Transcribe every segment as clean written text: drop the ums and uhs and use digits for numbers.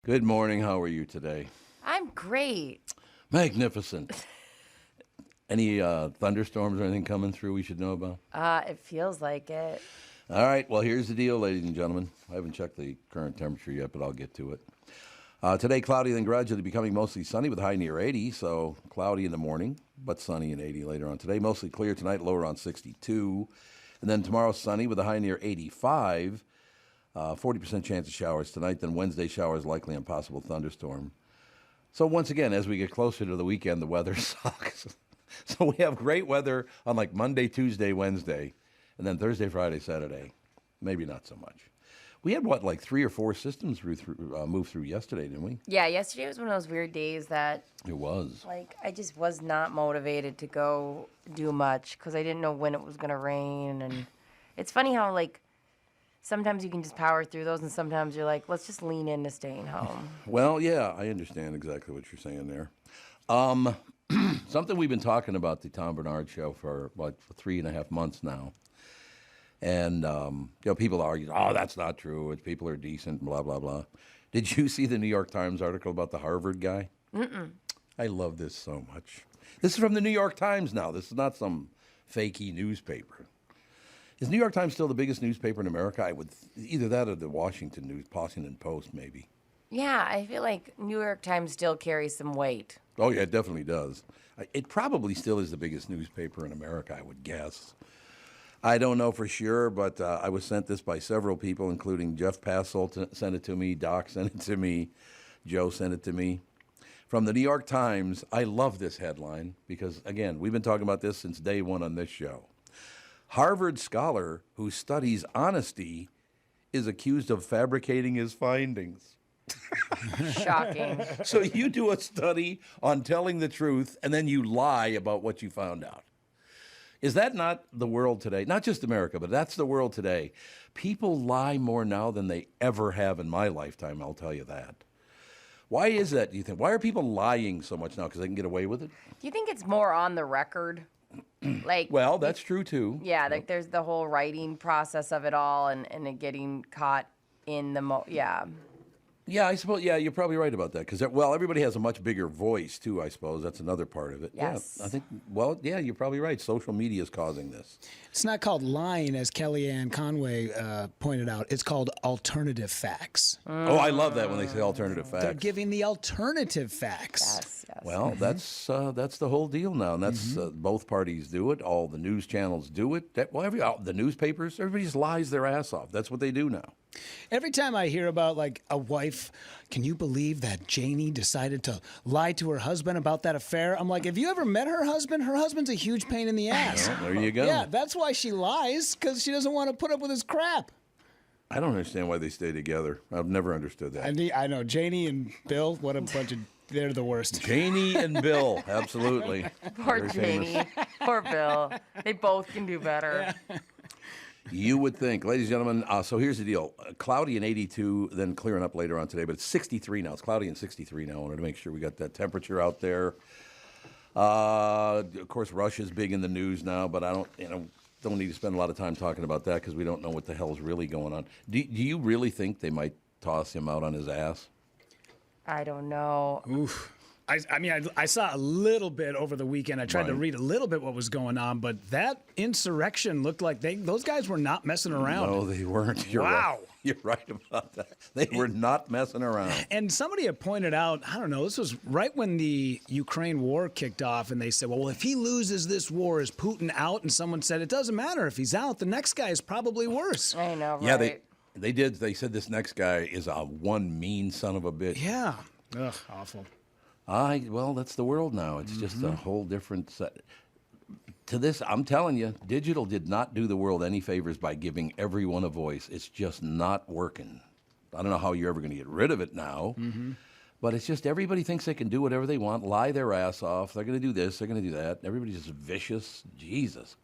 Good morning. How are you today? I'm great. Magnificent. Any thunderstorms or anything coming through we should know about? It feels like it. All right. Well, here's the deal, ladies and gentlemen. I haven't checked the current temperature yet, but I'll get to it. Today, cloudy, then gradually becoming mostly sunny with a high near 80. So cloudy in the morning, but sunny and 80 later on today. Mostly clear tonight, low around 62. And then tomorrow, sunny with a high near 85. 40% chance of showers tonight. Then Wednesday, showers likely and possible thunderstorm. So once again, as we get closer to the weekend, the weather sucks. So we have great weather on like Monday, Tuesday, Wednesday, and then Thursday, Friday, Saturday. Maybe not so much. We had, like 3 or 4 systems move through yesterday, didn't we? Yeah, yesterday was one of those weird days that, It was. like, I just was not motivated to go do much because I didn't know when it was going to rain. And it's funny how, like, sometimes you can just power through those, and sometimes you're like, let's just lean into staying home. Well, yeah, I understand exactly what you're saying there. Something we've been talking about the Tom Barnard Show for 3.5 months now. And, people argue, oh, that's not true. People are decent, blah, blah, blah. Did you see the New York Times article about the Harvard guy? Mm-mm. I love this so much. This is from the New York Times now. This is not some fakey newspaper. Is New York Times still the biggest newspaper in America? I would either that or the Washington Post, maybe. Yeah, I feel like New York Times still carries some weight. Oh, yeah, it definitely does. It probably still is the biggest newspaper in America, I would guess. I don't know for sure, but I was sent this by several people, including Jeff Passel sent it to me, Doc sent it to me, Joe sent it to me. From the New York Times, I love this headline because, again, we've been talking about this since day one on this show. Harvard scholar who studies honesty is accused of fabricating his findings. Shocking. So you do a study on telling the truth, and then you lie about what you found out. Is that not the world today? Not just America, but that's the world today. People lie more now than they ever have in my lifetime, I'll tell you that. Why is that, do you think? Why are people lying so much now? Because they can get away with it? Do you think it's more on the record? Well, that's true, too. Yeah, like there's the whole writing process of it all and it getting caught in the yeah. Yeah, I suppose, yeah, you're probably right about that. Because, well, everybody has a much bigger voice, too, I suppose. That's another part of it. Yes. Yeah, I think, well, yeah, you're probably right. Social media is causing this. It's not called lying, as Kellyanne Conway pointed out. It's called alternative facts. Oh, I love that when they say alternative facts. They're giving the alternative facts. Yes, yes. Well, that's the whole deal now, and that's both parties do it. All the news channels do it. The newspapers, everybody just lies their ass off. That's what they do now. Every time I hear about, like, a wife, can you believe that Janie decided to lie to her husband about that affair? I'm like, have you ever met her husband? Her husband's a huge pain in the ass. Well, there you go. Yeah, that's why she lies, because she doesn't want to put up with his crap. I don't understand why they stay together. I've never understood that. I know. Janie and Bill, what a bunch of... They're the worst. Janie and Bill, absolutely. Poor Very Janie. famous. Poor Bill. They both can do better. Yeah. You would think. Ladies and gentlemen, so here's the deal. Cloudy and 82, then clearing up later on today, but it's 63 now. It's cloudy and 63 now. I wanted to make sure we got that temperature out there. Of course, Russia's big in the news now, but I don't need to spend a lot of time talking about that because we don't know what the hell is really going on. Do you really think they might toss him out on his ass? I don't know. Oof. I saw a little bit over the weekend. I tried to read a little bit what was going on, but that insurrection looked like those guys were not messing around. No, they weren't. You're Wow. Right. You're right about that. They were not messing around. And somebody had pointed out, I don't know, this was right when the Ukraine war kicked off, and they said, well, if he loses this war, is Putin out? And someone said, it doesn't matter. If he's out, the next guy is probably worse. I know, right? Yeah, they did. They said this next guy is one mean son of a bitch. Yeah. Ugh, awful. Well, that's the world now. It's just a whole different set. To this, I'm telling you, digital did not do the world any favors by giving everyone a voice. It's just not working. I don't know how you're ever going to get rid of it now, but it's just everybody thinks they can do whatever they want, lie their ass off. They're going to do this, they're going to do that. Everybody's just vicious. Jesus.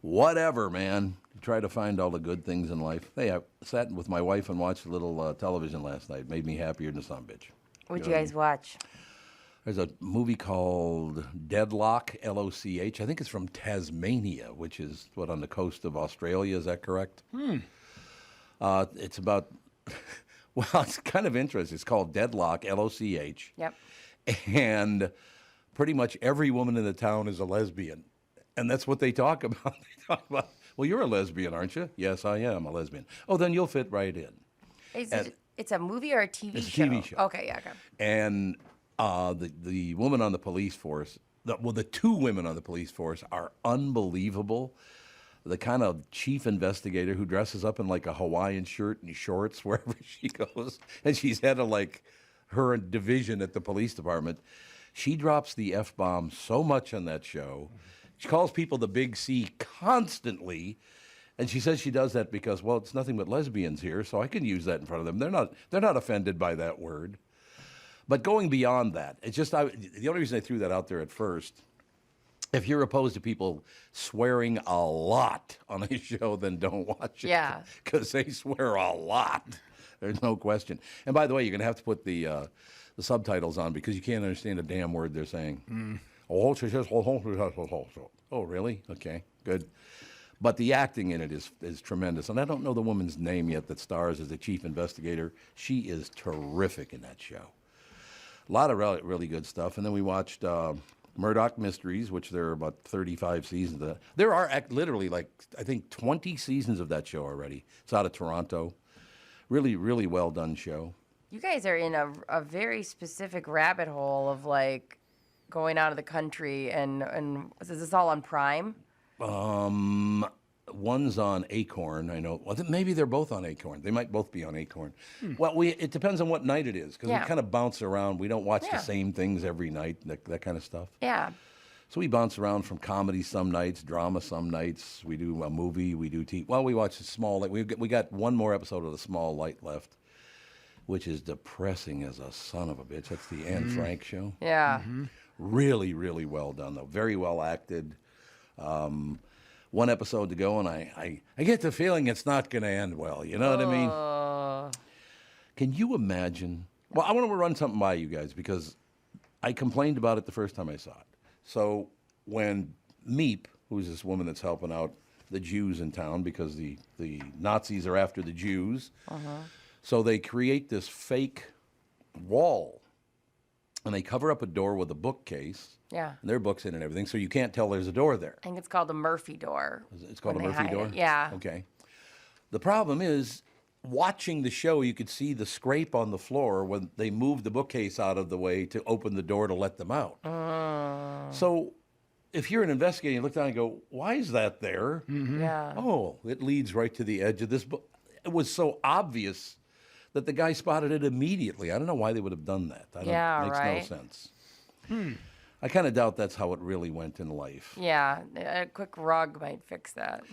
Whatever, man. Try to find all the good things in life. Hey, I sat with my wife and watched a little television last night. Made me happier than a sumbitch. What'd you guys watch? There's a movie called Deadlock, L-O-C-H. I think it's from Tasmania, which is, on the coast of Australia. Is that correct? It's about Well, it's kind of interesting. It's called Deadlock, L-O-C-H. Yep. And pretty much every woman in the town is a lesbian. And that's what they talk about. They talk about, well, you're a lesbian, aren't you? Yes, I am a lesbian. Oh, then you'll fit right in. It's a movie or a TV It's a show? TV show. Okay, yeah, okay. And the woman on the police force, the two women on the police force are unbelievable. The kind of chief investigator who dresses up in like a Hawaiian shirt and shorts wherever she goes, and she's head of like her division at the police department. She drops the F-bomb so much on that show. She calls people the Big C constantly, and she says she does that because, well, it's nothing but lesbians here, so I can use that in front of them. They're not offended by that word. But going beyond that, it's just the only reason I threw that out there at first. If you're opposed to people swearing a lot on a show, then don't watch it. Yeah. Because they swear a lot. There's no question. And by the way, you're going to have to put the subtitles on because you can't understand a damn word they're saying. Oh, really? Okay, good. But the acting in it is tremendous. And I don't know the woman's name yet that stars as the chief investigator. She is terrific in that show. A lot of really good stuff. And then we watched Murdoch Mysteries, which there are about 35 seasons of. There are literally like, I think, 20 seasons of that show already. It's out of Toronto. Really, really well done show. You guys are in a very specific rabbit hole of like going out of the country and is this all on Prime? One's on Acorn, I know. Well, maybe they're both on Acorn. They might both be on Acorn. Well, it depends on what night it is because we kind of bounce around. We don't watch the same things every night, that kind of stuff. Yeah. So we bounce around from comedy some nights, drama some nights. We do a movie, we do TV. Well, we watch the Small Light. We got one more episode of The Small Light left, which is depressing as a son of a bitch. That's the Anne Frank show. Yeah. Really, really well done, though. Very well acted. One episode to go, and I get the feeling it's not going to end well. You know what I mean? Can you imagine? Well, I want to run something by you guys because I complained about it the first time I saw it. So when Meep, who's this woman that's helping out the Jews in town because the Nazis are after the Jews, so they create this fake wall, and they cover up a door with a bookcase. Yeah. And their books in and everything, so you can't tell there's a door there. I think it's called the Murphy door. It's called a when they Murphy hide door? it. Yeah. Okay. The problem is, watching the show, you could see the scrape on the floor when they moved the bookcase out of the way to open the door to let them out. So if you're an investigator, you look down and go, why is that there? Yeah. Oh, it leads right to the edge of this book. It was so obvious that the guy spotted it immediately. I don't know why they would have done that. Makes no sense. I kind of doubt that's how it really went in life. Yeah. A quick rug might fix that.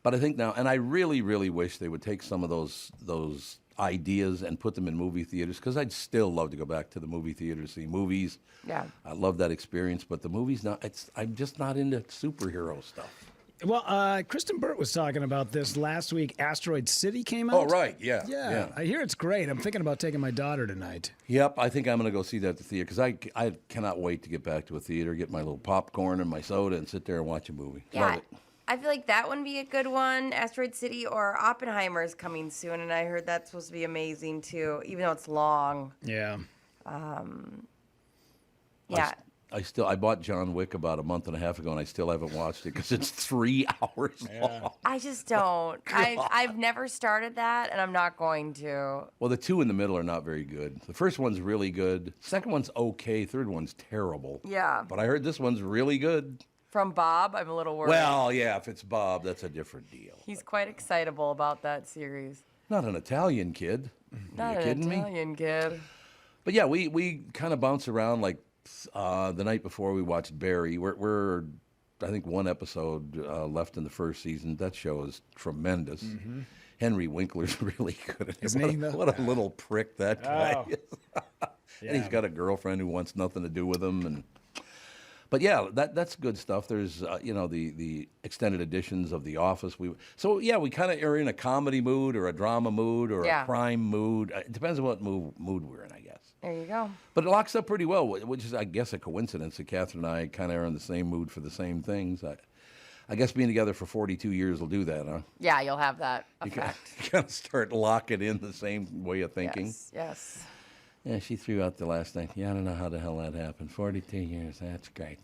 But I think now, and I really, really wish they would take some of those ideas and put them in movie theaters, because I'd still love to go back to the movie theater to see movies. Yeah. I love that experience, but the movies now, I'm just not into superhero stuff. Well, Kristyn Burt was talking about this last week. Asteroid City came out. Oh, right, yeah. Yeah, I hear it's great. I'm thinking about taking my daughter tonight. Yep, I think I'm going to go see that at the theater, because I cannot wait to get back to a theater, get my little popcorn and my soda, and sit there and watch a movie. Yeah. Love it. I feel like that would be a good one. Asteroid City or Oppenheimer's coming soon, and I heard that's supposed to be amazing too, even though it's long. Yeah. Yeah. I bought John Wick about a month and a half ago, and I still haven't watched it because it's 3 hours long. I just don't. I've never started that, and I'm not going to. Well, the two in the middle are not very good. The first one's really good. Second one's okay. Third one's terrible. Yeah. But I heard this one's really good. From Bob, I'm a little worried. Well, yeah, if it's Bob, that's a different deal. He's quite excitable about that series. Not an Italian kid. Not Are you an kidding me? Italian kid. But yeah, we kind of bounce around. Like the night before we watched Barry. We're I think one episode left in the first season. That show is tremendous. Henry Winkler's really good at it. Isn't he, What a little prick that guy is. And he's Yeah. got a girlfriend who wants nothing to do with him. But yeah, that's good stuff. There's the extended editions of The Office. We kind of are in a comedy mood or a drama mood or a crime mood. It depends on what mood we're in, I guess. There you go. But it locks up pretty well, which is, I guess, a coincidence that Catherine and I kind of are in the same mood for the same things. I guess being together for 42 years will do that, huh? Yeah, you'll have that You effect. kind of start locking in the same way of thinking. Yes. Yeah, she threw out the last night. Yeah, I don't know how the hell that happened. 42 years, that's great.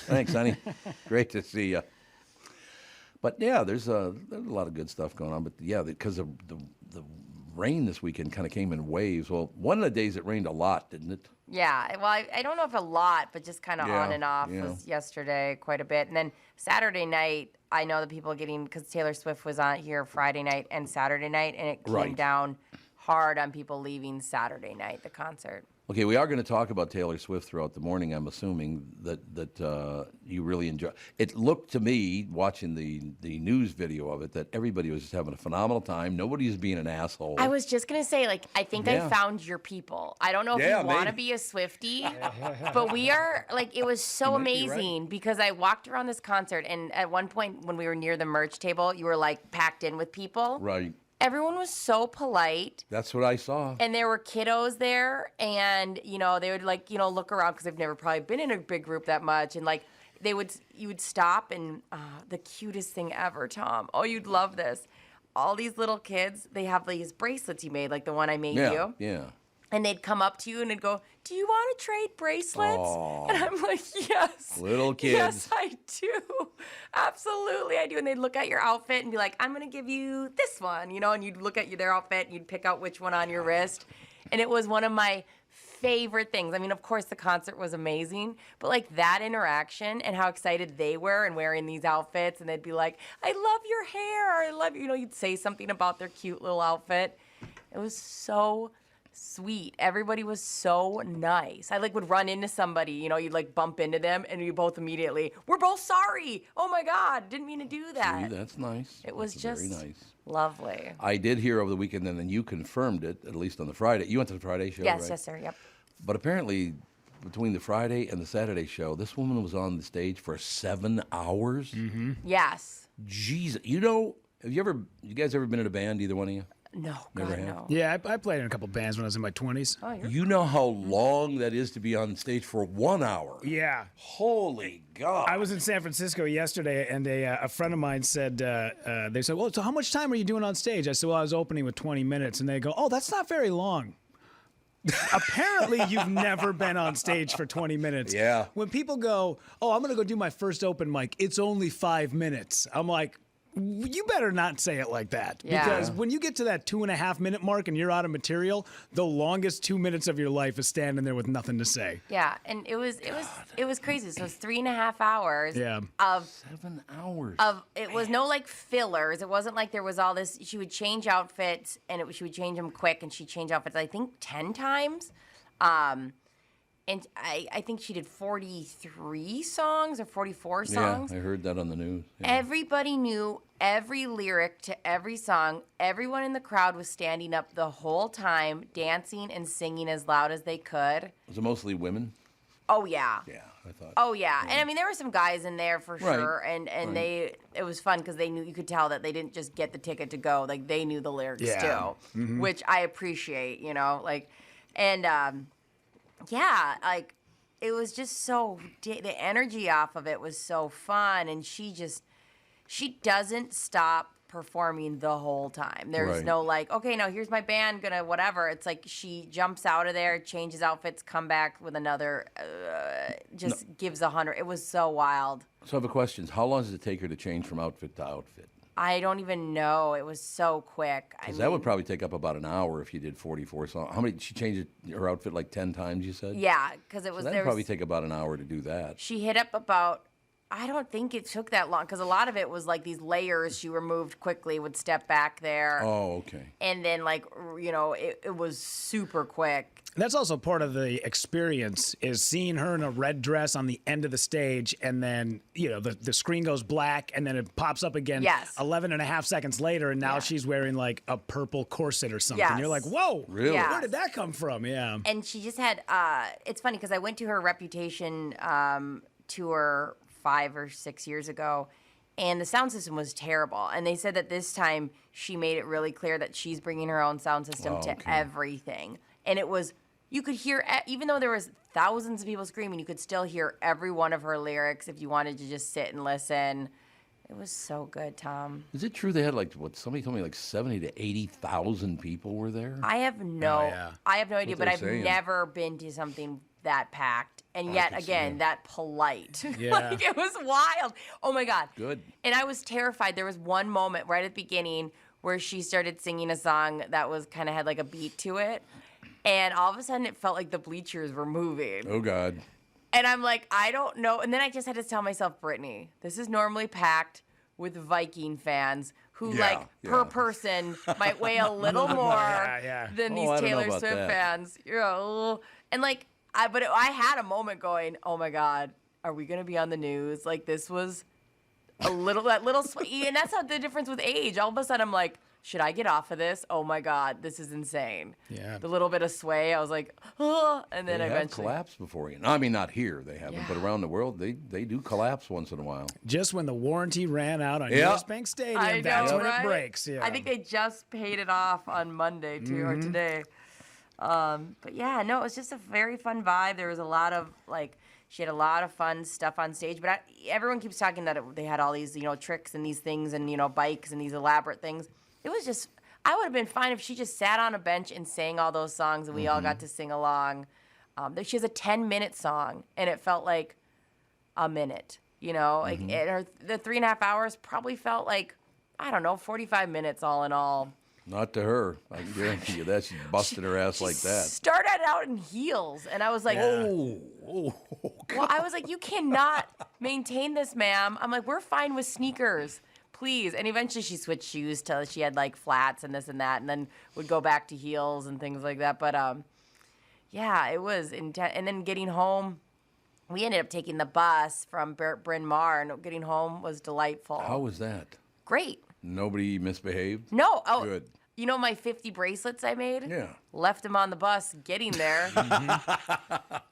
Thanks, honey. Great to see you. But yeah, there's a lot of good stuff going on. But yeah, because of the rain this weekend kind of came in waves. Well, one of the days it rained a lot, didn't it? Yeah, well, I don't know if a lot, but just kind of Yeah, on and off yeah. was yesterday quite a bit. And then Saturday night, I know the people getting, because Taylor Swift was on here Friday night and Saturday night, and it came Right. down hard on people leaving Saturday night, the concert. Okay, we are going to talk about Taylor Swift throughout the morning. I'm assuming that you really enjoy. It looked to me, watching the news video of it, that everybody was just having a phenomenal time. Nobody was being an asshole. I was just going to say, like, I think Yeah. I found your people. I don't know if Yeah, you want to maybe. be a Swiftie, but we are, like, it was so might be right. amazing because I walked around this concert, and at one point when we were near the merch table, you were, like, packed in with people. Right. Everyone was so polite. That's what I saw. And there were kiddos there, and they would look around because they've never probably been in a big group that much, and like you would stop, and the cutest thing ever, Tom. Oh, you'd love this. All these little kids, they have these bracelets you made, like the one I made you. Yeah. And they'd come up to you and they'd go, "Do you want to trade bracelets?" Aw. And I'm like, "Yes." Little kids. Yes, I do. Absolutely, I do. And they'd look at your outfit and be like, "I'm going to give you this one," and you'd look at their outfit and you'd pick out which one on your wrist. And it was one of my favorite things. I mean, of course, the concert was amazing, but like that interaction and how excited they were and wearing these outfits, and they'd be like, "I love your hair," or "I love," you'd say something about their cute little outfit. It was so sweet. Everybody was so nice. I would run into somebody, you'd bump into them and you both immediately, "We're both sorry. Oh my God, didn't mean to do that." See, that's nice. It was That's just very nice. lovely. I did hear over the weekend, and then you confirmed it, at least on the Friday. You went to the Friday show, Yes, right? yes, sir. Yep. But apparently, between the Friday and the Saturday show, this woman was on the stage for 7 hours. Mm-hmm. Yes. Jesus. Have you guys ever been in a band, either one of you? No, Never God, have? no. Yeah, I played in a couple bands when I was in my 20s. Oh, you're You know how long that is to be on stage for 1 hour? Yeah. Holy God. I was in San Francisco yesterday, and a friend of mine said, they said, "Well, so how much time are you doing on stage?" I said, "Well, I was opening with 20 minutes." And they go, "Oh, that's not very long." Apparently, you've never been on stage for 20 minutes. Yeah. When people go, "Oh, I'm going to go do my first open mic," it's only 5 minutes. I'm like, you better not say it like that. Yeah. Because when you get to that 2.5 minute mark and you're out of material, the longest 2 minutes of your life is standing there with nothing to say. Yeah, and it was crazy. So it's 3.5 hours Yeah. of 7 hours. it was no fillers. It wasn't like there was all this. She would change outfits, and she would change them quick, and she'd change outfits, I think, 10 times. And I think she did 43 songs or 44 songs. Yeah, I heard that on the news. Yeah. Everybody knew every lyric to every song. Everyone in the crowd was standing up the whole time, dancing and singing as loud as they could. Was it mostly women? Oh, yeah. Yeah, I thought. Oh, yeah. And I mean, there were some guys in there for Right. sure. And it was fun because they knew, you could tell that they didn't just get the ticket to go. Like, they knew the lyrics Yeah. too, which I appreciate, yeah, it was just so, the energy off of it was so fun. And she doesn't stop performing the whole time. There's Right. no okay, now here's my band, gonna whatever. It's like she jumps out of there, changes outfits, come back with another, gives 100. It was so wild. So I have a question. How long does it take her to change from outfit to outfit? I don't even know. It was so quick. Because that would probably take up about an hour if you did 44 songs. How many? She changed her outfit like 10 times, you said? Yeah, because it was So that'd probably take about an hour to do that. She hit up about, I don't think it took that long, because a lot of it was like these layers she removed quickly, would step back there. Oh, okay. And then it was super quick. That's also part of the experience, is seeing her in a red dress on the end of the stage, and then, the screen goes black, and then it pops up again Yes. 11 and a half seconds later, and now Yeah. she's wearing like a purple corset or something. Yes. You're like, whoa, Really? Yeah. where did that come from? Yeah. And she just had, it's funny because I went to her Reputation tour 5 or 6 years ago, and the sound system was terrible. And they said that this time she made it really clear that she's bringing her own sound system to okay. everything. And it was, you could hear, even though there was thousands of people screaming, you could still hear every one of her lyrics if you wanted to just sit and listen. It was so good, Tom. Is it true they had somebody told me 70 to 80,000 people were there? I have no idea, but I've saying. never been to something that packed, and yet again that polite. Yeah. It was wild. Oh my God. Good. And I was terrified. There was one moment right at the beginning where she started singing a song that was kind of had like a beat to it, and all of a sudden it felt like the bleachers were moving. Oh God. And I'm like, I don't know. And then I just had to tell myself, Brittany, this is normally packed with Viking fans who, per person, might weigh a little more than these I don't know Taylor about Swift that. fans. And I had a moment going, oh my God, are we going to be on the news? Like, this was and that's not the difference with age. All of a sudden, I'm like, should I get off of this? Oh my God, this is insane. Yeah. The little bit of sway, I was like, oh, and then They have eventually. collapsed before. I mean, not here, they haven't, but around the world, they do collapse once in a while. Just when the warranty ran out on Yeah. US Bank Stadium, I know, that's when right? it breaks. Yeah. I think they just paid it off on Monday too, or today. But yeah, no, it was just a very fun vibe. There was a lot of she had a lot of fun stuff on stage. But everyone keeps talking that they had all these tricks and these things and bikes and these elaborate things. It was just. I would have been fine if she just sat on a bench and sang all those songs and we all got to sing along. She has a 10-minute song and it felt like a minute, the 3.5 hours probably felt like, 45 minutes all in all. Not to her. I can guarantee you that. She busted her ass like that. Started out in heels and I was like, Oh, well, I was like, you cannot maintain this, ma'am. I'm like, we're fine with sneakers. Please. And eventually she switched shoes till she had flats and this and that, and then would go back to heels and things like that. But yeah, it was intense. And then getting home, we ended up taking the bus from Bryn Mawr, and getting home was delightful. How was that? Great. Nobody misbehaved? No. Oh, Good. You know my 50 bracelets I made? Yeah. Left them on the bus getting there.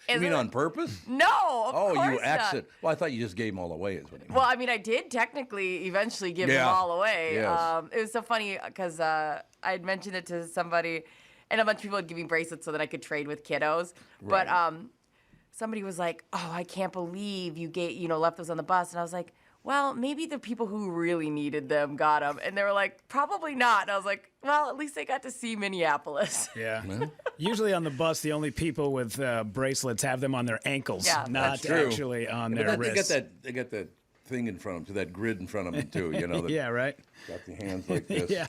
You mean on purpose? No, of course Oh, you not. accident. Well, I thought you just gave them all away. Is what you mean. Well, I mean, I did technically eventually give them Yeah. all away. Yes. It was so funny because I had mentioned it to somebody, and a bunch of people had given me bracelets so that I could trade with kiddos. Right. But somebody was like, "Oh, I can't believe you left those on the bus," and I was like, well, maybe the people who really needed them got them. And they were like, probably not. And I was like, well, at least they got to see Minneapolis. Yeah. Usually on the bus, the only people with bracelets have them on their ankles, not That's true. actually on But their they wrists. They got that thing in front of them, that grid in front of them too. That Yeah, right? got the hands like this. Yeah.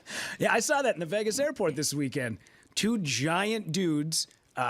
I saw that in the Vegas airport this weekend. Two giant dudes,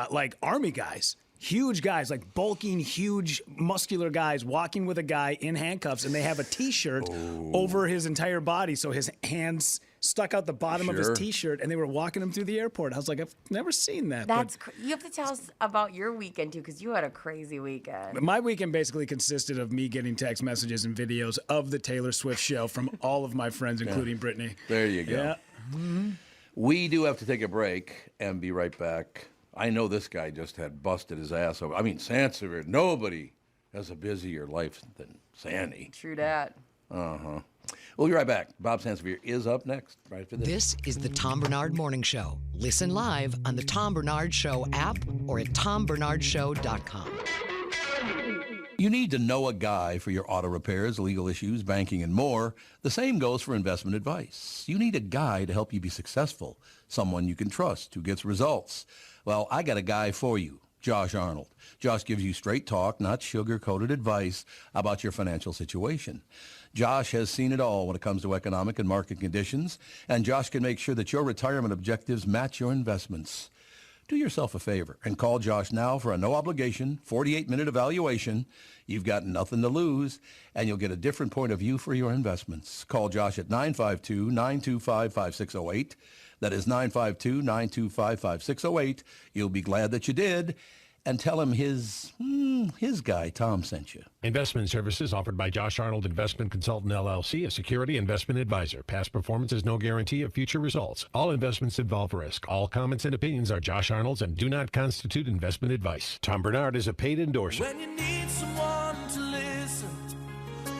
like army guys. Huge guys, like bulking, huge, muscular guys walking with a guy in handcuffs, and they have a T-shirt over his entire body, so his hands stuck out the bottom of his Sure. T-shirt, and they were walking him through the airport. I was like, I've never seen that. That's you have to tell us about your weekend, too, because you had a crazy weekend. But my weekend basically consisted of me getting text messages and videos of the Taylor Swift show from all of my friends, including Brittany. There you go. Yeah. We do have to take a break and be right back. I know this guy just had busted his ass over. I mean, Sansevere, nobody has a busier life than Sandy. True that. We'll be right back. Bob Sansevere is up next, right after this. This is the Tom Barnard Morning Show. Listen live on the Tom Barnard Show app or at tombernardshow.com. You need to know a guy for your auto repairs, legal issues, banking, and more. The same goes for investment advice. You need a guy to help you be successful, someone you can trust who gets results. Well, I got a guy for you, Josh Arnold. Josh gives you straight talk, not sugar-coated advice about your financial situation. Josh has seen it all when it comes to economic and market conditions, and Josh can make sure that your retirement objectives match your investments. Do yourself a favor and call Josh now for a no-obligation, 48-minute evaluation. You've got nothing to lose, and you'll get a different point of view for your investments. Call Josh at 952-925-5608. That is 952-925-5608. You'll be glad that you did. And tell him his guy, Tom, sent you. Investment services offered by Josh Arnold Investment Consultant, LLC, a security investment advisor. Past performance is no guarantee of future results. All investments involve risk. All comments and opinions are Josh Arnold's and do not constitute investment advice. Tom Barnard is a paid endorser. When you need someone to listen,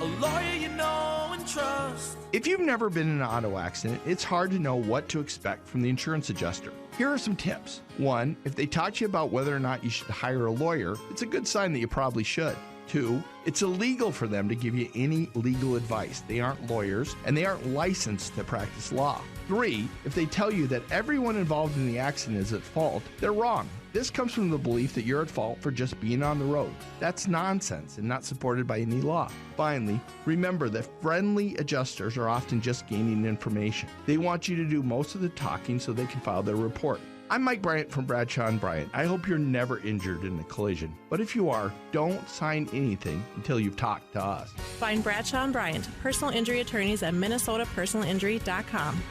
a lawyer you know and trust. If you've never been in an auto accident, it's hard to know what to expect from the insurance adjuster. Here are some tips. 1, if they talk to you about whether or not you should hire a lawyer, it's a good sign that you probably should. 2, it's illegal for them to give you any legal advice. They aren't lawyers, and they aren't licensed to practice law. 3, if they tell you that everyone involved in the accident is at fault, they're wrong. This comes from the belief that you're at fault for just being on the road. That's nonsense and not supported by any law. Finally, remember that friendly adjusters are often just gaining information. They want you to do most of the talking so they can file their report. I'm Mike Bryant from Bradshaw and Bryant. I hope you're never injured in a collision. But if you are, don't sign anything until you've talked to us. Find Bradshaw and Bryant, personal injury attorneys at minnesotapersonalinjury.com.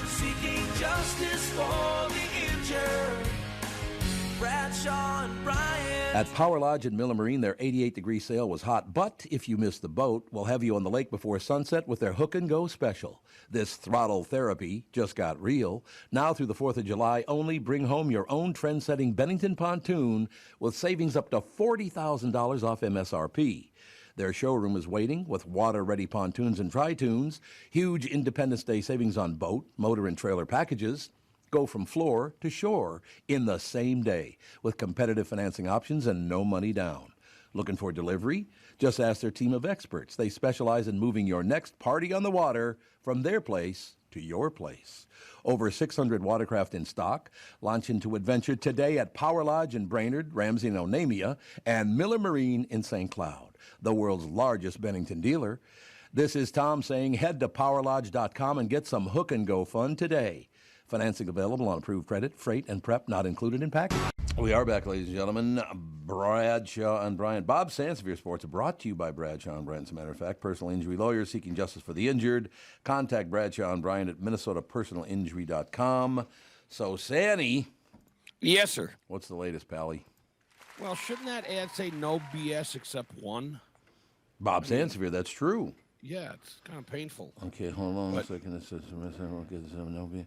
Seeking justice for the injured. Bradshaw and Bryant. At Power Lodge in Miller Marine, their 88-degree sale was hot, but if you missed the boat, we'll have you on the lake before sunset with their Hook and Go special. This throttle therapy just got real. Now through the 4th of July, only bring home your own trend-setting Bennington pontoon with savings up to $40,000 off MSRP. Their showroom is waiting with water-ready pontoons and tri-toons, huge Independence Day savings on boat, motor, and trailer packages. Go from floor to shore in the same day with competitive financing options and no money down. Looking for delivery? Just ask their team of experts. They specialize in moving your next party on the water from their place to your place. Over 600 watercraft in stock. Launch into adventure today at Power Lodge in Brainerd, Ramsey and Onamia, and Miller Marine in St. Cloud, the world's largest Bennington dealer. This is Tom saying head to powerlodge.com and get some Hook and Go fun today. Financing available on approved credit, freight, and prep not included in package. We are back, ladies and gentlemen. Bradshaw and Bryant. Bob Sansevere Sports brought to you by Bradshaw and Bryant. As a matter of fact, personal injury lawyers seeking justice for the injured. Contact Bradshaw and Bryant at minnesotapersonalinjury.com. So, Sanny. Yes, sir. What's the latest, Pally? Well, shouldn't that ad say no BS except one? Bob Sansevere, that's true. Yeah, it's kind of painful. Okay, hold on a second. This is no BS.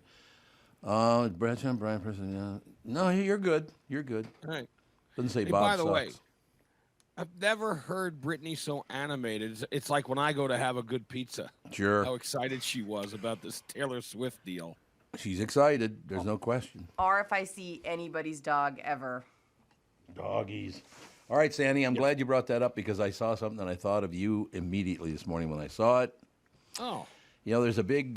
Bradshaw and Bryant person. Yeah. No, you're good. You're good. All right. Doesn't say Hey, Bob by the sucks. way, I've never heard Brittany so animated. It's like when I go to have a good pizza. Sure. How excited she was about this Taylor Swift deal. She's excited. There's no question. Or if I see anybody's dog ever. Doggies. All right, Sandy, I'm glad you brought that up because I saw something and I thought of you immediately this morning when I saw it. Oh. You know, there's a big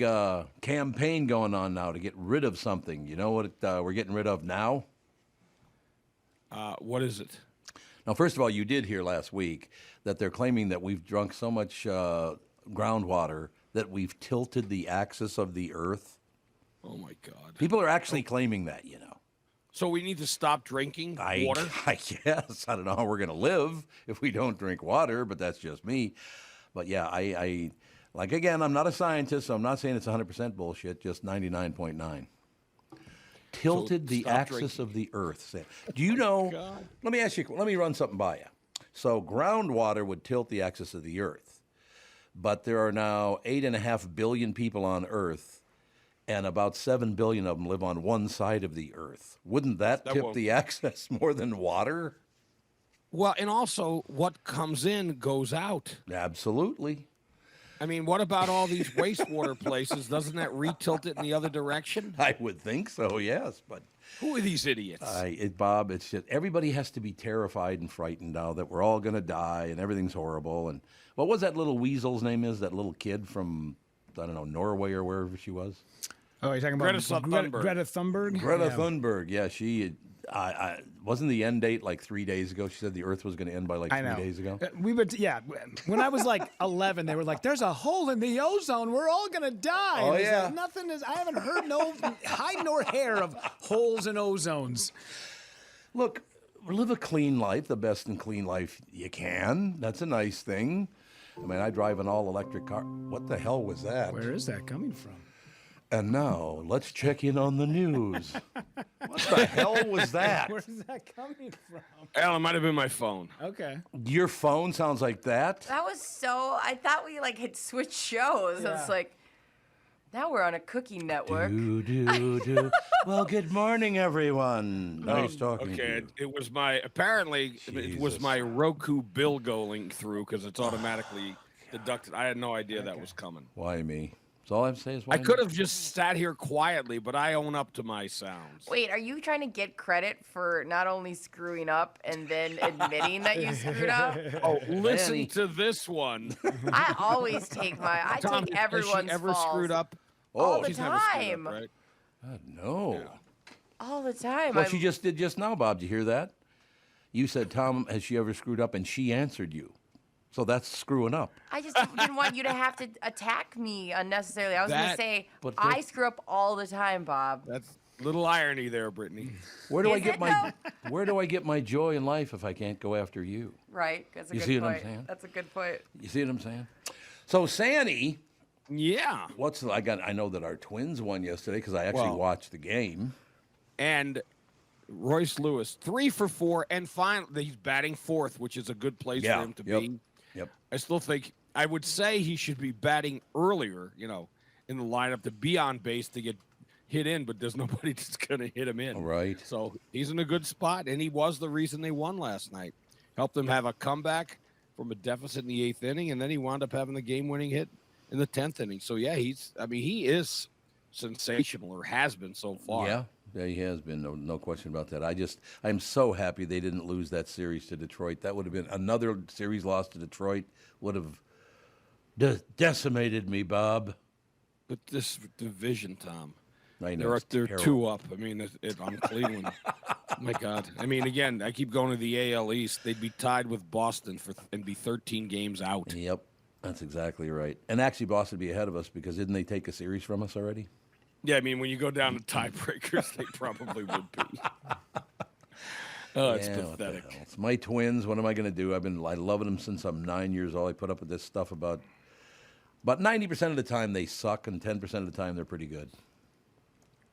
campaign going on now to get rid of something. You know what we're getting rid of now? What is it? Now, first of all, you did hear last week that they're claiming that we've drunk so much groundwater that we've tilted the axis of the Earth. Oh, my God. People are actually claiming that, you know. So we need to stop drinking water? I guess. I don't know how we're going to live if we don't drink water, but that's just me. But, yeah, I like, again, I'm not a scientist, so I'm not saying it's 100% bullshit, just 99.9. Tilted the axis of the Earth. Do you know? Let me ask you. Let me run something by you. So groundwater would tilt the axis of the Earth, but there are now 8.5 billion people on Earth, and about 7 billion of them live on one side of the Earth. Wouldn't that tip the axis more than water? Well, and also what comes in goes out. Absolutely. I mean, what about all these wastewater places? Doesn't that re-tilt it in the other direction? I would think so, yes. But who are these idiots? Bob, it's just everybody has to be terrified and frightened now that we're all going to die and everything's horrible. And what was that little weasel's name is? That little kid from, I don't know, Norway or wherever she was? Oh, you're talking about Greta Thunberg? Greta Thunberg, yeah. She wasn't the end date like 3 days ago? She said the Earth was going to end by like 3 days ago. When I was like 11, they were like, "There's a hole in the ozone. We're all going to die." Oh, and yeah. Like, nothing is. I haven't heard no hide nor hair of holes in ozones. Look, live a clean life, the best and clean life you can. That's a nice thing. I mean, I drive an all-electric car. What the hell was that? Where is that coming from? And now, let's check in on the news. What the hell was that? Where's that coming from? Al, it might have been my phone. Okay. Your phone sounds like that? That was so. I thought we like had switched shows. Yeah. It's like now we're on a cookie network. Do. Well, good morning, everyone. Nice talking to you. It was my it was my Roku bill going through because it's automatically deducted. I had no idea that was coming. Why me? That's all I have to say is I could have just sat here quietly, but I own up to my sounds. Wait, are you trying to get credit for not only screwing up and then admitting that you screwed up? Oh, listen Danny. to this one. I always take Tom, take has everyone's she ever faults. screwed up? All the She's never screwed time. up, right? God, no. Yeah. All the time. Well, she just did just now, Bob. Did you hear that? You said, Tom, has she ever screwed up? And she answered you. So that's screwing up. I just didn't want you to have to attack me unnecessarily. I was going to say, but I screw up all the time, Bob. That's a little irony there, Brittany. Where do I Is get it, my Where do I get my joy in life if I can't go after you? Right. That's a You good see point. what I'm saying? That's a good point. You see what I'm saying? So Sandy, Yeah. I know that our Twins won yesterday because I actually watched the game. And Royce Lewis, 3 for 4, and finally he's batting 4th, which is a good place for him to be. Yep. I still think I would say he should be batting earlier, in the lineup to be on base to get hit in, but there's nobody that's going to hit him in. Right. So he's in a good spot, and he was the reason they won last night. Helped them have a comeback from a deficit in the 8th inning, and then he wound up having the game-winning hit in the 10th inning. So, yeah, he is sensational, or has been so far. Yeah, he has been. No question about that. I'm so happy they didn't lose that series to Detroit. That would have been another series loss to Detroit would have decimated me, Bob. But this division, Tom, I know they're 2 up. I mean, I'm Cleveland. My God. I mean, again, I keep going to the AL East. They'd be tied with Boston and be 13 games out. Yep, that's exactly right. And actually, Boston would be ahead of us because didn't they take a series from us already? Yeah, I mean, when you go down to tiebreakers, they probably would be. Oh, it's pathetic. It's my Twins. What am I going to do? I loving them since I'm 9 years old. I put up with this stuff about 90% of the time they suck, and 10% of the time they're pretty good.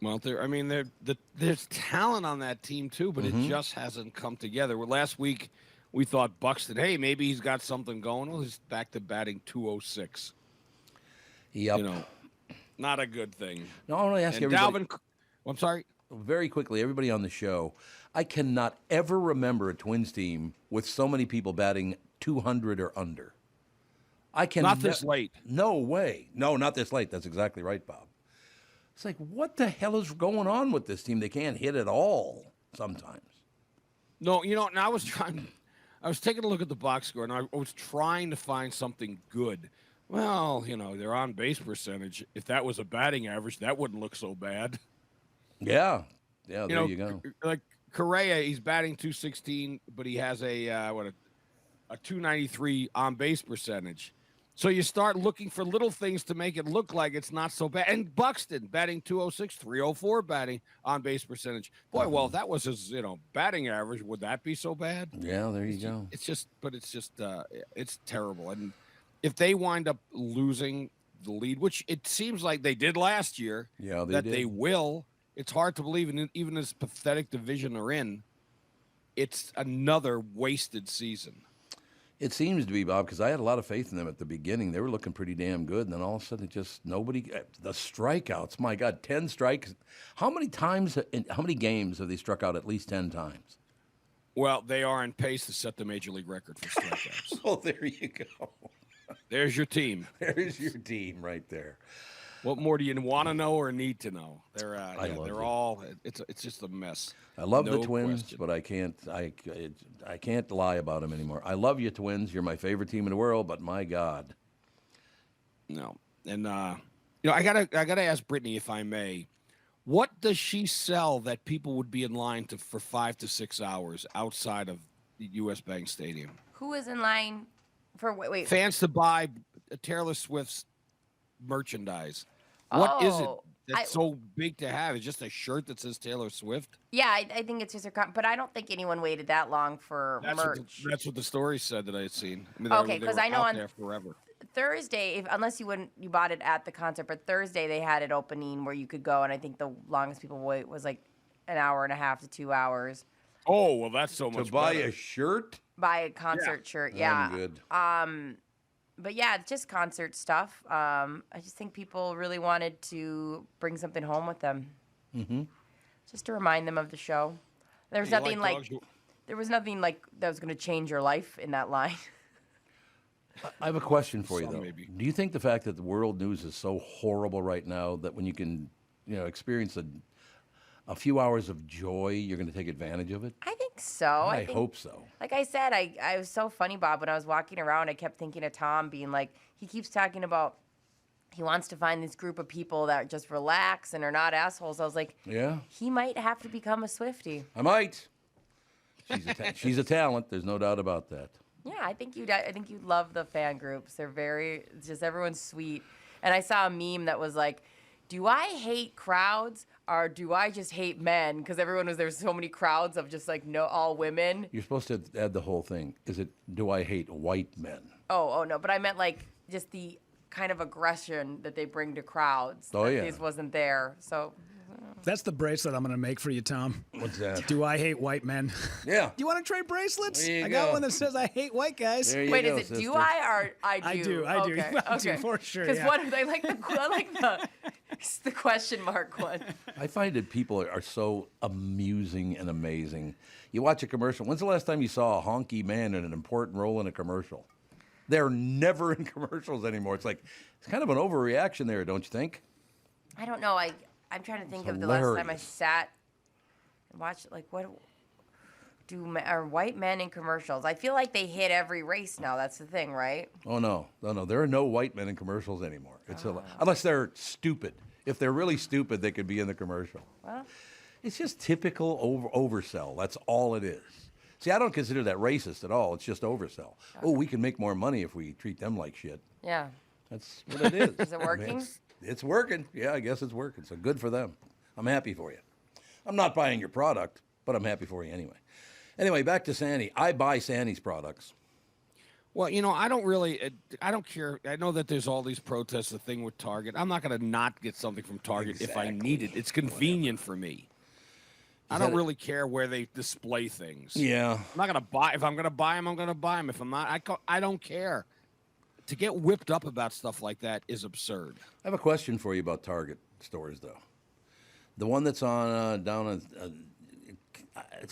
Well, there's talent on that team too, but it just hasn't come together. Last week, we thought Buxton, hey, maybe he's got something going. Well, he's back to batting 206. Yep. Not a good thing. No, I want to ask everybody. I'm sorry. Very quickly, everybody on the show, I cannot ever remember a Twins team with so many people batting 200 or under. I can Not this late. No way. No, not this late. That's exactly right, Bob. It's like, what the hell is going on with this team? They can't hit at all sometimes. No, and I was taking a look at the box score, and I was trying to find something good. Well, their on-base percentage, if that was a batting average, that wouldn't look so bad. Yeah. Yeah, there you go. Like Correa, he's batting 216, but he has a 293 on-base percentage. So you start looking for little things to make it look like it's not so bad. And Buxton batting 206, 304 batting on-base percentage. Boy, well, if that was his, batting average, would that be so bad? Yeah, there you go. It's terrible. And if they wind up losing the lead, which it seems like they did last year, they will, it's hard to believe, in even this pathetic division they're in, it's another wasted season. It seems to be, Bob, because I had a lot of faith in them at the beginning. They were looking pretty damn good, and then all of a sudden, the strikeouts, my God, 10 strikes. How many games have they struck out at least 10 times? Well, they are on pace to set the major league record for strikeouts. Oh, there you go. There's your team. There's your team right there. What more do you want to know or need to know? They're love it. It's just a mess. I love the No Twins, question. but I can't lie about them anymore. I love you, Twins. You're my favorite team in the world, but my God. No. And I gotta ask Brittany, if I may, what does she sell that people would be in line for 5 to 6 hours outside of the U.S. Bank Stadium? Who is in line for wait? Fans to buy Taylor Swift's merchandise. What is it that's so big to have? Is just a shirt that says Taylor Swift? Yeah, I think it's just but I don't think anyone waited that long for merch. That's what the story said that I had seen. Okay, because I know out on there forever. Thursday, unless you bought it at the concert, but Thursday they had it opening where you could go, and I think the longest people wait was like an hour and a half to 2 hours. Oh, well, that's so much to buy better. a shirt. Buy a concert shirt, yeah. Good. But yeah, it's just concert stuff. I just think people really wanted to bring something home with them, just to remind them of the show. There was nothing like that was going to change your life in that line. I have a question for you, Some though. maybe. Do you think the fact that the world news is so horrible right now that when you can, experience a few hours of joy, you're going to take advantage of it? I think so. I think, hope so. Like I said, I was so funny, Bob, when I was walking around, I kept thinking of Tom being like, he keeps talking about he wants to find this group of people that just relax and are not assholes. I was like, Yeah, he might have to become a Swiftie. I might. She's a talent. There's no doubt about that. Yeah, I think you'd love the fan groups. It's just everyone's sweet. And I saw a meme that was like, do I hate crowds or do I just hate men? Because there's so many crowds of just like all women. You're supposed to add the whole thing. Do I hate white men? Oh no, but I meant like just the kind of aggression that they bring to crowds. Oh, that yeah. This wasn't there, so. That's the bracelet I'm going to make for you, Tom. What's that? Do I hate white men? Yeah. Do you want to trade bracelets? There you I got go. one that says I hate white guys. There you Wait, go, is it sister. do I or I do? I do. Okay, I do, okay. for sure, Because yeah. I like the question mark one. I find that people are so amusing and amazing. You watch a commercial. When's the last time you saw a honky man in an important role in a commercial? They're never in commercials anymore. It's kind of an overreaction there, don't you think? I don't know. I'm trying to think It's of the last time I hilarious. sat and watched, like, what are white men in commercials? I feel like they hit every race now. That's the thing, right? Oh, no. There are no white men in commercials anymore. Unless they're stupid. If they're really stupid, they could be in the commercial. Well, It's just typical oversell. That's all it is. See, I don't consider that racist at all. It's just oversell. Oh, we can make more money if we treat them like shit. yeah. That's what it is. Is it working? It's working. Yeah, I guess it's working. So good for them. I'm happy for you. I'm not buying your product, but I'm happy for you anyway. Anyway, back to Sandy. I buy Sandy's products. Well, I don't care. I know that there's all these protests, the thing with Target. I'm not going to not get something from Target if I need it. It's convenient for me. I don't really care where they display things. Yeah. I'm not going to buy. If I'm going to buy them, I'm going to buy them. If I'm not, I don't care. To get whipped up about stuff like that is absurd. I have a question for you about Target stores, though. The one that's on down on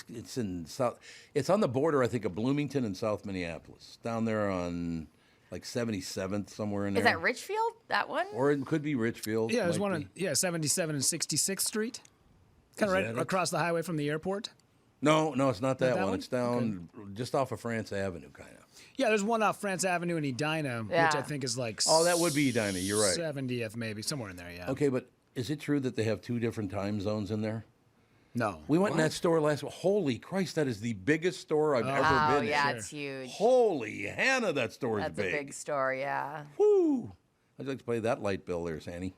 it's in South. It's on the border, I think, of Bloomington and South Minneapolis. Down there on like 77th, somewhere in there. Is that Richfield? That one? Or it could be Richfield. Yeah, there's Might one be. on 77 and 66th Street. Kind of right that it? across the highway from the airport. No, it's not that, that one. one? It's down just off of France Avenue, kind of. Yeah, there's one off France Avenue in Edina, which Yeah. I think is like Oh, that would be Edina. You're right. 70th maybe, somewhere in there, yeah. Okay, but is it true that they have 2 different time zones in there? No. We went in that store last week. Holy Christ, that is the biggest store I've ever Oh, been yeah, in. it's huge. Holy Hannah, that store is That's big. a big store, yeah. Woo! I'd like to play that light bill there, Sandy.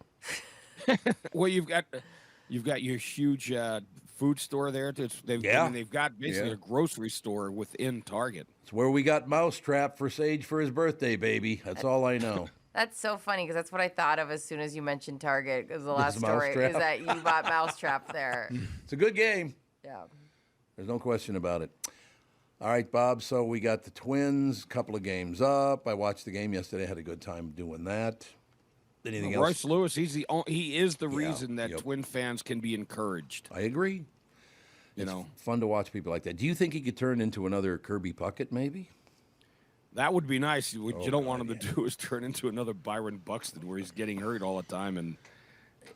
Well, you've got your huge food store there. They've got basically Yeah. a grocery store within Target. It's where we got Mousetrap for Sage for his birthday, baby. That's all I know. That's so funny because that's what I thought of as soon as you mentioned Target. Because the last story Mousetrap. is that you bought Mousetrap there. It's a good game. Yeah. There's no question about it. All right, Bob, so we got the Twins, couple of games up. I watched the game yesterday. Had a good time doing that. Anything else? Royce Lewis, he is the reason that yep. Twin fans can be encouraged. I agree. It's fun to watch people like that. Do you think he could turn into another Kirby Puckett, maybe? That would be nice. What you don't want him God, to do is turn into another Byron Buxton where he's getting hurt all the time and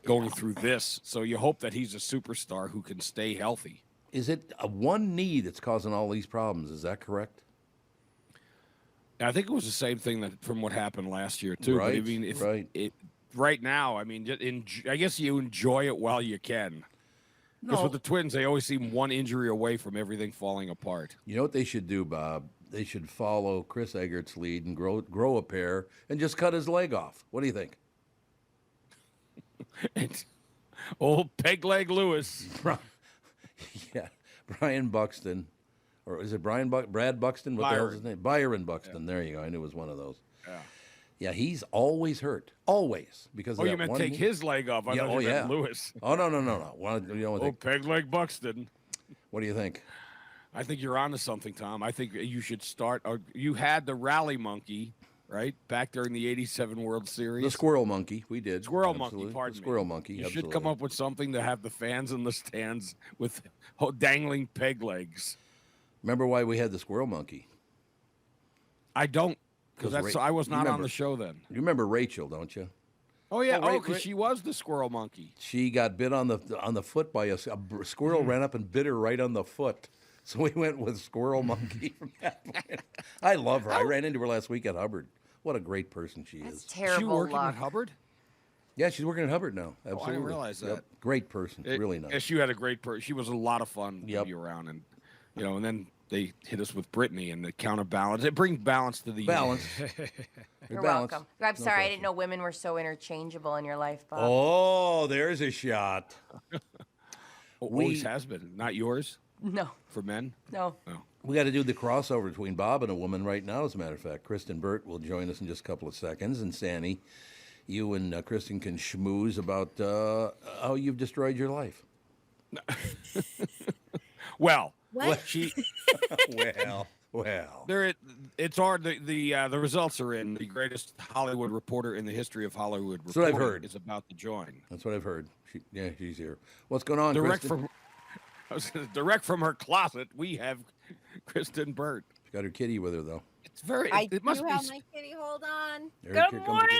going through this. So you hope that he's a superstar who can stay healthy. Is it one knee that's causing all these problems? Is that correct? I think it was the same thing from what happened last year too. Right, but I mean, right. Right now, I mean, I guess you enjoy it while you can. Because with the Twins, they always seem one injury away from everything falling apart. You know what they should do, Bob? They should follow Chris Egert's lead and grow a pair and just cut his leg off. What do you think? Old Peg Leg Lewis. Yeah, Brian Buxton. Or is it Brad Buxton? What the hell's his name? Byron Buxton. Yeah. There you go. I knew it was one of those. Yeah. Yeah, he's always hurt. Always. Because of you meant take his leg off. I thought you meant Lewis. Oh, no. Peg Leg Buxton. What do you think? I think you're onto something, Tom. I think you should start. You had the rally monkey, right? Back during the 87 World Series. The squirrel monkey. We did. Squirrel monkey, pardon me. Squirrel monkey. You should come up with something to have the fans in the stands with dangling peg legs. Remember why we had the squirrel monkey? I don't. Because I was not on the show then. You remember Rachel, don't you? Oh yeah, because she was the squirrel monkey. She got bit on the foot by a squirrel. Ran up and bit her right on the foot. So we went with Squirrel Monkey from that point. I love her. I ran into her last week at Hubbard. What a great person she is. Terrible she working luck. at Hubbard? Yeah, she's working at Hubbard now. Absolutely. Oh, I didn't realize that. Yep. Great person. Really nice. Yeah, she had a great person. She was a lot of fun to be around, and and then they hit us with Brittany and the counterbalance. It brings balance to the balance. You're welcome. I'm sorry, I didn't know women were so interchangeable in your life, Bob. Oh, there's a shot. Always has been. Not yours? No. For men? No. We got to do the crossover between Bob and a woman right now, as a matter of fact. Kristyn Burt will join us in just a couple of seconds. And Sandy, you and Kristen can schmooze about how you've destroyed your life. Well, what? Well. It's hard. The results are in. The greatest Hollywood reporter in the history of Hollywood That's what I've reporting heard. is about to join. That's what I've heard. She's here. What's going on, Direct Kristen? direct from her closet, we have Kristyn Burt. She's got her kitty with her, though. It's very. I it must do be. have my kitty. Hold on. Good morning.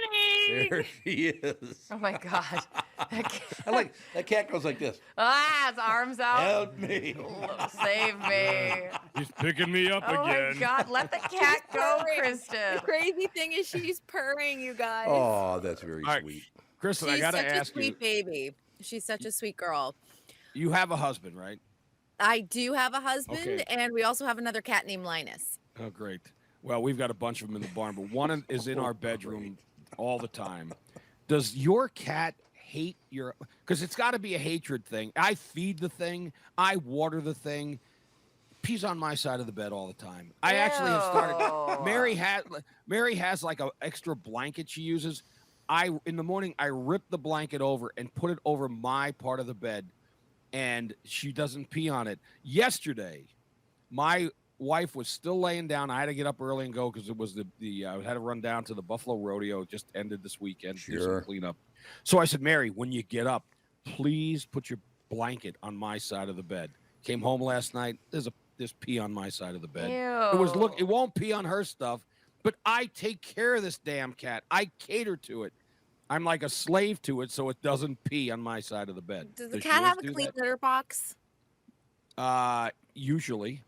There she is. Oh my God. I like that cat goes like this. Its arms out. Help me. Save me. He's picking me up Oh again. my God, let the cat go, Kristen. The crazy thing is she's purring, you guys. Oh, that's very sweet. Kristen, She's I gotta such ask a sweet baby. She's such a sweet girl. You have a husband, right? I do have a husband, Okay. and we also have another cat named Linus. Oh, great. Well, we've got a bunch of them in the barn, but one is in our bedroom all the time. Does your cat hate your? Because it's got to be a hatred thing. I feed the thing. I water the thing. Pees on my side of the bed all the time. I actually have started. Mary has like an extra blanket she uses. In the morning I rip the blanket over and put it over my part of the bed, and she doesn't pee on it. Yesterday, my wife was still laying down. I had to get up early and go because it was I had to run down to the Buffalo Rodeo. It just ended this weekend. Do some cleanup. So I said, Mary, when you get up, please put your blanket on my side of the bed. Came home last night. There's pee on my side of the bed. Ew. It won't pee on her stuff, but I take care of this damn cat. I cater to it. I'm like a slave to it, so it doesn't pee on my side of the bed. Does the cat have a clean litter box? Usually.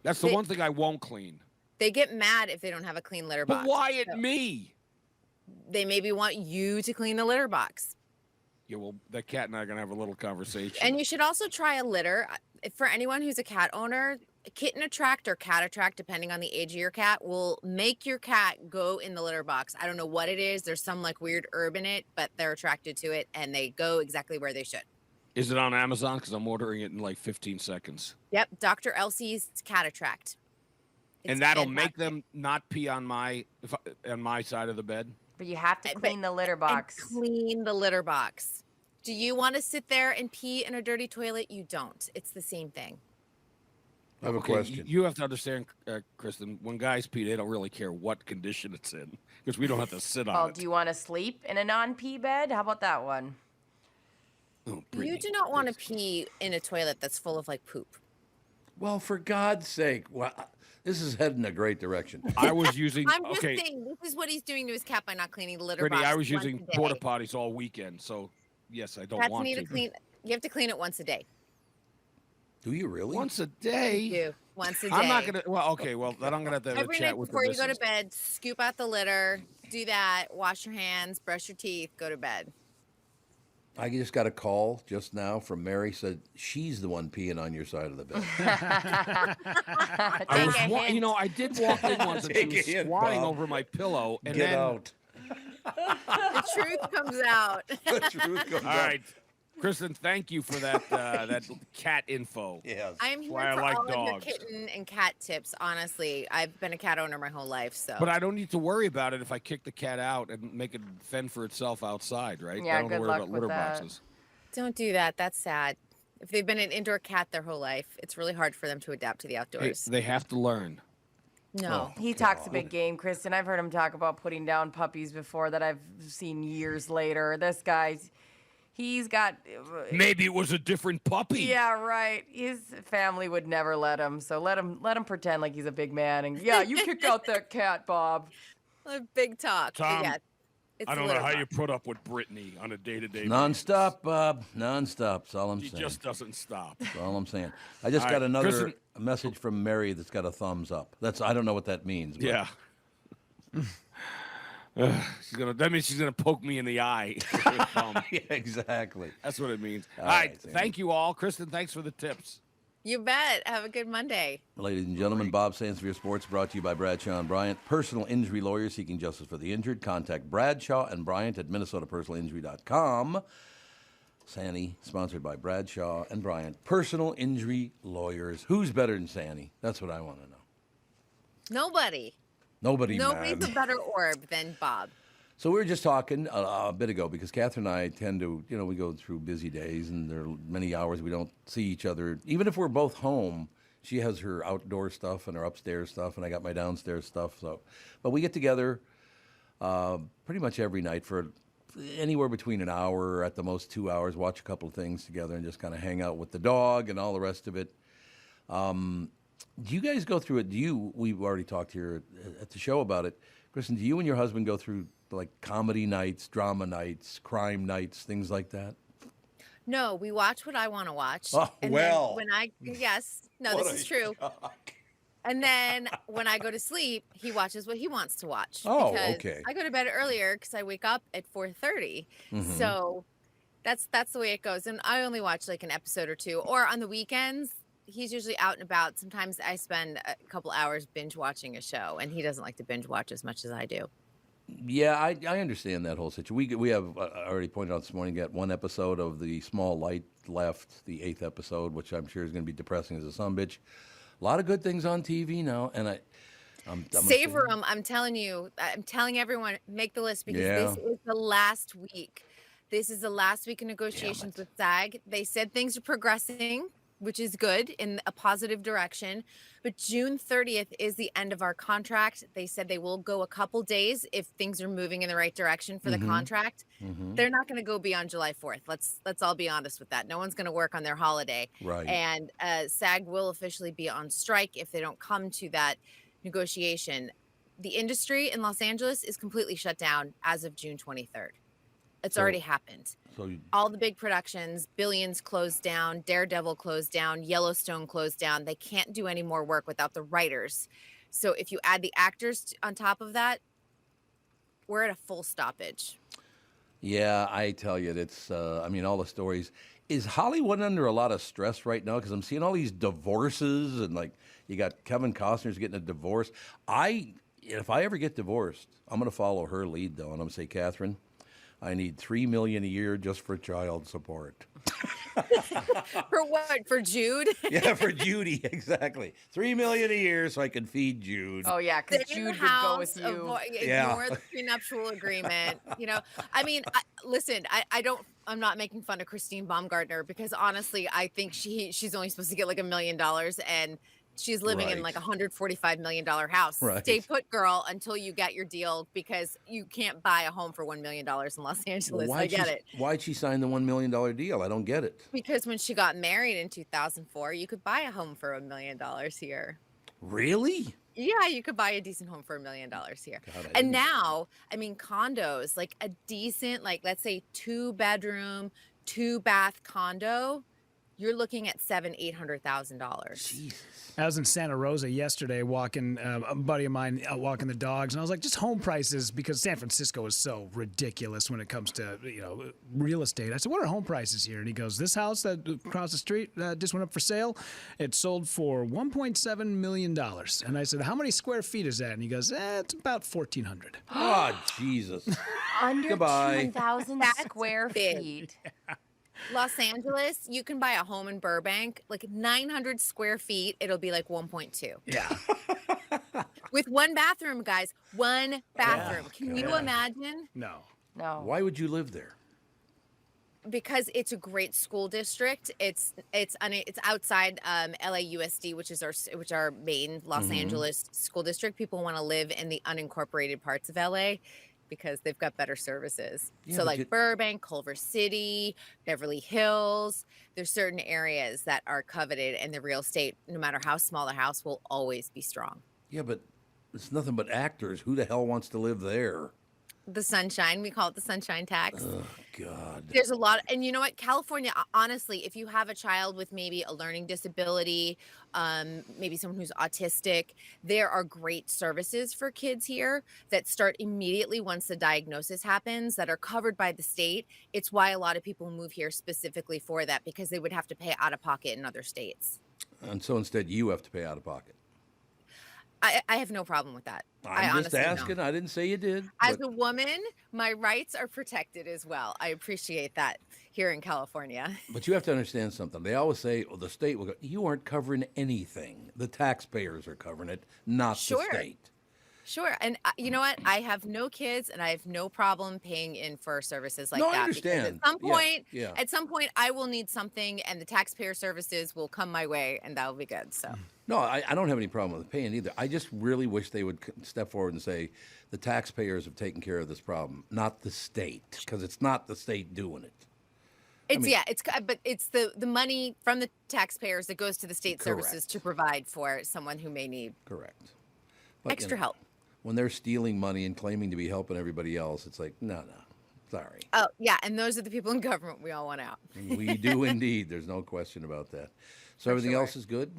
That's the one thing I won't clean. They get mad if they don't have a clean litter box. But why me? They maybe want you to clean the litter box. Yeah, well, the cat and I are going to have a little conversation. And you should also try a litter. For anyone who's a cat owner, Kitten Attract or Cat Attract, depending on the age of your cat, will make your cat go in the litter box. I don't know what it is. There's some like weird herb in it, but they're attracted to it and they go exactly where they should. Is it on Amazon? Because I'm ordering it in like 15 seconds. Yep, Dr. Elsie's Cat Attract. And that'll make them not pee on my side of the bed? But you have to clean the litter box. And clean the litter box. Do you want to sit there and pee in a dirty toilet? You don't. It's the same thing. I have a question. You have to understand, Kristen, when guys pee, they don't really care what condition it's in because we don't have to sit on it. Do you want to sleep in a non-pee bed? How about that one? Oh, you do not want to pee in a toilet that's full of like poop. Well, for God's sake, this is heading a great direction. I was using. I'm just saying, this is what he's doing to his cat by not cleaning the litter Brittany, box. I was using porta potties all weekend, so yes, I don't Cats want need to. Clean. You have to clean it once a day. Do you really? Once a day? You do. Once a day. I'm not going to. Well, okay. Well, then I'm going to have a Every chat night with before the you go to missus. bed, scoop out the litter, do that, wash your hands, brush your teeth, go to bed. I just got a call just now from Mary. Said she's the one peeing on your side of the bed. I did walk in once and she was squatting over my pillow. And Get then, out. The truth comes out. The truth comes All out. right. Kristen, thank you for that that cat info. Yes. I am here Why I for like all of your dogs. kitten and cat tips, honestly. I've been a cat owner my whole life, so. But I don't need to worry about it if I kick the cat out and make it fend for itself outside, right? Yeah, I don't good worry luck about with litter that. boxes. Don't do that. That's sad. If they've been an indoor cat their whole life, it's really hard for them to adapt to the Hey, outdoors. they have to learn. No. He talks a big game, Kristen. I've heard him talk about putting down puppies before that I've seen years later. This guy's, He's got. Maybe it was a different puppy. Yeah, right. His family would never let him. So let him pretend like he's a big man. And yeah, you kick out that cat, Bob. Big talk. Tom, Yeah, it's I don't know litter how box. you put up with Brittany on a day-to-day basis. Non-stop, Bob. Non-stop. That's all I'm She saying. just doesn't stop. That's all I'm saying. I just All got right, another Kristen- message from Mary that's got a thumbs up. I don't know what that means. But Yeah. That means she's gonna poke me in the eye. with her thumb. yeah, exactly. That's what it means. All All right. right, Sandy. Thank you all. Kristen, thanks for the tips. You bet. Have a good Monday. Ladies and gentlemen, Bob Sansevere Sports brought to you by Bradshaw and Bryant, personal injury lawyers seeking justice for the injured. Contact Bradshaw and Bryant at minnesotapersonalinjury.com. Sandy, sponsored by Bradshaw and Bryant, personal injury lawyers. Who's better than Sandy? That's what I want to know. Nobody. Nobody's Nobody's a better orb than Bob. So we were just talking a bit ago because Catherine and I tend to, we go through busy days and there are many hours we don't see each other. Even if we're both home, she has her outdoor stuff and her upstairs stuff, and I got my downstairs stuff. But we get together pretty much every night for anywhere between an hour, at the most 2 hours, watch a couple of things together and just kind of hang out with the dog and all the rest of it. Do you guys go through it? We've already talked here at the show about it. Kristen, do you and your husband go through like comedy nights, drama nights, crime nights, things like that? No, we watch what I want to watch. Oh, and well. then this is true. And then when I go to sleep, he watches what he wants to watch. Oh, because okay. I go to bed earlier because I wake up at 4:30. Mhm. So that's the way it goes. And I only watch like an episode or two. Or on the weekends, he's usually out and about. Sometimes I spend a couple hours binge watching a show, and he doesn't like to binge watch as much as I do. Yeah, I understand that whole situation. We have, I already pointed out this morning, got one episode of The Small Light left, the 8th episode, which I'm sure is going to be depressing as a sumbitch. A lot of good things on TV now, and I'm Savor them. I'm telling you. I'm telling everyone, make the list because this is the last week. This is the last week of negotiations with SAG. They said things are progressing, which is good in a positive direction. But June 30th is the end of our contract. They said they will go a couple days if things are moving in the right direction for the contract. They're not going to go beyond July 4th. Let's all be honest with that. No one's going to work on their holiday. Right. And SAG will officially be on strike if they don't come to that negotiation. The industry in Los Angeles is completely shut down as of June 23rd. It's already happened. So All the big productions, Billions closed down, Daredevil closed down, Yellowstone closed down. They can't do any more work without the writers. So if you add the actors on top of that, we're at a full stoppage. Yeah, I tell you, it's, all the stories. Is Hollywood under a lot of stress right now? Because I'm seeing all these divorces and, like, you got Kevin Costner's getting a divorce. If I ever get divorced, I'm going to follow her lead, though, and I'm going to say, Catherine, I need $3 million a year just for child support. For what? For Jude? Yeah, for Judy, exactly. $3 million a year so I can feed Jude. Oh yeah, because Stay in Jude the would go house, with you. Ignore the prenuptial agreement. Listen, I'm not making fun of Christine Baumgartner because honestly, I think she's only supposed to get like $1 million and she's living in like a $145 million house. Right. Stay put, girl, until you get your deal because you can't buy a home for $1 million in Los Angeles. I get it. Why'd she sign the $1 million deal? I don't get it. Because when she got married in 2004, you could buy a home for $1 million here. Really? Yeah, you could buy a decent home for $1 million here. God, and now, condos, like a decent, like let's say 2-bedroom, 2-bath condo, you're looking at $700,000-$800,000. Jesus. I was in Santa Rosa yesterday walking, a buddy of mine out walking the dogs, and I was like, just home prices, because San Francisco is so ridiculous when it comes to, real estate. I said, what are home prices here? And he goes, this house that across the street just went up for sale. It sold for $1.7 million. And I said, how many square feet is that? And he goes, it's about 1,400. Oh, Jesus. Under Goodbye. 10,000 square feet. Los Angeles, you can buy a home in Burbank, like 900 square feet. It'll be like 1.2. Yeah. With one bathroom, guys. One bathroom. Can you imagine? No. Why would you live there? Because it's a great school district. It's outside LAUSD, which is our main Los Angeles school district. People want to live in the unincorporated parts of LA. because they've got better services. Yeah, So but like Burbank, Culver City, Beverly Hills, there's certain areas that are coveted, and the real estate, no matter how small the house, will always be strong. Yeah, but it's nothing but actors. Who the hell wants to live there? The sunshine, we call it the sunshine tax. Oh, God. There's a lot, and you know what, California, honestly, if you have a child with maybe a learning disability, maybe someone who's autistic, there are great services for kids here that start immediately once the diagnosis happens, that are covered by the state. It's why a lot of people move here specifically for that, because they would have to pay out of pocket in other states. And so instead, you have to pay out of pocket. I have no problem with that. I'm just honestly asking. don't. I didn't say you did. As but- a woman, my rights are protected as well. I appreciate that here in California. But you have to understand something. They always say, well, the state will go, you aren't covering anything. The taxpayers are covering it, not the state. Sure. And you know what? I have no kids, and I have no problem paying in for services like No, that. I understand. Because Yeah. at some point, I will need something, and the taxpayer services will come my way, and that will be good. So. No, I don't have any problem with paying either. I just really wish they would step forward and say the taxpayers have taken care of this problem, not the state, because it's not the state doing it. But it's the money from the taxpayers that goes to the state services Correct. to provide for someone who may need Correct. But, extra help. When they're stealing money and claiming to be helping everybody else, it's like, no, sorry. Oh, yeah, and those are the people in government we all want out. We do indeed. There's no question about that. So everything else is good?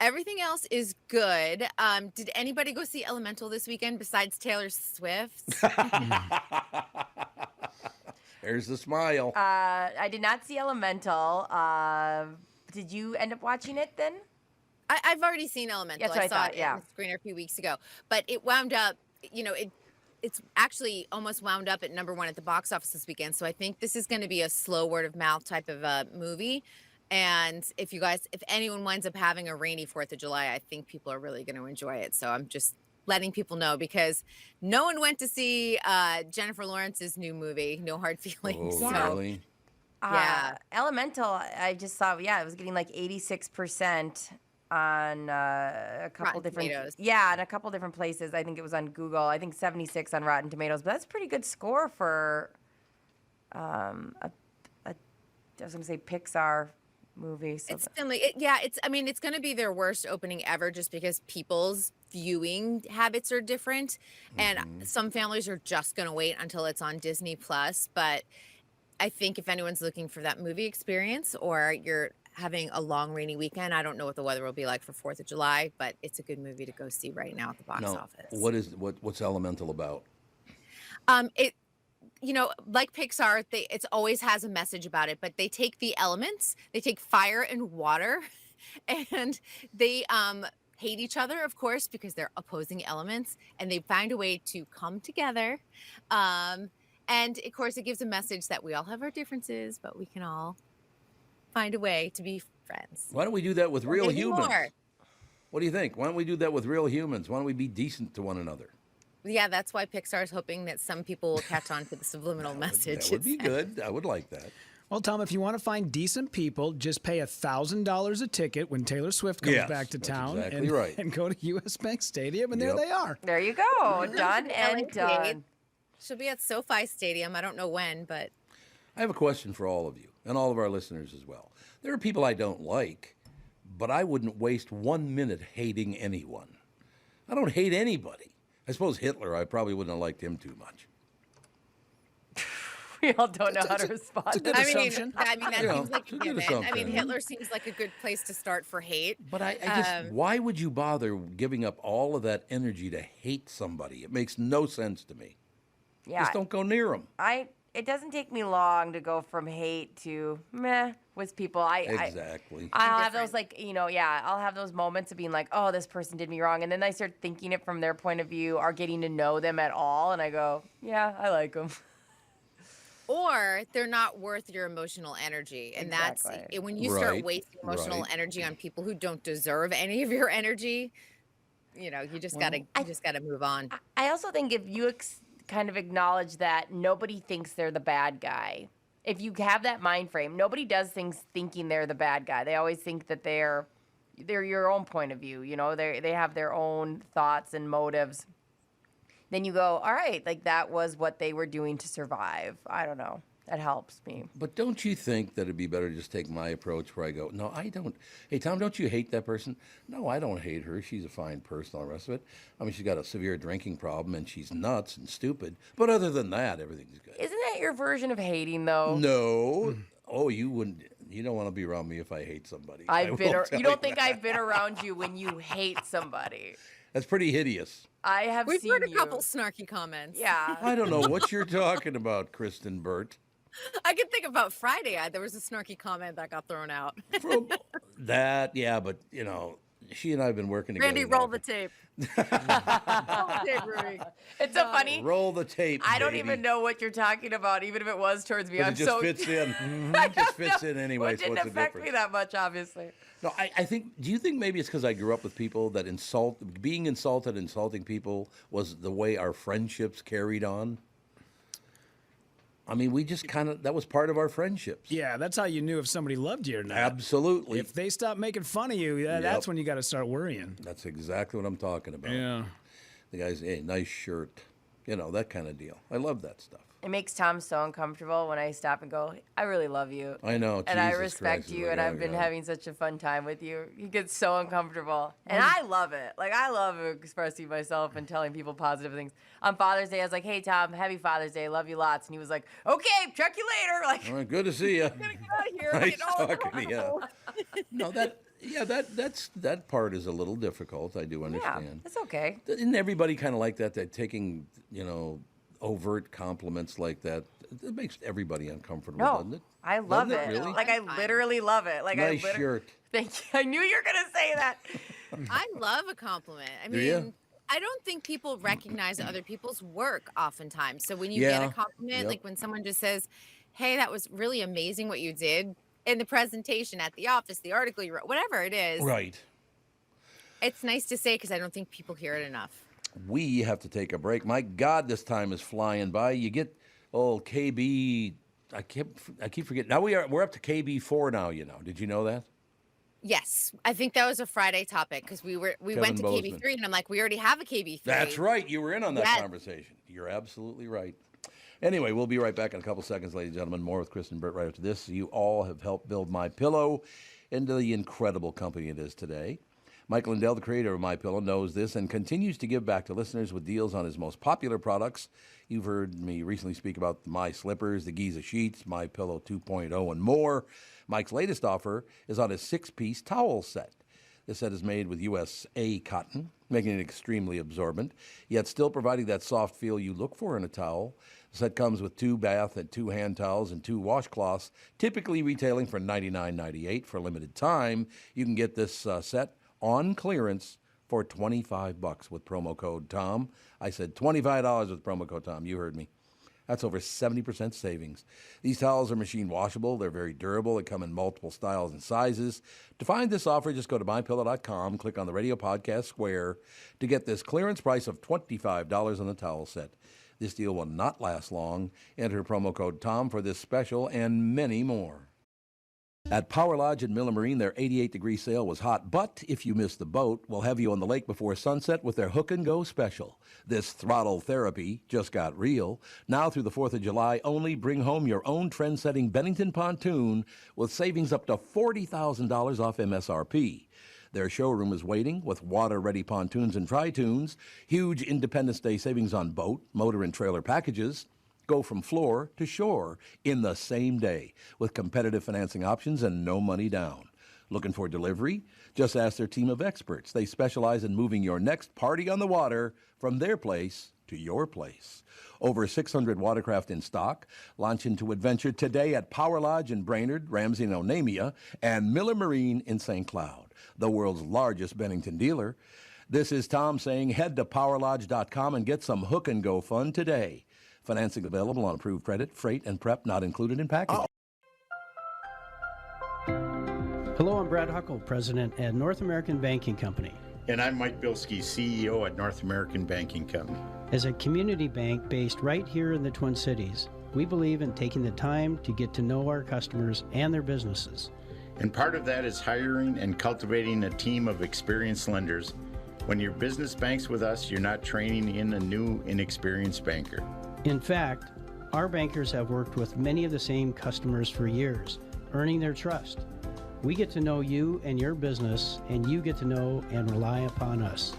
Everything else is good. Did anybody go see Elemental this weekend besides Taylor Swift? There's the smile. I did not see Elemental. Did you end up watching it then? I've already seen Elemental. That's what I saw thought, it yeah. in the screener a few weeks ago. But it wound up, it's actually almost wound up at #1 at the box office this weekend. So I think this is going to be a slow word of mouth type of a movie. And if anyone winds up having a rainy 4th of July, I think people are really going to enjoy it. So I'm just letting people know, because no one went to see Jennifer Lawrence's new movie, No Hard Feelings. Oh, So, really? yeah. Elemental, I just saw, it was getting like 86% on a couple Rotten different Tomatoes. in a couple different places. I think it was on Google. I think 76 on Rotten Tomatoes, but that's a pretty good score for I was gonna say Pixar movie. So It's it's going to be their worst opening ever, just because people's viewing habits are different, and some families are just going to wait until it's on Disney Plus. But I think if anyone's looking for that movie experience, or you're having a long rainy weekend, I don't know what the weather will be like for 4th of July, but it's a good movie to go see right now at the box office. What's Elemental about? Like Pixar, it always has a message about it, but they take the elements, they take fire and water, and they hate each other, of course, because they're opposing elements, and they find a way to come together. And of course, it gives a message that we all have our differences, but we can all find a way to be friends. Why don't we do that with real Maybe humans? more. What do you think? Why don't we do that with real humans? Why don't we be decent to one another? Yeah, that's why Pixar is hoping that some people will catch on to the subliminal message. That would be good. I would like that. Well, Tom, if you want to find decent people, just pay $1,000 a ticket when Taylor Swift comes back to that's town, exactly right. and go to U.S. Bank Stadium, and there Yep. they are. there you go, done and Like done. it. She'll be at SoFi Stadium. I don't know when, but I have a question for all of you and all of our listeners as well. There are people I don't like, but I wouldn't waste 1 minute hating anyone. I don't hate anybody. I suppose Hitler, I probably wouldn't have liked him too much. We all don't know how to respond. It's a good that assumption. seems like it's a a good given. assumption. Hitler seems like a good place to start for hate. But I just, why would you bother giving up all of that energy to hate somebody? It makes no sense to me. Yeah, Just don't go near them. it doesn't take me long to go from hate to meh with people. Exactly. I'll have those I'll have those moments of being like, oh, this person did me wrong. And then I start thinking it from their point of view or getting to know them at all. And I go, yeah, I like them. Or they're not worth your emotional energy. And that's when you start Right, wasting emotional right. energy on people who don't deserve any of your energy, you just gotta move on. I also think if you kind of acknowledge that nobody thinks they're the bad guy. If you have that mind frame, nobody does things thinking they're the bad guy. They always think that they're your own point of view. They have their own thoughts and motives. then you go, all right, like that was what they were doing to survive. I don't know. That helps me. But don't you think that it'd be better to just take my approach where I go, no, I don't. Hey, Tom, don't you hate that person? No, I don't hate her. She's a fine person, all the rest of it. I mean, she's got a severe drinking problem, and she's nuts and stupid. But other than that, everything's good. Isn't that your version of hating, though? No. Oh, you wouldn't. You don't want to be around me if I hate somebody. You don't think I've been around you when you hate somebody? That's pretty hideous. We've heard a couple snarky comments. Yeah. I don't know what you're talking about, Kristen Burt. I can think about Friday. There was a snarky comment that got thrown out. Yeah, but, you know, she and I have been working together. Randy, roll the tape. Roll the tape, Rudy. It's so funny. Roll the tape, I don't baby. even know what you're talking about, even if it was towards me. It just fits in. It just fits in anyway. Well, it didn't so what's affect the me difference? that much, obviously. No, I think, do you think maybe it's because I grew up with people that being insulted, insulting people was the way our friendships carried on? I mean, we just that was part of our friendships. Yeah, that's how you knew if somebody loved you or not. Absolutely. If they stopped making fun of you, that's when you got to start worrying. That's exactly what I'm talking about. Yeah. The guy's, hey, nice shirt. You know, that kind of deal. I love that stuff. It makes Tom so uncomfortable when I stop and go, I really love you. I know. And I Jesus respect Christ, you, like, and I've oh, been God. having such a fun time with you. He gets so uncomfortable. And I love it. Like, I love expressing myself and telling people positive things. On Father's Day, I was like, hey, Tom, happy Father's Day. Love you lots. And he was like, okay, check you later. Like, All right, good to see you. I'm going to get out of here. Nice Get all talking to you. No, that part is a little difficult. I do understand. Yeah, it's okay. Isn't everybody kind of like that? That taking, you know, overt compliments like that, it makes everybody uncomfortable, doesn't it? I love Doesn't it. it really? Like, I literally love it. Like, Nice shirt. Thank you. I knew you were going to say that. I love a compliment. I Do mean, ya? I don't think people recognize other people's work oftentimes. So when you get a compliment, like when someone just says, hey, that was really amazing what you did in the presentation at the office, the article you wrote, whatever it is. Right. It's nice to say because I don't think people hear it enough. We have to take a break. My God, this time is flying by. You get KB. I keep forgetting. Now we're up to KB4 now. You know. Did you know that? Yes, I think that was a Friday topic because we went to Bozeman. KB3 and I'm like, we already have a KB3. That's right. You were in on that conversation. You're absolutely right. Anyway, we'll be right back in a couple seconds, ladies and gentlemen. More with Kristyn Burtt right after this. You all have helped build MyPillow into the incredible company it is today. Mike Lindell, the creator of MyPillow, knows this and continues to give back to listeners with deals on his most popular products. You've heard me recently speak about the My Slippers, the Giza Sheets, MyPillow 2.0, and more. Mike's latest offer is on his 6-piece towel set. This set is made with USA cotton, making it extremely absorbent, yet still providing that soft feel you look for in a towel. The set comes with 2 bath and 2 hand towels and 2 washcloths, typically retailing for $99.98 for a limited time. You can get this set on clearance for $25 with promo code TOM. I said $25 with promo code TOM. You heard me. That's over 70% savings. These towels are machine washable. They're very durable. They come in multiple styles and sizes. To find this offer, just go to MyPillow.com, click on the radio podcast square to get this clearance price of $25 on the towel set. This deal will not last long. Enter promo code TOM for this special and many more. At Power Lodge in Miller Marine, their 88-degree sale was hot, but if you missed the boat, we'll have you on the lake before sunset with their Hook and Go special. This throttle therapy just got real. Now through the 4th of July, only bring home your own trend-setting Bennington pontoon with savings up to $40,000 off MSRP. Their showroom is waiting with water-ready pontoons and tri-toons, huge Independence Day savings on boat, motor, and trailer packages. Go from floor to shore in the same day with competitive financing options and no money down. Looking for delivery? Just ask their team of experts. They specialize in moving your next party on the water from their place to your place. Over 600 watercraft in stock. Launch into adventure today at Power Lodge in Brainerd, Ramsey and Onamia, and Miller Marine in St. Cloud, the world's largest Bennington dealer. This is Tom saying head to powerlodge.com and get some Hook and Go fun today. Financing available on approved credit, freight, and prep not included in package. Hello, I'm Brad Huckle, President at North American Banking Company. And I'm Mike Bilski, CEO at North American Banking Company. As a community bank based right here in the Twin Cities, we believe in taking the time to get to know our customers and their businesses. And part of that is hiring and cultivating a team of experienced lenders When your business banks with us, you're not training in a new, inexperienced banker. In fact, our bankers have worked with many of the same customers for years, earning their trust. We get to know you and your business, and you get to know and rely upon us.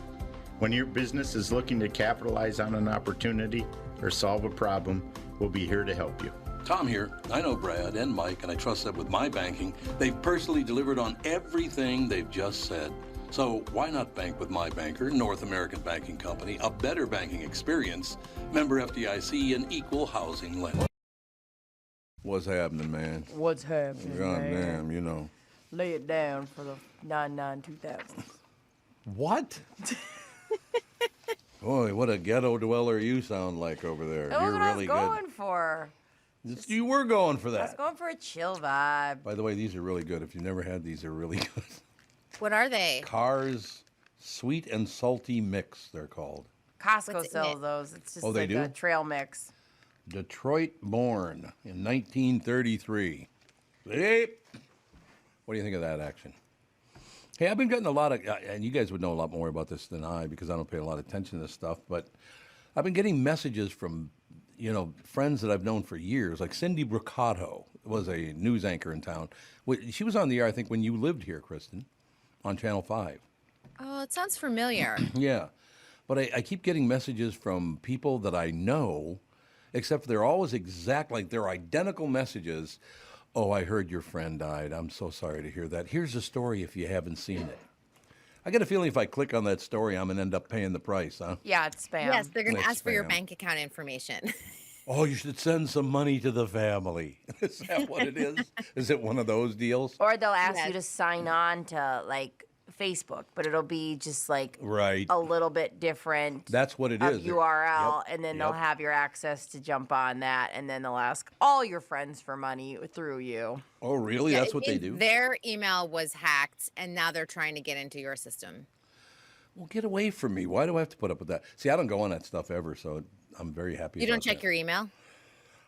When your business is looking to capitalize on an opportunity or solve a problem, we'll be here to help you. Tom here. I know Brad and Mike, and I trust that with my banking, they've personally delivered on everything they've just said. So why not bank with my banker, North American Banking Company, a better banking experience, member FDIC, and equal housing lender. What's happening, man? What's happening, God man? damn, you know. Lay it down for the 99 2000s. What? Boy, what a ghetto dweller you sound like over there. That's You're what really I was good. going for. You were going for I was that. going for a chill vibe. By the way, these are really good. If you've never had these, they're really good. What are they? Cars Sweet and Salty Mix, they're called. Costco What's in sells it? those. It's just Oh, they like do? a trail mix. Detroit born in 1933. Hey, what do you think of that action? Hey, I've been getting a lot of, and you guys would know a lot more about this than I because I don't pay a lot of attention to this stuff, but I've been getting messages from, friends that I've known for years, like Cindy Broccato was a news anchor in town. She was on the air, I think, when you lived here, Kristen, on Channel 5. Oh, it sounds familiar. Yeah. But I keep getting messages from people that I know, except they're always they're identical messages. Oh, I heard your friend died. I'm so sorry to hear that. Here's the story if you haven't seen it. I get a feeling if I click on that story, I'm going to end up paying the price, huh? Yeah, it's spam. Yes, they're going to It's ask for your spam. bank account information. Oh, you should send some money to the family. Is that what it is? Is it one of those deals? Or they'll ask Yes. you to sign on to like Facebook, but it'll be just like Right. a little bit different. That's what it of is. URL, Yep, and then they'll yep. have your access to jump on that, and then they'll ask all your friends for money through you. Oh, really? Yeah, That's it what they means do? Their email was hacked, and now they're trying to get into your system. Well, get away from me. Why do I have to put up with that? See, I don't go on that stuff ever, so I'm very happy You don't about check that. your email?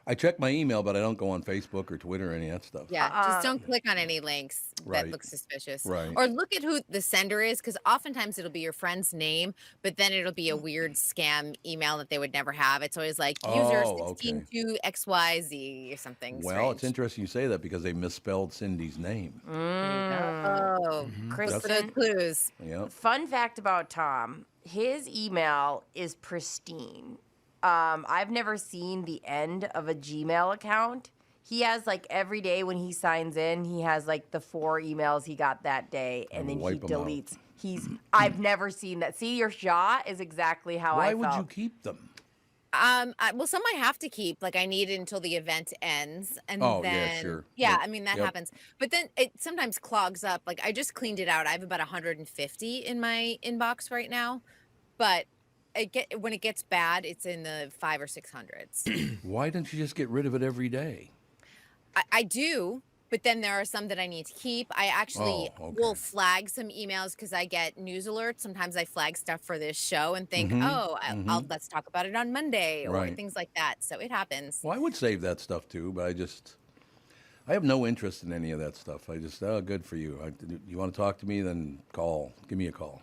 I check my email, but I don't go on Facebook or Twitter or any of that stuff. Yeah, just don't click on any links Right. that look suspicious. Right. Or look at who the sender is, because oftentimes it'll be your friend's name, but then it'll be a weird scam email that they would never have. It's always like user Oh, okay. 162XYZ or something. Well, strange. it's interesting you say that because they misspelled Cindy's name. Oh, Kristen, those clues. Yep. fun fact about Tom, his email is pristine. I've never seen the end of a Gmail account. He has like every day when he signs in, he has like the 4 emails he got that day, and then he wipe 'em out. deletes. I've never seen that. See, your shot is exactly how Why I would felt. you keep them? Well, some I have to keep. Like I need it until the event ends, and Oh, yeah, then sure. yeah, Yep, I mean that yep. happens. But then it sometimes clogs up. Like I just cleaned it out. I have about 150 in my inbox right now, but when it gets bad, it's in the 500 or 600s. Why don't you just get rid of it every day? I do, but then there are some that I need to keep. I actually Oh, okay. will flag some emails because I get news alerts. Sometimes I flag stuff for this show and think, let's talk about it on Monday or Right. things like that. So it happens. Well, I would save that stuff too, but I have no interest in any of that stuff. Good for you. You want to talk to me, then call. Give me a call.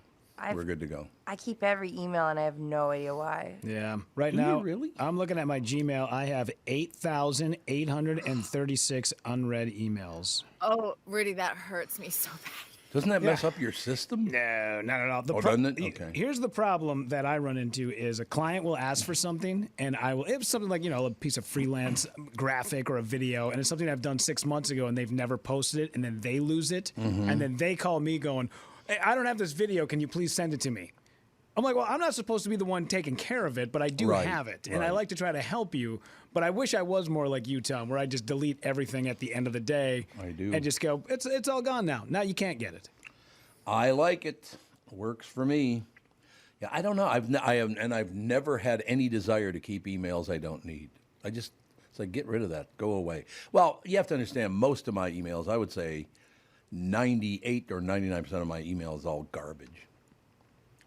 We're good to go. I keep every email, and I have no idea why. Yeah. Right Do you now, really? I'm looking at my Gmail. I have 8,836 unread emails. Oh, Rudy, that hurts me so bad. Doesn't that mess up your system? No, not at all. Doesn't it? Okay. Here's the problem that I run into is a client will ask for something, and it's something like, a piece of freelance graphic or a video, and it's something I've done 6 months ago, and they've never posted it, and then they lose it, and then they call me going, hey, I don't have this video. Can you please send it to me? I'm like, well, I'm not supposed to be the one taking care of it, but I do Right, have it, and I right. like to try to help you, but I wish I was more like you, Tom, where I just delete everything at the end of the day. I do. And just go, it's all gone now. Now you can't get it. I like it. Works for me. Yeah, I don't know. I've never had any desire to keep emails I don't need. It's like, get rid of that. Go away. Well, you have to understand, most of my emails, I would say 98 or 99% of my email is all garbage.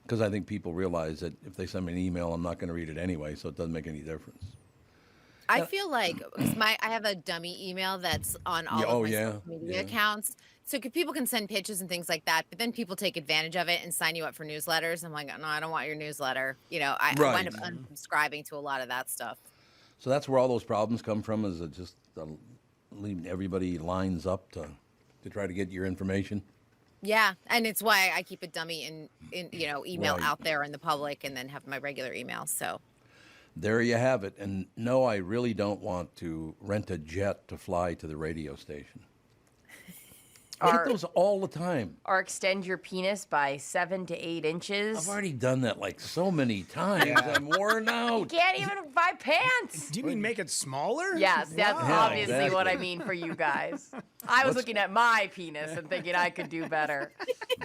Because I think people realize that if they send me an email, I'm not going to read it anyway, so it doesn't make any difference. I feel like because I have a dummy email that's on all of my social media accounts. So people can send pitches and things like that, but then people take advantage of it and sign you up for newsletters. I'm like, no, I don't want your newsletter. I wind up unsubscribing to a lot of that stuff. So that's where all those problems come from, is it just leaving everybody lines up to try to get your information? Yeah, and it's why I keep a dummy email out there in the public and then have my regular email. So there you have it. And no, I really don't want to rent a jet to fly to the radio station. I get those all the time. Or extend your penis by 7 to 8 inches. I've already done that like so many times. I'm worn out. You can't even buy pants. Do you mean make it smaller? Yes, that's obviously what I mean for you guys. I was looking at my penis and thinking I could do better.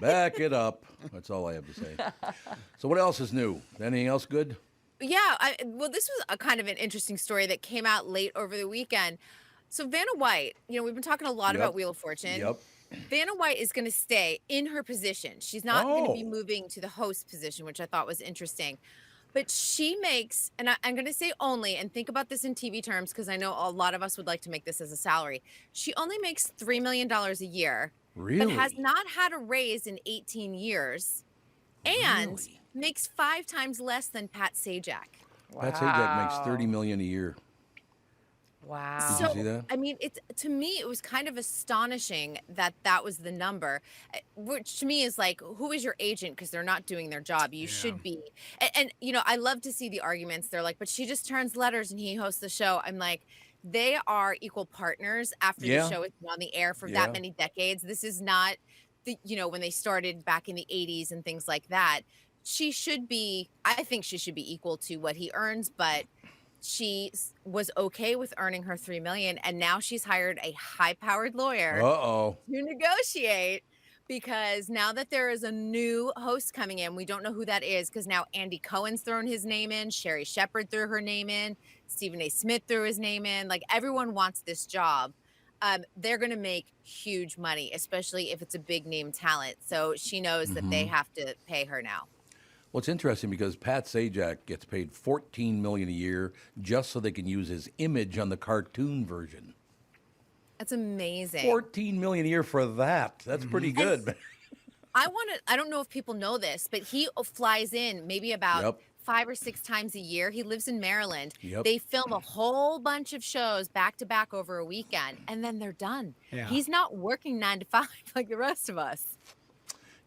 Back it up. That's all I have to say. So what else is new? Anything else good? Yeah, this was a kind of an interesting story that came out late over the weekend. So Vanna White, we've been talking a lot about Wheel of Fortune. Yep. Vanna White is going to stay in her position. She's not going to be moving to the host position, which I thought was interesting. But she makes, and I'm going to say only, and think about this in TV terms because I know a lot of us would like to make this as a salary. She only makes $3 million a year, but has not had a raise in 18 years, and makes 5 times less than Pat Sajak. Wow. Pat Sajak makes $30 million a year. Wow. Did you see that? I mean, to me, it was kind of astonishing that was the number, which to me is like, who is your agent? Because they're not doing their job. You should be. And I love to see the arguments. They're like, but she just turns letters and he hosts the show. I'm like, they are equal partners after the show has been on the air for that many decades. This is not, when they started back in the 80s and things like that. I think she should be equal to what he earns, but she was okay with earning her $3 million, and now she's hired a high-powered lawyer to negotiate, because now that there is a new host coming in, we don't know who that is, because now Andy Cohen's thrown his name in, Sherry Shepherd threw her name in, Stephen A. Smith threw his name in. Like, everyone wants this job. They're going to make huge money, especially if it's a big-name talent. So she knows that they have to pay her now. Well, it's interesting because Pat Sajak gets paid $14 million a year just so they can use his image on the cartoon version. That's amazing. $14 million a year for that. That's pretty good. I don't know if people know this, but he flies in maybe about 5 or 6 times a year. He lives in Maryland. They film a whole bunch of shows back to back over a weekend, and then they're done. He's not working 9 to 5 like the rest of us.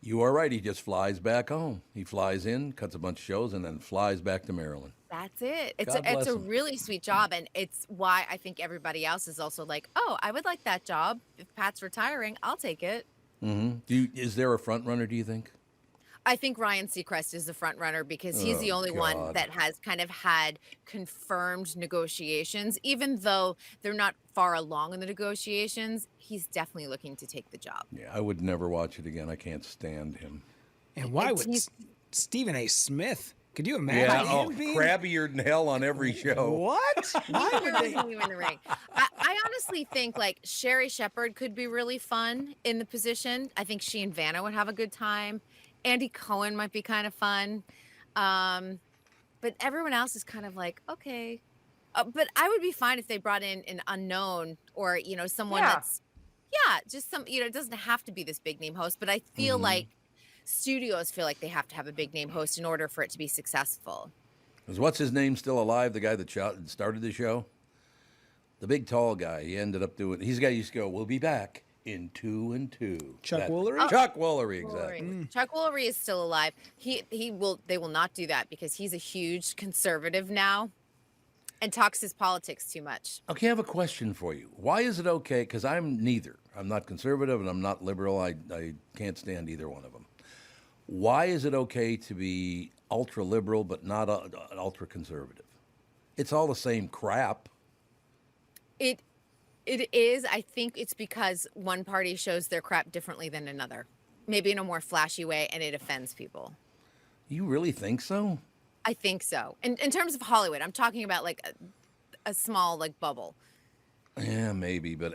You are right. He just flies back home. He flies in, cuts a bunch of shows, and then flies back to Maryland. That's it. It's a really sweet job, and it's why I think everybody else is also like, oh, I would like that job. If Pat's retiring, I'll take it. Is there a front runner, do you think? I think Ryan Seacrest is the front runner because he's the only one that has kind of had confirmed negotiations. Even though they're not far along in the negotiations, he's definitely looking to take the job. Yeah, I would never watch it again. I can't stand him. And why would Stephen A. Smith? Could you imagine him being crabbier than hell on every show? What? Why would they? Him in the ring. I honestly think like Sherry Shepherd could be really fun in the position. I think she and Vanna would have a good time. Andy Cohen might be kind of fun. But everyone else is kind of like, okay. But I would be fine if they brought in an unknown or, someone that's, just some, it doesn't have to be this big name host. But I feel like studios feel like they have to have a big name host in order for it to be successful. Is what's his name still alive? The guy that started the show? The big tall guy. He ended up doing, he's the guy who used to go, we'll be back in 2 and 2. Chuck Woolery? Chuck Woolery, exactly. Chuck Woolery is still alive. They will not do that because he's a huge conservative now and talks his politics too much. Okay, I have a question for you. Why is it okay? Because I'm neither. I'm not conservative and I'm not liberal. I can't stand either one of them. Why is it okay to be ultra liberal but not ultra conservative? It's all the same crap. It is. I think it's because one party shows their crap differently than another, maybe in a more flashy way, and it offends people. You really think so? I think so. In terms of Hollywood, I'm talking about like a small like bubble. Yeah, maybe, but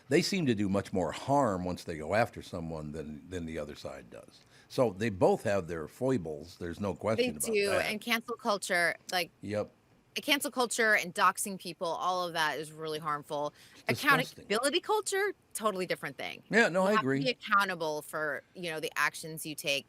they seem to do much more harm once they go after someone than the other side does. So they both have their foibles. There's no question about that. They do, and cancel culture, like. Yep. cancel culture and doxing people, all of that is really harmful. Accountability culture, totally different thing. Yeah, no, You I have agree. to be accountable for, the actions you take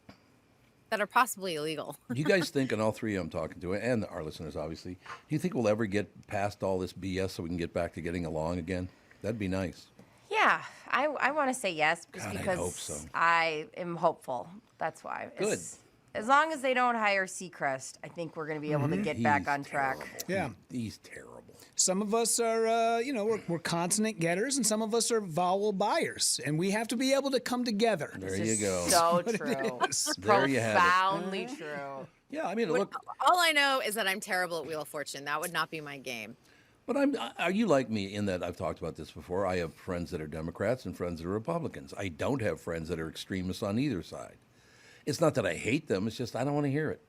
that are possibly illegal. Do you guys think, and all three I'm talking to, and our listeners obviously, do you think we'll ever get past all this BS so we can get back to getting along again? That'd be nice. Yeah, I want to say yes just God, I because hope so. I am hopeful. That's why. Good. As long as they don't hire Seacrest, I think we're going to be able to get back on track. Yeah. He's terrible. Some of us are, we're consonant getters, and some of us are vowel buyers, and we have to be able to come together. There you go. So true. There you have it. Profoundly true. Yeah, I mean, look. All I know is that I'm terrible at Wheel of Fortune. That would not be my game. But are you like me in that I've talked about this before? I have friends that are Democrats and friends that are Republicans. I don't have friends that are extremists on either side. It's not that I hate them. It's just I don't want to hear it.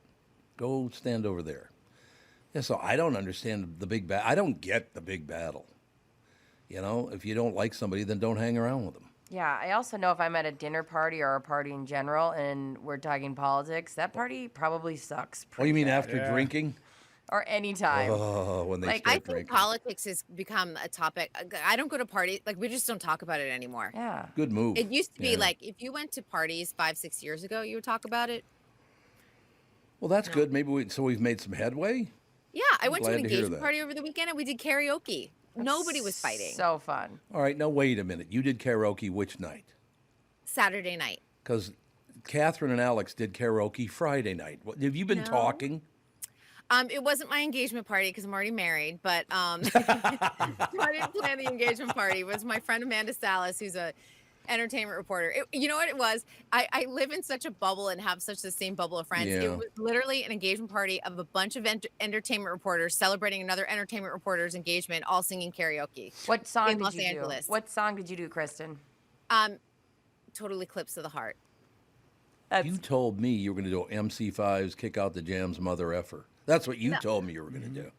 Go stand over there. Yeah, so I don't understand the big battle. I don't get the big battle. If you don't like somebody, then don't hang around with them. Yeah, I also know if I'm at a dinner party or a party in general and we're talking politics, that party probably sucks. Oh, you mean bad. after drinking? Or anytime. Oh, when they I start think drinking. politics has become a topic. I don't go to parties. We just don't talk about it anymore. Yeah. Good move. It used to be Yeah. if you went to parties 5-6 years ago, you would talk about it. Well, that's good. Maybe we've made some headway. Yeah, I went to glad an to hear engagement that. party over the weekend and we did karaoke. Nobody was fighting. So fun. All right, now wait a minute. You did karaoke which night? Saturday night. Because Catherine and Alex did karaoke Friday night. Have you been talking? It wasn't my engagement party because I'm already married, but I didn't plan the engagement party. It was my friend Amanda Salas, who's a entertainment reporter. You know what it was? I live in such a bubble and have such the same bubble of friends. Yeah. It was literally an engagement party of a bunch of entertainment reporters celebrating another entertainment reporter's engagement, all singing karaoke. What song in did Los you Angeles. do? What song did you do, Kristen? Total Eclipse of the Heart. You told me you were going to do MC5's Kick Out the Jam's Mother Effer. That's what you told me you were going to do.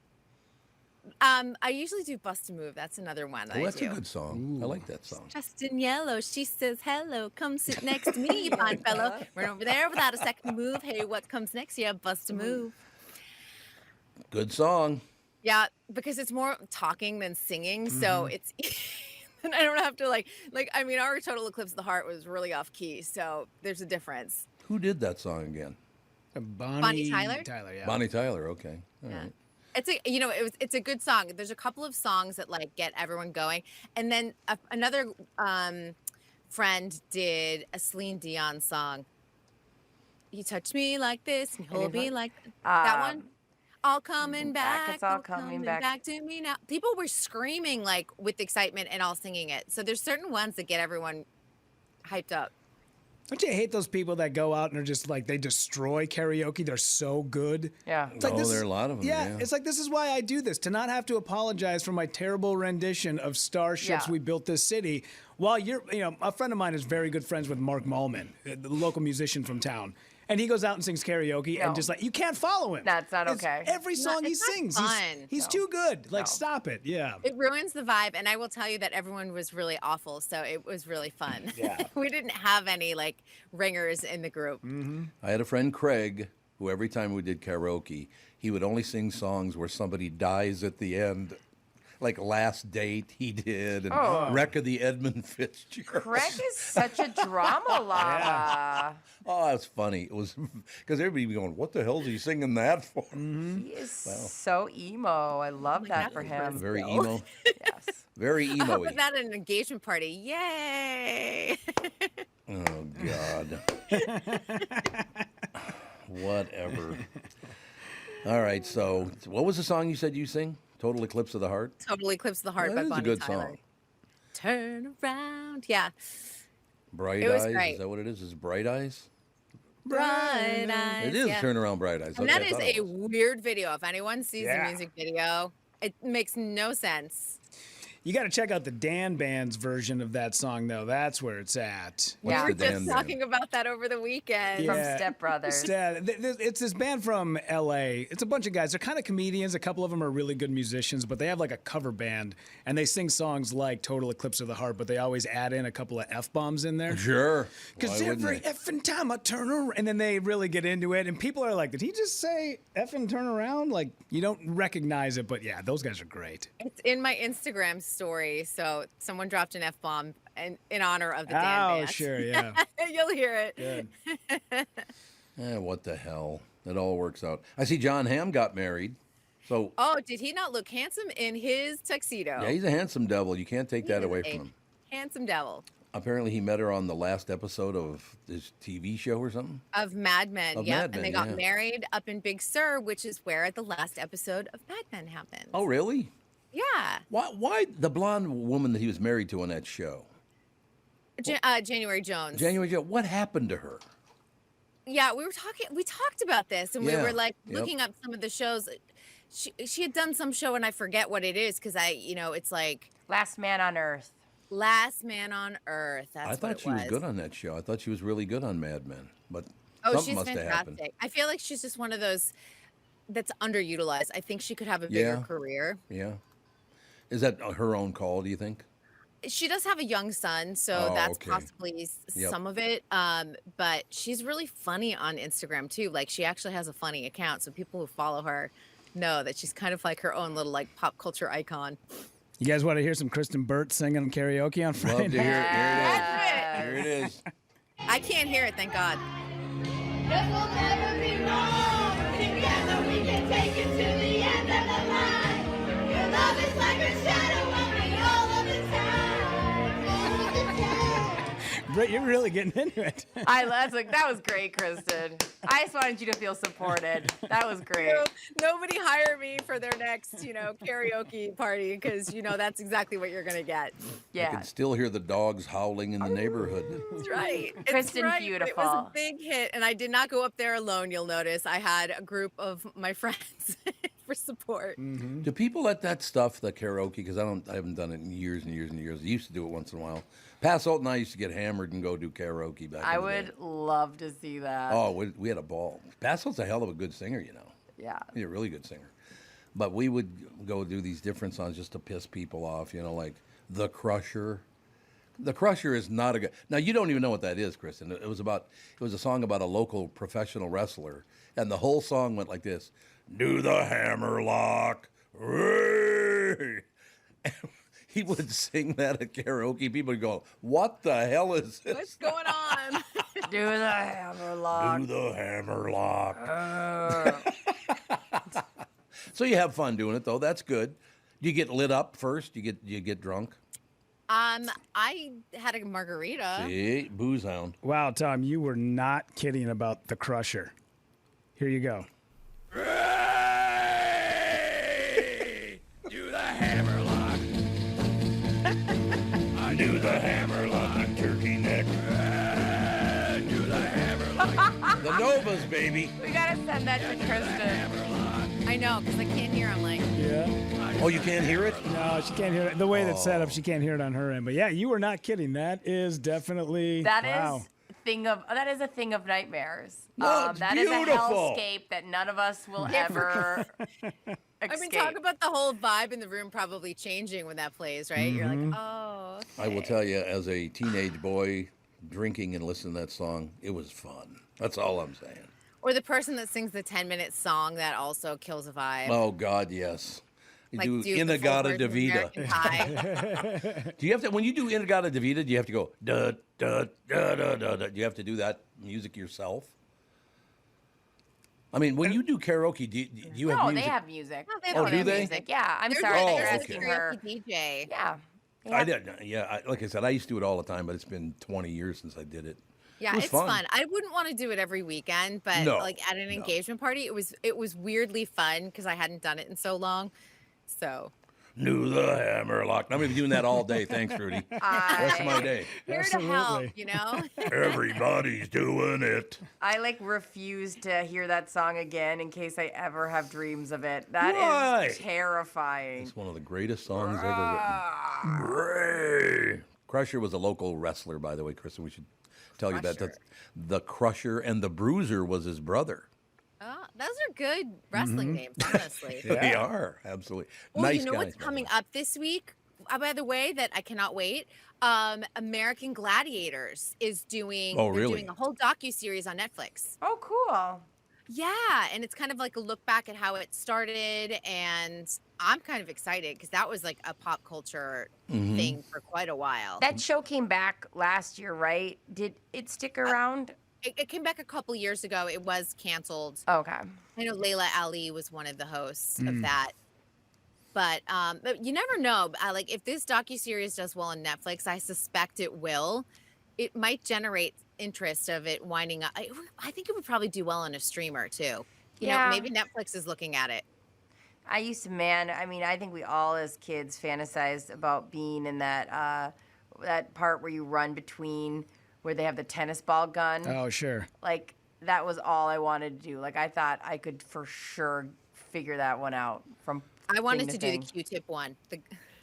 I usually do Bust a Move. That's another one that Oh, I that's do. a good song. I like that song. Dressed in yellow, she says hello. Come sit next to me, you fine fellow. Run over there without a second move. Hey, what comes next? Yeah, bust a move. Good song. Yeah, because it's more talking than singing, so it's. And I don't have to our Total Eclipse of the Heart was really off key, so there's a difference. Who did that song again? Bonnie Tyler? Yeah. Bonnie Tyler. Okay. All right. It's a good song. There's a couple of songs that get everyone going, and then another friend did a Celine Dion song. You touch me like this, and hold me like that one. All coming back. It's all coming back. to me now. People were screaming with excitement and all singing it. So there's certain ones that get everyone hyped up. Don't you hate those people that go out and are just they destroy karaoke? They're so good. Yeah. It's there are a lot of them. Yeah, it's this is why I do this, to not have to apologize for my terrible rendition of Starships Yeah. We Built This City. While a friend of mine is very good friends with Mark Mullman, the local musician from town. And he goes out and sings karaoke and just you can't follow him. That's not It's okay. Every song he it's not sings, fun. he's too good. Stop it. Yeah. It ruins the vibe, and I will tell you that everyone was really awful, so it was really fun. Yeah. We didn't have any ringers in the group. I had a friend, Craig, who every time we did karaoke, he would only sing songs where somebody dies at the end. Like Last Date, he did, and Wreck of the Edmund Fitzgerald. Craig is such a drama llama. Oh, that's funny. It was because everybody be going, "What the hell is he singing that for?" He is so emo. I love that for him. Very emo. Yes. Very How emo-y. about that at an engagement party? Yay! Oh God. Whatever. All right. So, what was the song you said you sing? Total Eclipse of the Heart. Total Eclipse of the Heart That by is Bonnie a good Tyler. song. Turn around. Yeah. Bright It was Eyes. great. Is that what it is? Is Bright Eyes? Bright eyes. It is yeah. Turn Around Bright Eyes. And Okay, that I is thought a it was. weird video. If anyone sees Yeah. the music video, it makes no sense. You got to check out the Dan Band's version of that song, though. That's where it's at. We were just talking about that over the weekend. From Step Brothers. It's this band from L.A. It's a bunch of guys. They're kind of comedians. A couple of them are really good musicians, but they have like a cover band, and they sing songs like Total Eclipse of the Heart, but they always add in a couple of F-bombs in there. Sure. Because every effing time I turn around, and then they really get into it, and people are like, did he just say effing turn around? Like, you don't recognize it, but yeah, those guys are great. It's in my Instagram story, so someone dropped an F-bomb in honor of the Dan Band. Oh, sure, yeah. You'll hear it. Good. What the hell? It all works out. I see John Hamm got married. So. Oh, did he not look handsome in his tuxedo? Yeah, he's a handsome devil. You can't take that away from him. Handsome devil. Apparently, he met her on the last episode of his TV show or something. Of Mad Men, yep. Mad Men, and they got married up in Big Sur, which is where the last episode of Mad Men happened. Oh, really? Yeah. Why the blonde woman that he was married to on that show? January Jones. January Jones. What happened to her? Yeah, we talked about this, and we were like looking up some of the shows. She had done some show, and I forget what it is because it's like Last Man on Earth. Last Man on Earth. That's I thought she was good on that show. I thought she was really good on Mad Men, but something must have happened. I feel like she's just one of those that's underutilized. I think she could have a bigger career. Yeah. Is that her own call, do you think? She does have a young son, so that's possibly some of it. But she's really funny on Instagram too. Like she actually has a funny account, so people who follow her know that she's kind of like her own little like pop culture icon. You guys want to hear some Kristen Burt singing karaoke on Friday? Love to hear it. Here it is. I can't hear it, thank God. This will never be wrong. Together we can take it to the end of the line. Your love is like a shadow on me all of the time. All of the time. Britt, you're really getting into it. That was great, Kristen. I just wanted you to feel supported. That was great. Nobody hire me for their next, karaoke party because that's exactly what you're gonna get. Yeah. You can still hear the dogs howling in the neighborhood. That's right. Kristen, right. beautiful. It was a big hit, and I did not go up there alone. You'll notice I had a group of my friends for support. Mm-hmm. Do people let that stuff, the karaoke? Because I haven't done it in years and years and years. I used to do it once in a while. Passolt and I used to get hammered and go do karaoke back. I would love to see that. Oh, we had a ball. Passolt's a hell of a good singer, Yeah. He's a really good singer. But we would go do these different songs just to piss people off, like The Crusher. The Crusher is not a good. Now you don't even know what that is, Kristen. It was a song about a local professional wrestler, and the whole song went like this: "Do the hammer lock." He would sing that at karaoke. People would go, "What the hell is this? What's going on?" Do the hammer lock. Do the hammer lock. So you have fun doing it, though. That's good. Do you get lit up first? Do you get drunk? I had a margarita. See, booze hound. Wow, Tom, you were not kidding about the Crusher. Here you go. Do the hammer lock. I do the hammer lock, turkey neck. Do the hammer lock. The Novas, baby. We gotta send that to Kristen. I know, because I can't hear. I'm like, yeah. Oh, you can't hear it? No, she can't hear it. The way that's set up, she can't hear it on her end. But yeah, you were not kidding. That is definitely that wow. That is a thing of nightmares. No, it's that beautiful. Is a hellscape that none of us will ever escape. I mean, talk about the whole vibe in the room probably changing when that plays, right? You're like, oh. Okay. I will tell you, as a teenage boy, drinking and listening to that song, it was fun. That's all I'm saying. Or the person that sings the 10-minute song that also kills a vibe. Oh, God, yes. You like do the Inagata full version of Davida. American Pie. Do you have to, when you do Inagata Davida, do you have to go, da, da, da, da, da, da? Do you have to do that music yourself? I mean, when you do karaoke, do you have music? No, they have music. No, they Oh, don't do have they? music. Yeah, I'm There's sorry that you're a asking her. DJ. Yeah. I did. Yeah, like I said, I used to do it all the time, but it's been 20 years since I did it. Yeah, it's fun. I wouldn't want to do it every weekend, but like at an engagement party, it was weirdly fun because I hadn't done it in so long. So. knew the hammerlock. I'm going to be doing that all day. Thanks, Rudy. Rest of my day. Here to help, you know? Everybody's doing it. I refuse to hear that song again in case I ever have dreams of it. That is terrifying. It's one of the greatest songs ever written. Crusher was a local wrestler, by the way, Kristen. We should tell you that. The Crusher and the Bruiser was his brother. Those are good wrestling names, honestly. They are, absolutely. Well, nice you know guys, what's coming up this week? By the way, that I cannot wait. American Gladiators is doing. Oh, they're really? Doing a whole docu-series on Netflix. Oh, cool. Yeah, and it's kind of like a look back at how it started, and I'm kind of excited because that was like a pop culture thing for quite a while. That show came back last year, right? Did it stick around? It came back a couple years ago. It was canceled. Okay. I know Layla Ali was one of the hosts of that. But you never know. If this docuseries does well on Netflix, I suspect it will. It might generate interest of it winding up. I think it would probably do well on a streamer too. You know, maybe Netflix is looking at it. I think we all as kids fantasized about being in that part where you run between where they have the tennis ball gun. Oh, sure. That was all I wanted to do. I thought I could for sure figure that one out from I wanted thing to do the Q-tip one.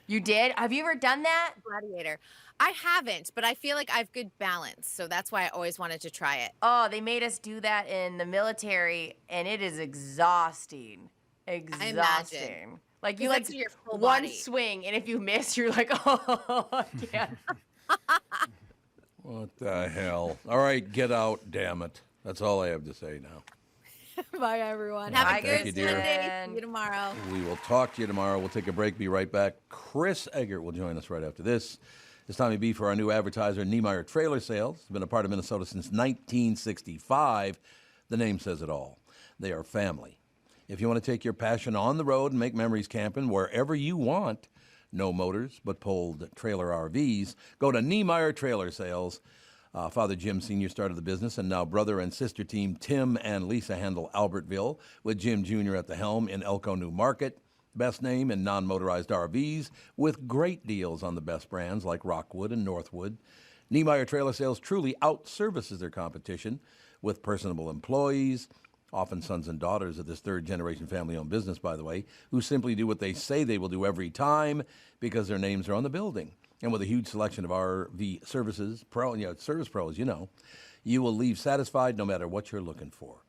You did? Have you ever done that? Gladiator. I haven't, but I feel like I have good balance, so that's why I always wanted to try it. Oh, they made us do that in the military, and it is exhausting. Exhausting. You your full one body. swing, and if you miss, you're like, oh, I can't. What the hell? All right, get out, damn it. That's all I have to say now. Bye, everyone. Bye. Have a Thank good you, dear. Sunday. See you tomorrow. We will talk to you tomorrow. We'll take a break, be right back. Chris Egert will join us right after this. It's Tommy B for our new advertiser, Niemeyer Trailer Sales. It's been a part of Minnesota since 1965. The name says it all. They are family. If you want to take your passion on the road and make memories camping wherever you want, no motors but pulled trailer RVs, go to Niemeyer Trailer Sales. Father Jim Sr. started the business, and now brother and sister team Tim and Lisa handle Albertville, with Jim Jr. at the helm in Elko New Market. Best name in non-motorized RVs, with great deals on the best brands like Rockwood and Northwood. Niemeyer Trailer Sales truly out-services their competition with personable employees, often sons and daughters of this third-generation family-owned business, by the way, who simply do what they say they will do every time because their names are on the building. And with a huge selection of RV services, service pros, you will leave satisfied no matter what you're looking for.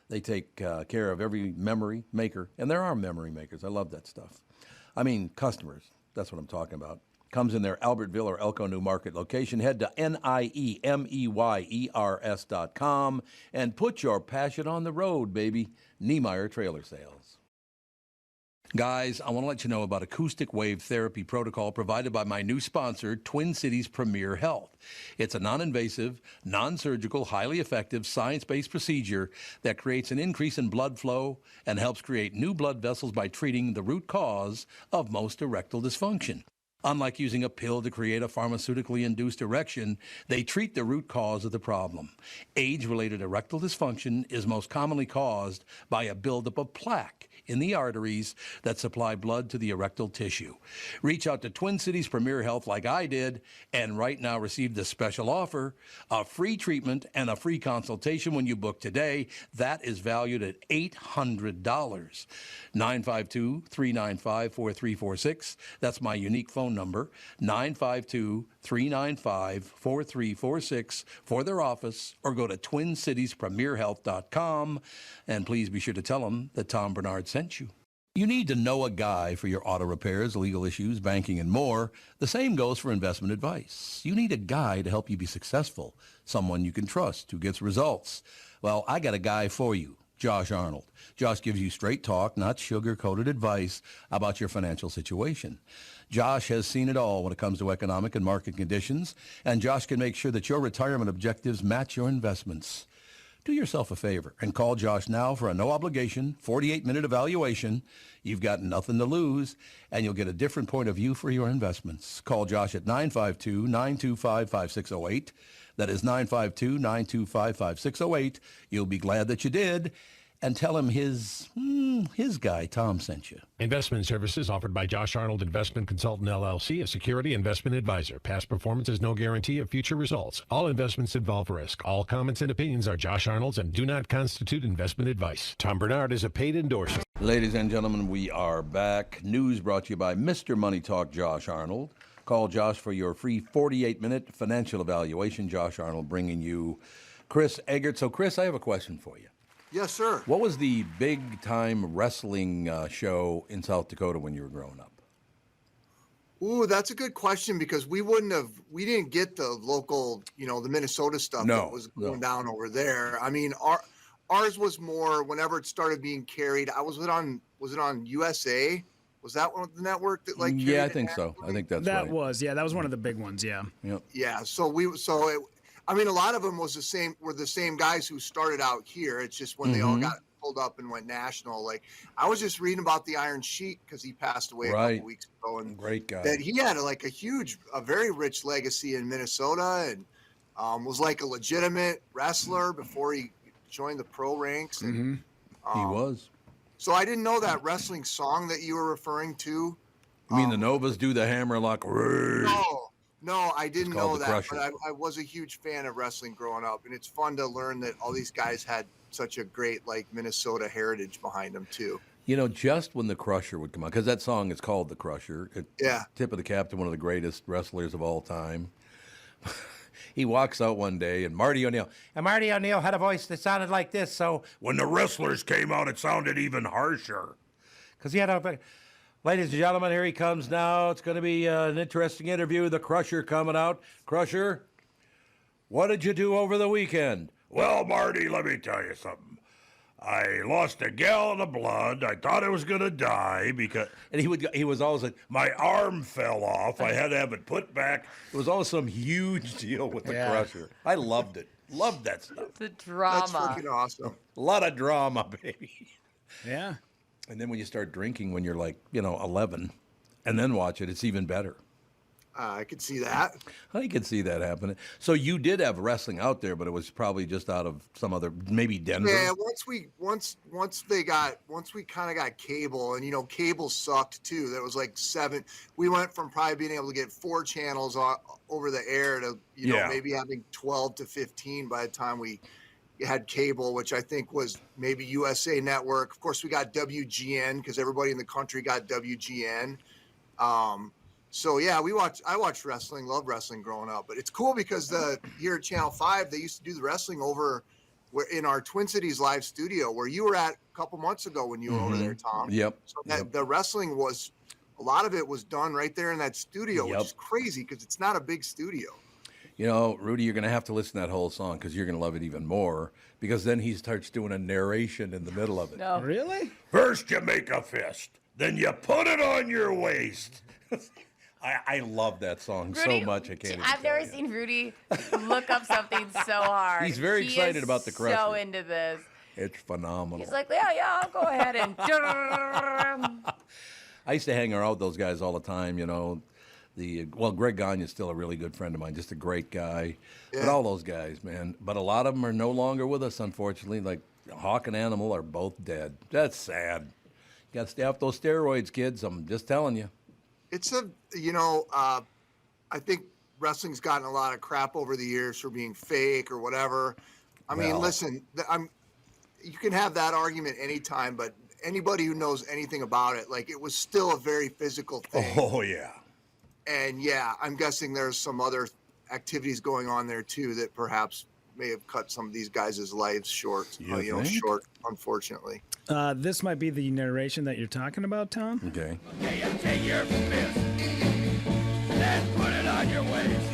They take care of every memory maker, and there are memory makers. I love that stuff. I mean, customers, that's what I'm talking about. Comes in their Albertville or Elko New Market location. Head to NIEMEYERS.com and put your passion on the road, baby. Niemeyer Trailer Sales. Guys, I want to let you know about acoustic wave therapy protocol provided by my new sponsor, Twin Cities Premier Health. It's a non-invasive, non-surgical, highly effective, science-based procedure that creates an increase in blood flow and helps create new blood vessels by treating the root cause of most erectile dysfunction. Unlike using a pill to create a pharmaceutically induced erection, they treat the root cause of the problem. Age-related erectile dysfunction is most commonly caused by a buildup of plaque in the arteries that supply blood to the erectile tissue. Reach out to Twin Cities Premier Health like I did, and right now receive this special offer, a free treatment and a free consultation when you book today. That is valued at $800. 952-395-4346. That's my unique phone number, 952-395-4346 for their office, or go to TwinCitiesPremierHealth.com, and please be sure to tell them that Tom Barnard sent you. You need to know a guy for your auto repairs, legal issues, banking, and more. The same goes for investment advice. You need a guy to help you be successful, someone you can trust who gets results. Well, I got a guy for you. Josh Arnold. Josh gives you straight talk, not sugar-coated advice about your financial situation. Josh has seen it all when it comes to economic and market conditions, and Josh can make sure that your retirement objectives match your investments. Do yourself a favor and call Josh now for a no-obligation, 48-minute evaluation. You've got nothing to lose, and you'll get a different point of view for your investments. Call Josh at 952-925-5608. That is 952-925-5608. You'll be glad that you did. and tell him his guy, Tom, sent you. Investment services offered by Josh Arnold Investment Consultant LLC, a security investment advisor. Past performance is no guarantee of future results. All investments involve risk. All comments and opinions are Josh Arnold's and do not constitute investment advice. Tom Barnard is a paid endorser. Ladies and gentlemen, we are back. News brought to you by Mr. Money Talk, Josh Arnold. Call Josh for your free 48-minute financial evaluation. Josh Arnold bringing you Chris Egert. So, Chris, I have a question for you. Yes, sir. What was the big-time wrestling show in South Dakota when you were growing up? Ooh, that's a good question because we didn't get the local, the Minnesota stuff that was going down over there. I mean, ours was more whenever it started being carried. Was it on USA? Was that one of the network that carried Yeah, I think so. I think that's right. That was one of the big ones, yeah. Yep. Yeah, a lot of them were the same guys who started out here. It's just when they all got pulled up and went national. Like I was just reading about the Iron Sheik because he passed away a couple weeks ago, and great guy. That he had a very rich legacy in Minnesota, and was like a legitimate wrestler before he joined the pro ranks. And, he was. So I didn't know that wrestling song that you were referring to. You mean the Novas do the hammerlock? No, I didn't know that, Crusher. but I was a huge fan of wrestling growing up, and it's fun to learn that all these guys had such a great Minnesota heritage behind them too. Just when the Crusher would come out, because that song is called the Crusher. Tip of the cap to one of the greatest wrestlers of all time. He walks out one day, and Marty O'Neill had a voice that sounded like this, so when the wrestlers came out, it sounded even harsher. Because he had a... Ladies and gentlemen, here he comes now. It's going to be an interesting interview. The Crusher coming out. Crusher, what did you do over the weekend? Well, Marty, let me tell you something. I lost a gallon of blood. I thought I was going to die because... And he was always like, my arm fell off. I had to have it put back. It was always some huge deal with the Crusher. I loved it. Loved that stuff. The drama. That's freaking awesome. A lot of drama, baby. Yeah. And then when you start drinking when you're 11, and then watch it, it's even better. I could see that. I could see that happening. So you did have wrestling out there, but it was probably just out of some other, maybe Denver. Yeah, once we kind of got cable, and cable sucked too. There was 7. We went from probably being able to get 4 channels over the air to maybe having 12 to 15 by the time we had cable, which I think was maybe USA Network. Of course, we got WGN because everybody in the country got WGN. So yeah, I watched wrestling, loved wrestling growing up. But it's cool because here at Channel 5, they used to do the wrestling over in our Twin Cities live studio where you were at a couple months ago when you were over there, Tom. Yep. So the wrestling a lot of it was done right there in that studio, which is crazy because it's not a big studio. Rudy, you're going to have to listen to that whole song because you're going to love it even more because then he starts doing a narration in the middle of it. No. Really? First you make a fist, then you put it on your waist. I love that song Rudy, so much. I can't even I've never seen Rudy look up something so hard. He's very excited about the Crusher. So into this. It's phenomenal. He's like, yeah, I'll go ahead and... I used to hang around with those guys all the time, Greg Gagne's still a really good friend of mine, just a great guy. Yeah. But all those guys, man. But a lot of them are no longer with us, unfortunately. Like Hawk and Animal are both dead. That's sad. You got to stay off those steroids, kids. I'm just telling you. It's I think wrestling's gotten a lot of crap over the years for being fake or whatever. I mean, listen, you can have that argument anytime, but anybody who knows anything about it, it was still a very physical thing. Oh, yeah. And yeah, I'm guessing there's some other activities going on there too that perhaps may have cut some of these guys' lives short. Short, unfortunately. This might be the narration that you're talking about, Tom. Okay. Okay, and take your fist, then put it on your waist.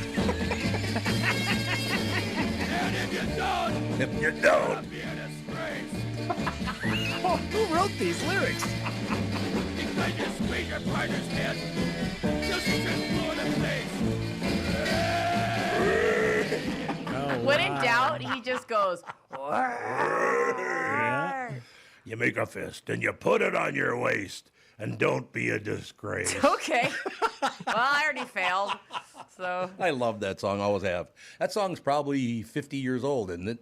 And if you don't, it'll be a disgrace. Oh, who wrote these lyrics? Because you squeeze your partner's head, just blue in the face. When in doubt, he just goes. You make a fist and you put it on your waist, and don't be a disgrace. Okay. Well, I already failed. So I love that song. Always have. That song's probably 50 years old, isn't it?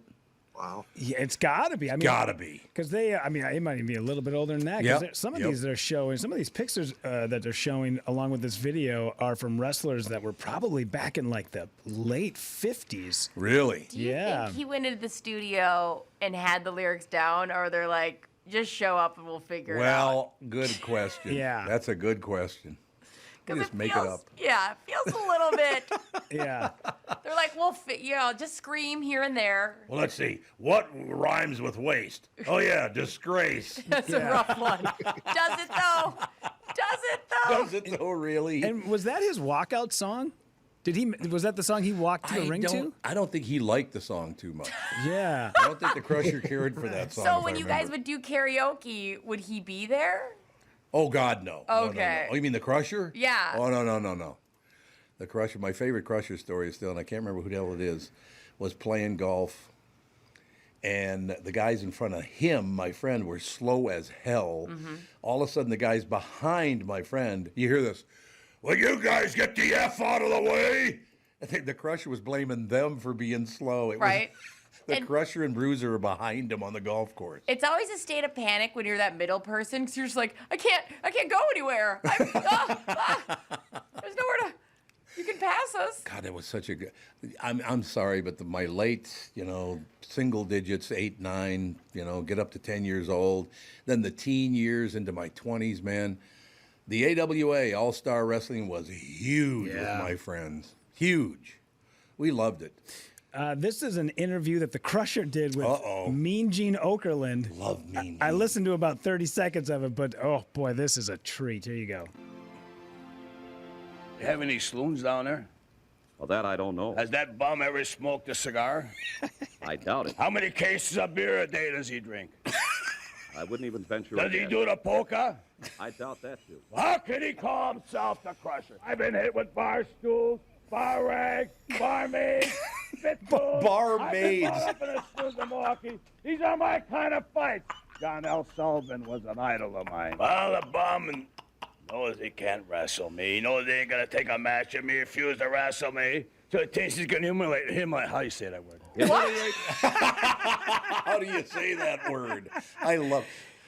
Wow. Yeah, it's got to be. I mean, Gotta be. Because they might even be a little bit older than that. Because some of these they're showing, some of these pictures that they're showing along with this video are from wrestlers that were probably back in like the late 50s. Really? Do you think he went into the studio and had the lyrics down, or they're like, just show up and we'll figure it out? Well, good question. Yeah. That's a good question. We just make it up. Yeah, it feels a little bit. Yeah. They're like, well, just scream here and there. Well, let's see. What rhymes with waste? Oh, yeah, disgrace. That's a rough one. Does it, though? Does it, though, really? And was that his walkout song? Was that the song he walked to the ring to? I don't think he liked the song too much. Yeah. I don't think the Crusher cared for that song. So if when I you remember. guys would do karaoke, would he be there? Oh, God, no. No, no, Okay. no. Oh, you mean the Crusher? Yeah. Oh, no. The Crusher, my favorite Crusher story is still, and I can't remember who the hell it is, was playing golf. And the guys in front of him, my friend, were slow as hell. Mm-hmm. All of a sudden, the guys behind my friend, you hear this, will you guys get the F out of the way? I think the Crusher was blaming them for being slow. It Right. The Crusher and Bruiser are behind him on the golf course. It's always a state of panic when you're that middle person, because you're just like, I can't go anywhere. There's nowhere to. You can pass us. God, it was such a good. I'm sorry, but my late, single digits, 8, 9, get up to 10 years old, then the teen years into my 20s, man. The AWA All-Star Wrestling was huge with my friends. Huge. We loved it. This is an interview that the Crusher did with Mean Gene Okerlund. Love Mean Gene. I listened to about 30 seconds of it, but oh boy, this is a treat. Here you go. You have any saloons down there? Well, that I don't know. Has that bum ever smoked a cigar? I doubt it. How many cases of beer a day does he drink? I wouldn't even venture. Does he do the polka? I doubt that too. How can he call himself the Crusher? I've been hit with bar stools, bar rags, barmaids, spitballs. Barmaids. I've been brought up in a stools in Milwaukee. These are my kind of fights. John L. Sullivan was an idol of mine. Well, the bum knows he can't wrestle me. He knows he ain't gonna take a match with me, refuse to wrestle me. So he thinks he's gonna humiliate him. How do you say that word? What? How do you say that word? I love.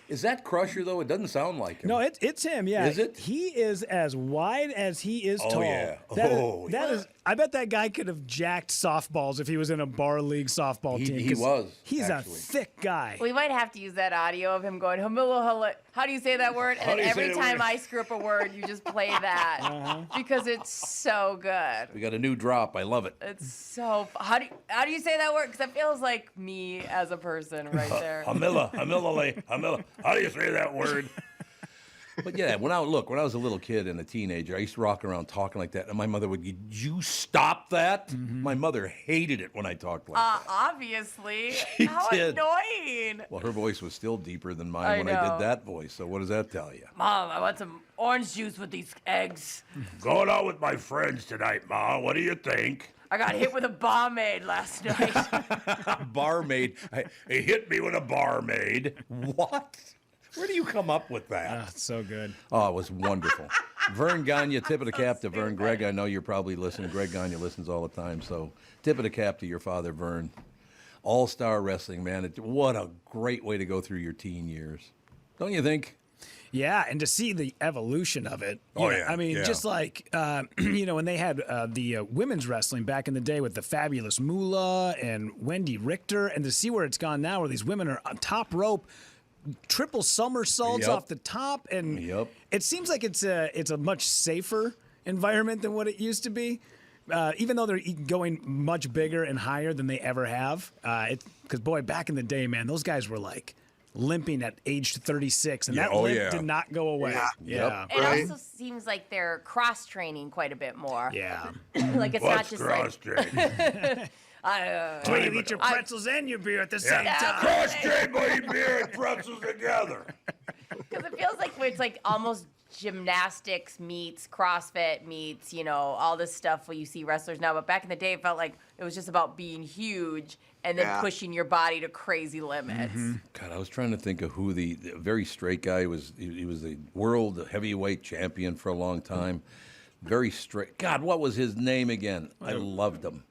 Is that Crusher though? It doesn't sound like him. No, it's him. Yeah, Is it? He is as wide as he is tall. Yeah. That is. I bet that guy could have jacked softballs if he was in a bar league softball team. He 'cause was. He's actually. a thick guy. We might have to use that audio of him going, how do you say that word? And then every time I screw up a word, you just play that. Because it's so good. We got a new drop. I love it. It's so. How do you say that word? Because it feels like me as a person right there. Hamilla. How do you say that word? But yeah, when I was a little kid and a teenager, I used to rock around talking like that, and my mother would, "Did you stop that?" My mother hated it when I talked like that. Obviously. She How did. annoying. Well, her voice was still deeper than mine I when I know. did that voice. So what does that tell you? Mom, I want some orange juice with these eggs. Going out with my friends tonight, Ma. What do you think? I got hit with a barmaid last night. Barmaid. He hit me with a barmaid. What? Where do you come up with that? It's so good. Oh, it was wonderful. Vern Gagne, tip of the cap to Vern. Greg, I know you're probably listening. Greg Gagne listens all the time, so tip of the cap to your father, Vern. All-Star Wrestling, man. What a great way to go through your teen years. Don't you think? Yeah, and to see the evolution of it. Oh, you know, yeah, I mean, yeah. just like, when they had the women's wrestling back in the day with the Fabulous Moolah and Wendy Richter, and to see where it's gone now, where these women are on top rope, triple somersaults off the top, and it seems like it's a much safer environment than what it used to be. Even though they're going much bigger and higher than they ever have. Because, boy, back in the day, man, those guys were like limping at age 36, and that limp did not go away. Yeah. It also seems like they're cross-training quite a bit more. Yeah. Like it's not just cross-training? Well, you eat your pretzels and your beer at the same time. Cross-train, but eat beer and pretzels together. Because it feels like it's like almost gymnastics meets CrossFit meets, all this stuff where you see wrestlers now. But back in the day, it felt like it was just about being huge and then pushing your body to crazy limits. God, I was trying to think of who the very straight guy was. He was the world heavyweight champion for a long time. Very straight. God, what was his name again? I loved him.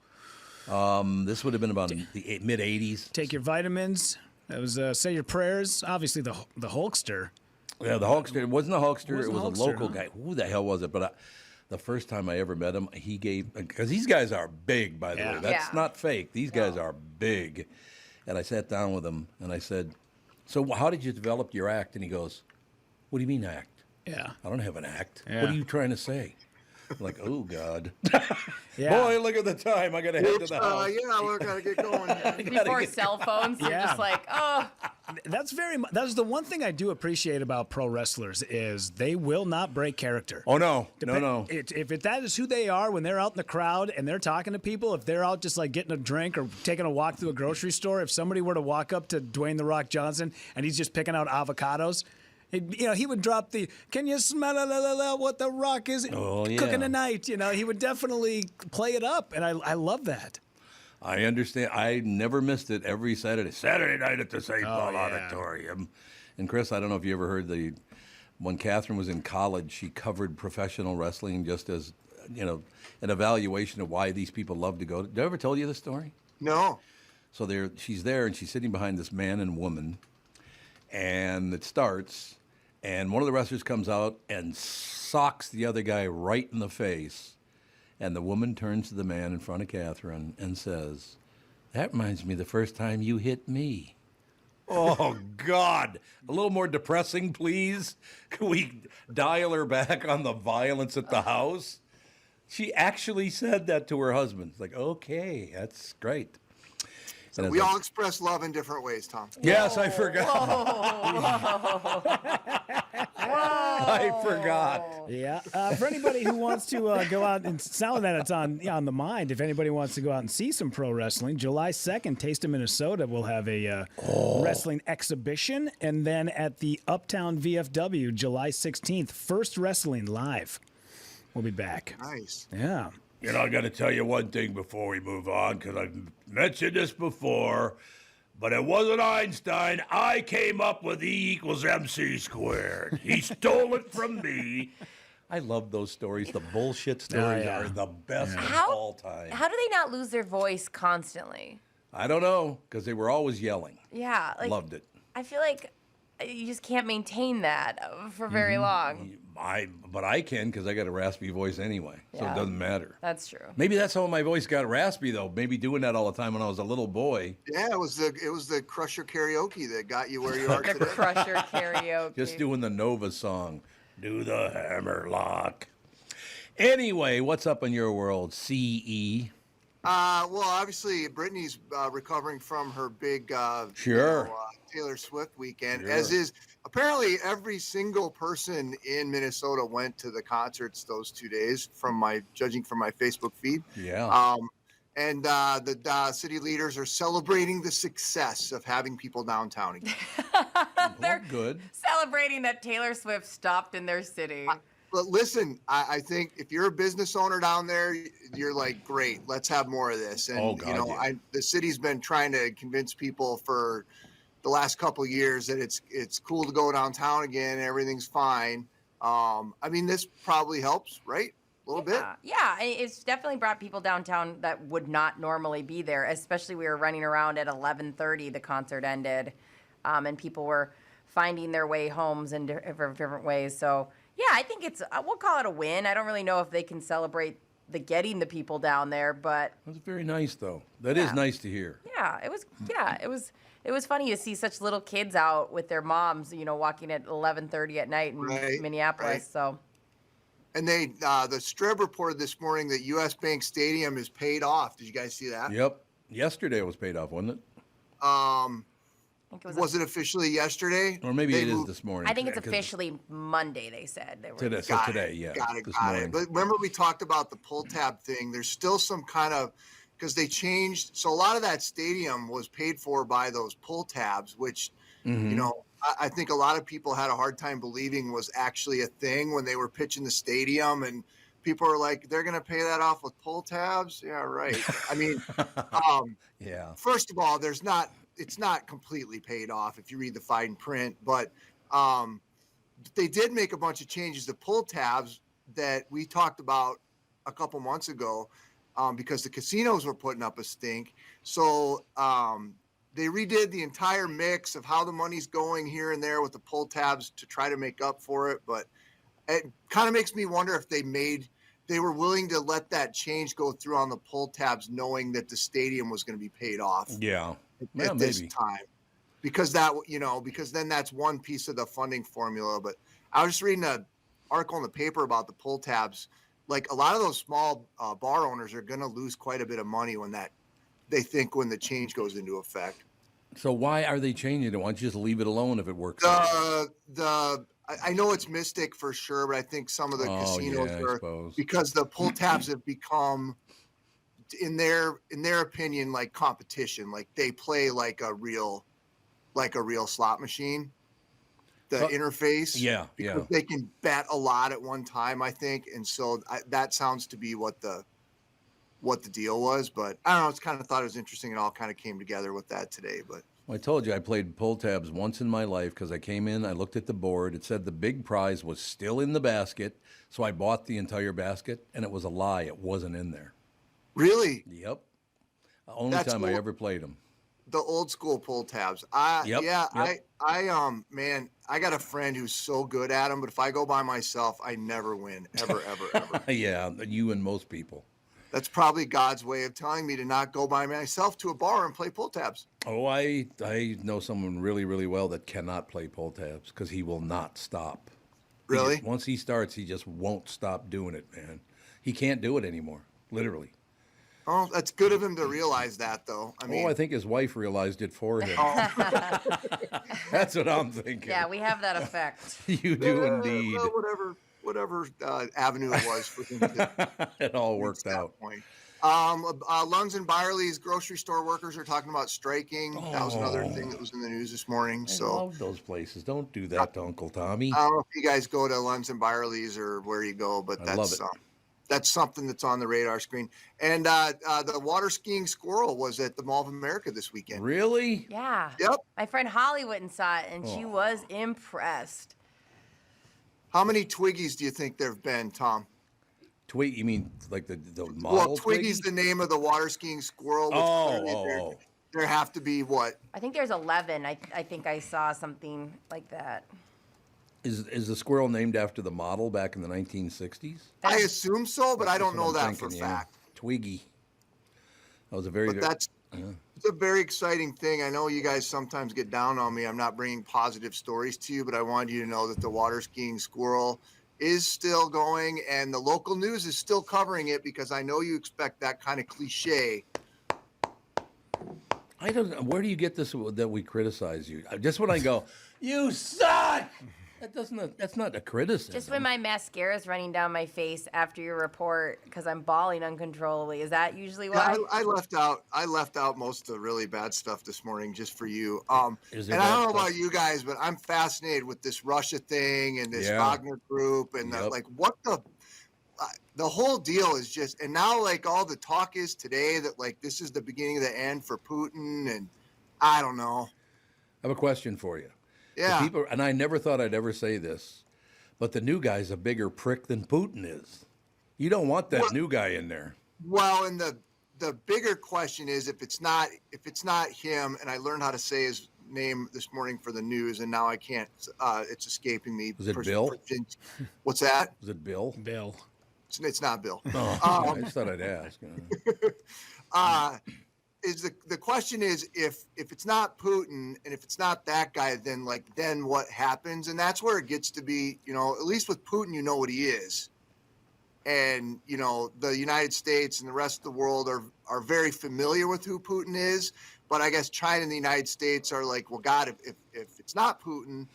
This would have been about the mid 80s. Take your vitamins. That was say your prayers. Obviously, the Hulkster. Yeah, the Hulkster. It wasn't a Hulkster. It was Hulkster, a local guy. Who the hell was it? But the first time I ever met him, he gave, because these guys are big, by the way. That's not fake. These guys are big. And I sat down with him and I said, so how did you develop your act? And he goes, what do you mean act? Yeah. I don't have an act. Yeah. What are you trying to say? I'm like, oh, God. Yeah. Boy, look at the time. I got to head to the house. Yeah, we're going to get going. Before cell phones, you're just like, oh. That's the one thing I do appreciate about pro wrestlers is they will not break character. Oh, no. No. If that is who they are when they're out in the crowd and they're talking to people, if they're out just like getting a drink or taking a walk through a grocery store, if somebody were to walk up to Dwayne "The Rock" Johnson and he's just picking out avocados, he would drop the, can you smell what the Rock is cooking tonight? He would definitely play it up, and I love that. I understand. I never missed it every Saturday night at the St. Paul Auditorium. And Chris, I don't know if you ever heard when Catherine was in college, she covered professional wrestling just as, an evaluation of why these people love to go. Did I ever tell you the story? No. So she's there, and she's sitting behind this man and woman, and it starts, and one of the wrestlers comes out and socks the other guy right in the face. And the woman turns to the man in front of Catherine and says, that reminds me of the first time you hit me. Oh, God. A little more depressing, please. Can we dial her back on the violence at the house? She actually said that to her husband. It's like, okay, that's great. So we all express love in different ways, Tom. Yes, I forgot. I forgot. Yeah. For anybody who wants to go out and now that it's on the mind, if anybody wants to go out and see some pro wrestling, July 2nd, Taste of Minnesota will have a wrestling exhibition, and then at the Uptown VFW, July 16th, First Wrestling Live. We'll be back. Nice. Yeah. I got to tell you one thing before we move on, because I've mentioned this before, but it wasn't Einstein. I came up with E = MC squared. He stole it from me. I love those stories. The bullshit stories are the best of all time. How do they not lose their voice constantly? I don't know, because they were always yelling. Yeah. Loved it. I feel like you just can't maintain that for very long. But I can, because I got a raspy voice anyway, so it doesn't matter. That's true. Maybe that's how my voice got raspy, though. Maybe doing that all the time when I was a little boy. Yeah, it was the Crusher karaoke that got you where you are today. The Crusher karaoke. Just doing the Nova song. Do the hammer lock. Anyway, what's up in your world, CE? Well, obviously, Brittany's recovering from her big Taylor Swift weekend, as is apparently every single person in Minnesota went to the concerts those 2 days, judging from my Facebook feed. Yeah. And the city leaders are celebrating the success of having people downtown again. They're good. Celebrating that Taylor Swift stopped in their city. But listen, I think if you're a business owner down there, you're like, great, let's have more of this. And the city's been trying to convince people for the last couple of years that it's cool to go downtown again. Everything's fine. I mean, this probably helps, right? A little bit. Yeah, it's definitely brought people downtown that would not normally be there. Especially we were running around at 11:30. The concert ended, and people were finding their way homes in different ways. So. Yeah, I think we'll call it a win. I don't really know if they can celebrate getting the people down there, but. That's very nice, though. That is nice to hear. Yeah, it was funny to see such little kids out with their moms, walking at 11:30 at night in Minneapolis. Right. So. And the Strib reported this morning that U.S. Bank Stadium is paid off. Did you guys see that? Yep. Yesterday it was paid off, wasn't it? Was it officially yesterday? Or maybe it is this morning. I think it's officially Monday, they said. Today, yeah. Got it. But remember we talked about the pull tab thing. There's still some kind of, because they changed. So a lot of that stadium was paid for by those pull tabs, which, I think a lot of people had a hard time believing was actually a thing when they were pitching the stadium. And people are like, they're going to pay that off with pull tabs? Yeah, right. I mean, first of all, it's not completely paid off if you read the fine print, but they did make a bunch of changes to pull tabs that we talked about a couple months ago. because the casinos were putting up a stink. So they redid the entire mix of how the money's going here and there with the pull tabs to try to make up for it. But it kind of makes me wonder if they were willing to let that change go through on the pull tabs, knowing that the stadium was going to be paid off. Yeah. At this time, because because then that's one piece of the funding formula. But I was just reading an article in the paper about the pull tabs. Like a lot of those small bar owners are going to lose quite a bit of money when the change goes into effect. So why are they changing it? Why don't you just leave it alone if it works? I know it's Mystic for sure, but I think some of the casinos are, because the pull tabs have become, in their opinion, like competition. Like they play like a real slot machine. The interface, because they can bet a lot at one time, I think, and so that sounds to be what the deal was. But I don't know. It's kind of thought it was interesting. It all kind of came together with that today. But I told you I played pull tabs once in my life because I came in, I looked at the board. It said the big prize was still in the basket, so I bought the entire basket, and it was a lie. It wasn't in there. Really? Yep. The only time I ever played them. The old school pull tabs. Man, I got a friend who's so good at them, but if I go by myself, I never win, ever, ever. Yeah, you and most people. That's probably God's way of telling me to not go by myself to a bar and play pull tabs. Oh, I know someone really, really well that cannot play pull tabs because he will not stop. Really? Once he starts, he just won't stop doing it, man. He can't do it anymore, literally. Oh, that's good of him to realize that, though. I think his wife realized it for him. That's what I'm thinking. Yeah, we have that effect. You do indeed. Well, whatever avenue it was for him to it all worked out. Point. Lunds and Byerly's grocery store workers are talking about striking. That was another thing that was in the news this morning. I love those places. Don't do that to Uncle Tommy. I don't know if you guys go to Lunds and Byerly's or where you go, but that's something that's on the radar screen. And the water skiing squirrel was at the Mall of America this weekend. Really? Yeah. Yep. My friend Holly went and saw it, and she was impressed. How many Twiggies do you think there have been, Tom? You mean like the model? Well, Twiggy's the name of the water skiing squirrel. Which there have to be what? I think there's 11. I think I saw something like that. Is the squirrel named after the model back in the 1960s? I assume so, but I don't know that for a fact. Twiggy. That was it's a very exciting thing. I know you guys sometimes get down on me. I'm not bringing positive stories to you, but I wanted you to know that the water skiing squirrel is still going, and the local news is still covering it because I know you expect that kind of cliche. I don't know. Where do you get this that we criticize you? Just when I go, you suck! That's not a criticism. Just when my mascara is running down my face after your report because I'm bawling uncontrollably. Is that usually why? Yeah, I left out most of the really bad stuff this morning just for you. And I don't know about you guys, but I'm fascinated with this Russia thing and this Wagner group and what the whole deal is just. And now like all the talk is today that like this is the beginning of the end for Putin, and I don't know. I have a question for you. Yeah. People, and I never thought I'd ever say this, but the new guy's a bigger prick than Putin is. You don't want that new guy in there. Well, and the bigger question is if it's not him, and I learned how to say his name this morning for the news, and now I can't. It's escaping me. Was it Bill? What's that? Was it Bill? Bill. It's not Bill. Oh, I just thought I'd ask. The question is if it's not Putin and if it's not that guy, then what happens? And that's where it gets to be, at least with Putin, you know what he is. And, the United States and the rest of the world are very familiar with who Putin is. But I guess China and the United States are like, well, God, if it's not Putin,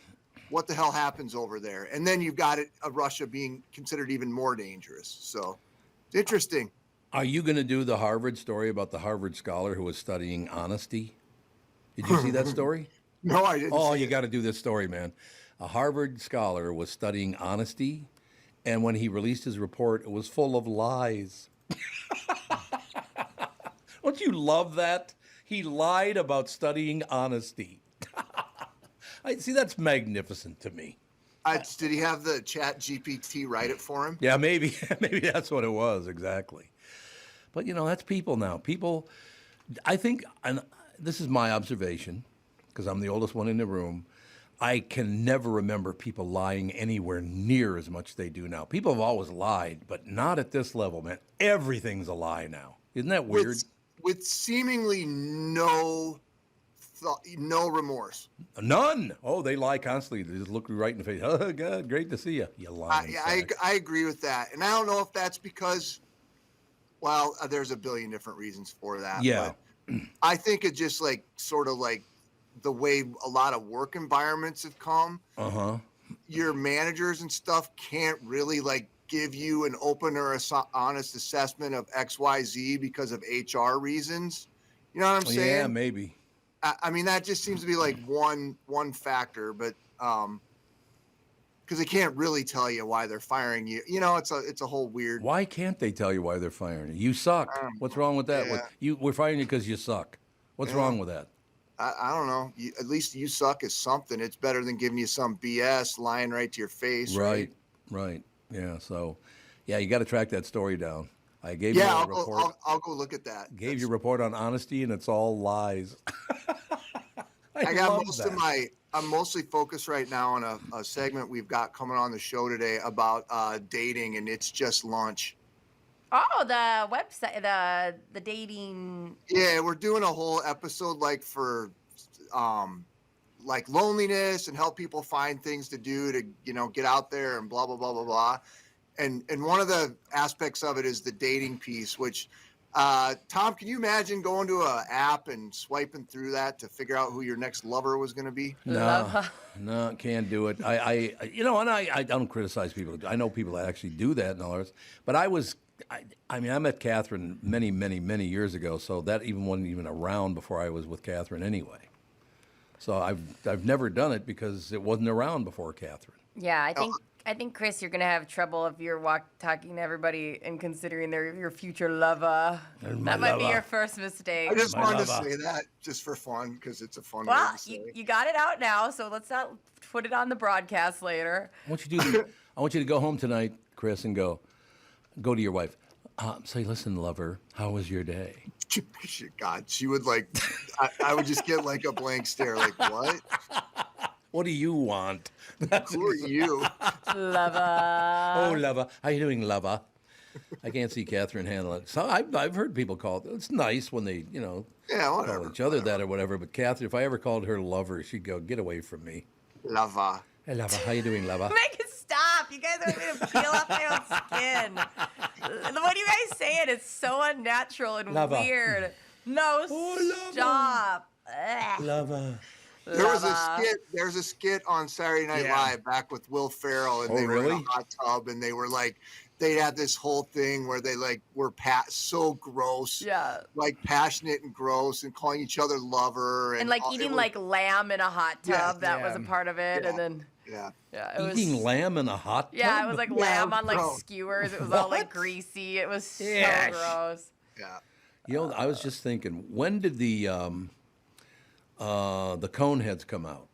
what the hell happens over there? And then you've got Russia being considered even more dangerous. So it's interesting. Are you going to do the Harvard story about the Harvard scholar who was studying honesty? Did you see that story? No, I didn't. Oh, you got to do this story, man. A Harvard scholar was studying honesty, and when he released his report, it was full of lies. Don't you love that? He lied about studying honesty. I see, that's magnificent to me. Did he have the Chat GPT write it for him? Yeah, maybe that's what it was, exactly. But, that's people now. People, I think, and this is my observation, because I'm the oldest one in the room, I can never remember people lying anywhere near as much as they do now. People have always lied, but not at this level, man. Everything's a lie now. Isn't that weird? With seemingly no remorse. None. Oh, they lie constantly. They just look you right in the face. Oh, God, great to see you. You lying sack. I agree with that. And I don't know if that's because, well, there's a billion different reasons for that. Yeah. But I think it just sort of the way a lot of work environments have come. Uh-huh. Your managers and stuff can't really give you an open or honest assessment of XYZ because of HR reasons. You know what I'm saying? Yeah, maybe. I mean, that just seems to be one factor, but because they can't really tell you why they're firing you. It's a whole weird. Why can't they tell you why they're firing you? You suck. What's wrong with that? Yeah. We're firing you because you suck. What's wrong with that? I don't know. At least you suck is something. It's better than giving you some BS lying right to your face. Right. Yeah. So, you got to track that story down. I gave you a report. I'll go look at that. Gave you a report on honesty, and it's all lies. I got I'm mostly focused right now on a segment we've got coming on the show today about dating, and it's just lunch. Oh, the website, the dating. Yeah, we're doing a whole episode for loneliness and help people find things to do to get out there and blah blah blah blah blah. And one of the aspects of it is the dating piece, which Tom, can you imagine going to an app and swiping through that to figure out who your next lover was going to be? No, can't do it. I don't criticize people. I know people that actually do that and all that. But I met Catherine many, many, many years ago, so that even wasn't even around before I was with Catherine anyway. So I've never done it because it wasn't around before Catherine. Yeah, I think Chris, you're gonna have trouble if you're talking to everybody and considering they're your future lover. That might be your first mistake. I just wanted to say that just for fun because it's a fun. Well, you got it out now, so let's not put it on the broadcast later. I want you to go home tonight, Chris, and go to your wife. Say, listen, lover, how was your day? God, she would I would just get a blank stare, what? What do you want? Who are you? Lover. Oh, lover. How you doing, lover? I can't see Catherine handle it. So I've heard people call it. It's nice when they, call each other that or whatever. But Catherine, if I ever called her lover, she'd go, get away from me. Lover. Hey, lover. How you doing, lover? Make it stop. You guys are going to peel off my own skin. What do you guys say? It's so unnatural and weird. No, stop. Lover. There's a skit on Saturday Night Live back with Will Ferrell, and they were in a hot tub, and they were they had this whole thing where they were so gross, passionate and gross, and calling each other lover, and eating lamb in a hot tub. That was a part of it, and then it was eating lamb in a hot tub. Yeah, it was lamb on skewers. It was all greasy. It was so gross. Yeah. I was just thinking, when did the Coneheads come out?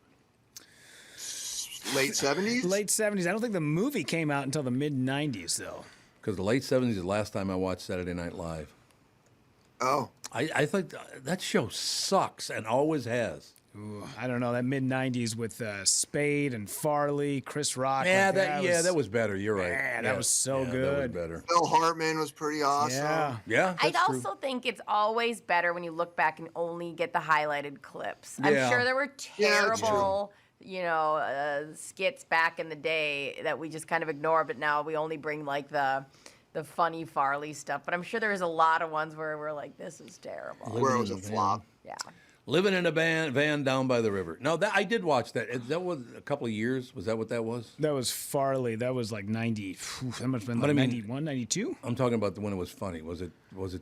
Late 70s? Late 70s. I don't think the movie came out until the mid-90s, though. Because the late 70s is the last time I watched Saturday Night Live. Oh. I think that show sucks and always has. Ooh, I don't know. That mid-90s with Spade and Farley, Chris Rock. That was better. You're right. Man, that was so good. That was better. Phil Hartman was pretty awesome. Yeah, I also think it's always better when you look back and only get the highlighted clips. I'm sure there were terrible, skits back in the day that we just kind of ignore, but now we only bring the funny Farley stuff. But I'm sure there's a lot of ones where we're like, this is terrible. Where it was a flop. Yeah. Living in a van down by the river. No, I did watch that. That was a couple of years. Was that what that was? That was Farley. That was 90. That must have been 91, 92? I'm talking about when it was funny. Was it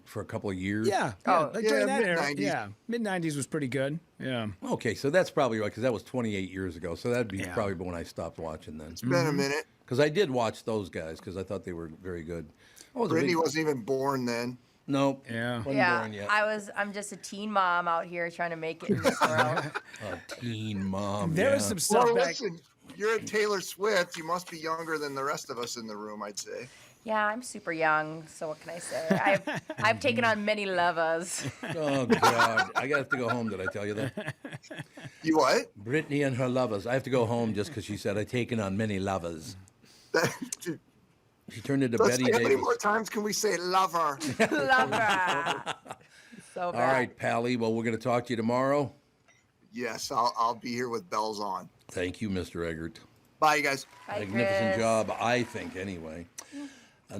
for a couple of years? Yeah. During that era. Yeah. Mid-90s was pretty good. Yeah. Okay, so that's probably right, because that was 28 years ago. So that'd be probably when I stopped watching then. It's been a minute. Because I did watch those guys, because I thought they were very good. Brittany wasn't even born then. Nope. Yeah. Wasn't born yet. I'm just a teen mom out here trying to make it in this world. A teen mom. There was some stuff back. Listen, you're a Taylor Swift. You must be younger than the rest of us in the room, I'd say. Yeah, I'm super young, so what can I say? I've taken on many lovers. Oh, God. I have to go home. Did I tell you that? You what? Brittany and her lovers. I have to go home just because she said I've taken on many lovers. She turned into Betty How Davis. many more times can we say lover? Lover. So bad. All right, Pally. Well, we're going to talk to you tomorrow. Yes, I'll be here with bells on. Thank you, Mr. Egert. Bye, you guys. Bye, Magnificent Chris. job, I think, anyway.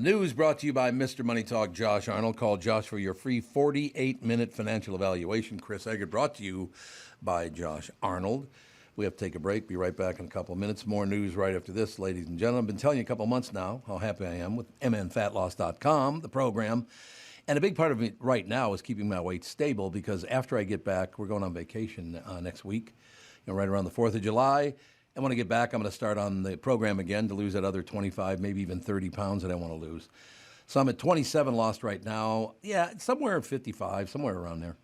News brought to you by Mr. Money Talk, Josh Arnold. Call Josh for your free 48-minute financial evaluation. Chris Egert brought to you by Josh Arnold. We have to take a break. Be right back in a couple of minutes. More news right after this, ladies and gentlemen. I've been telling you a couple of months now how happy I am with mnfatloss.com, the program. And a big part of it right now is keeping my weight stable because after I get back, we're going on vacation next week, right around the 4th of July. And when I get back, I'm going to start on the program again to lose that other 25, maybe even 30 pounds that I want to lose. So I'm at 27 lost right now. Yeah, somewhere 55, somewhere around there.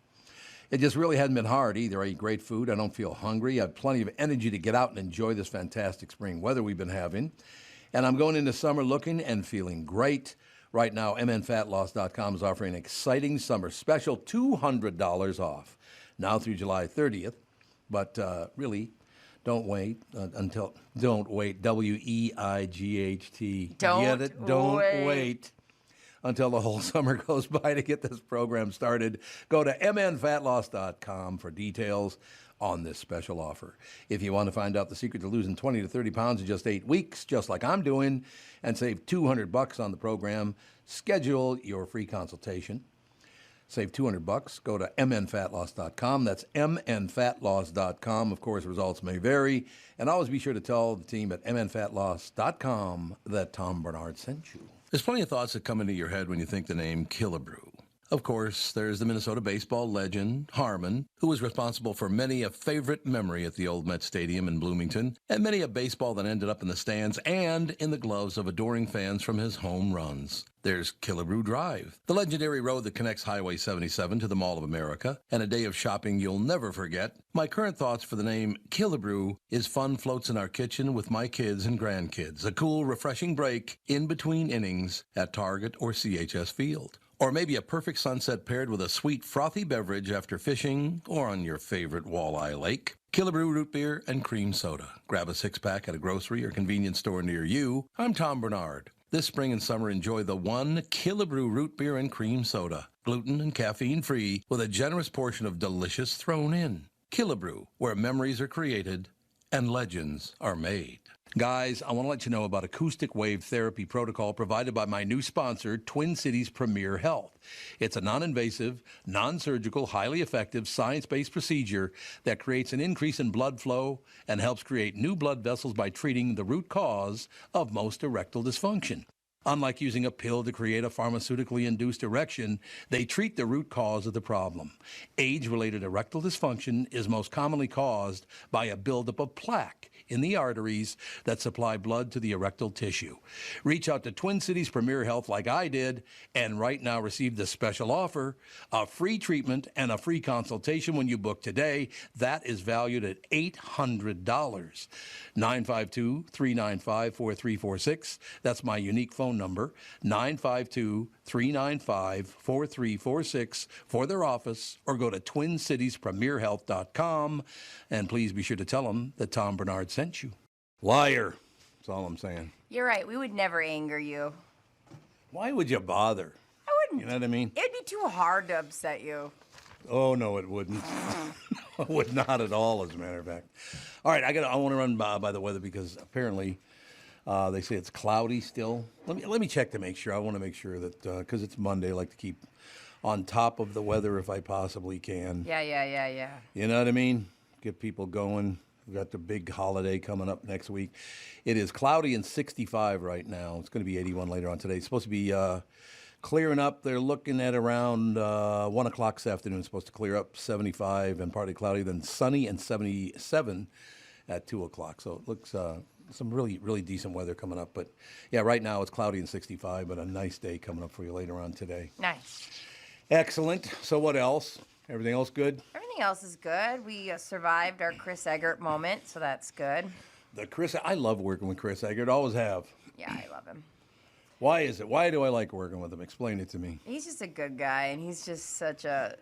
It just really hasn't been hard either. I eat great food. I don't feel hungry. I have plenty of energy to get out and enjoy this fantastic spring weather we've been having. And I'm going into summer looking and feeling great. Right now, mnfatloss.com is offering an exciting summer special, $200 off, now through July 30th. But really, don't wait until, W-E-I-G-H-T. Get it? Don't wait until the whole summer goes by to get this program started. Go to mnfatloss.com for details on this special offer. If you want to find out the secret to losing 20 to 30 pounds in just 8 weeks, just like I'm doing, and save $200 on the program, schedule your free consultation. Save $200. Go to mnfatloss.com. That's mnfatloss.com. Of course, results may vary. And always be sure to tell the team at mnfatloss.com that Tom Barnard sent you. There's plenty of thoughts that come into your head when you think the name Killebrew. Of course, there's the Minnesota baseball legend, Harmon, who was responsible for many a favorite memory at the old Met Stadium in Bloomington, and many a baseball that ended up in the stands and in the gloves of adoring fans from his home runs. There's Killebrew Drive, the legendary road that connects Highway 77 to the Mall of America, and a day of shopping you'll never forget. My current thoughts for the name Killebrew is fun floats in our kitchen with my kids and grandkids, a cool, refreshing break in between innings at Target or CHS Field. Or maybe a perfect sunset paired with a sweet, frothy beverage after fishing or on your favorite walleye lake. Killebrew root beer and cream soda. Grab a 6-pack at a grocery or convenience store near you. I'm Tom Barnard. This spring and summer, enjoy the one Killebrew root beer and cream soda. Gluten and caffeine-free with a generous portion of delicious thrown in. Killebrew, where memories are created and legends are made. Guys, I want to let you know about acoustic wave therapy protocol provided by my new sponsor, Twin Cities Premier Health. It's a non-invasive, non-surgical, highly effective, science-based procedure that creates an increase in blood flow and helps create new blood vessels by treating the root cause of most erectile dysfunction. Unlike using a pill to create a pharmaceutically induced erection, they treat the root cause of the problem. Age-related erectile dysfunction is most commonly caused by a buildup of plaque in the arteries that supply blood to the erectile tissue. Reach out to Twin Cities Premier Health like I did, and right now receive this special offer, a free treatment and a free consultation when you book today. That is valued at $800. 952-395-4346. That's my unique phone number, 952-395-4346 for their office, or go to TwinCitiesPremierHealth.com, and please be sure to tell them that Tom Barnard sent you. Liar. That's all I'm saying. You're right. We would never anger you. Why would you bother? I wouldn't. You know what I mean? It'd be too hard to upset you. Oh, no, it wouldn't. It would not at all, as a matter of fact. All right, I want to run by the weather because apparently they say it's cloudy still. Let me check to make sure. I want to make sure that because it's Monday, I like to keep on top of the weather if I possibly can. Yeah. You know what I mean? Get people going. We've got the big holiday coming up next week. It is cloudy and 65 right now. It's going to be 81 later on today. It's supposed to be clearing up. They're looking at around 1 o'clock this afternoon. It's supposed to clear up, 75 and partly cloudy, then sunny and 77 at 2 o'clock. So it looks some really, really decent weather coming up. But, yeah, right now it's cloudy and 65, but a nice day coming up for you later on today. Nice. Excellent. So what else? Everything else good? Everything else is good. We survived our Chris Egert moment, so that's good. I love working with Chris Egert. Always have. Yeah, I love him. Why is it? Why do I like working with him? Explain it to me. He's just a good guy, and he's just such a,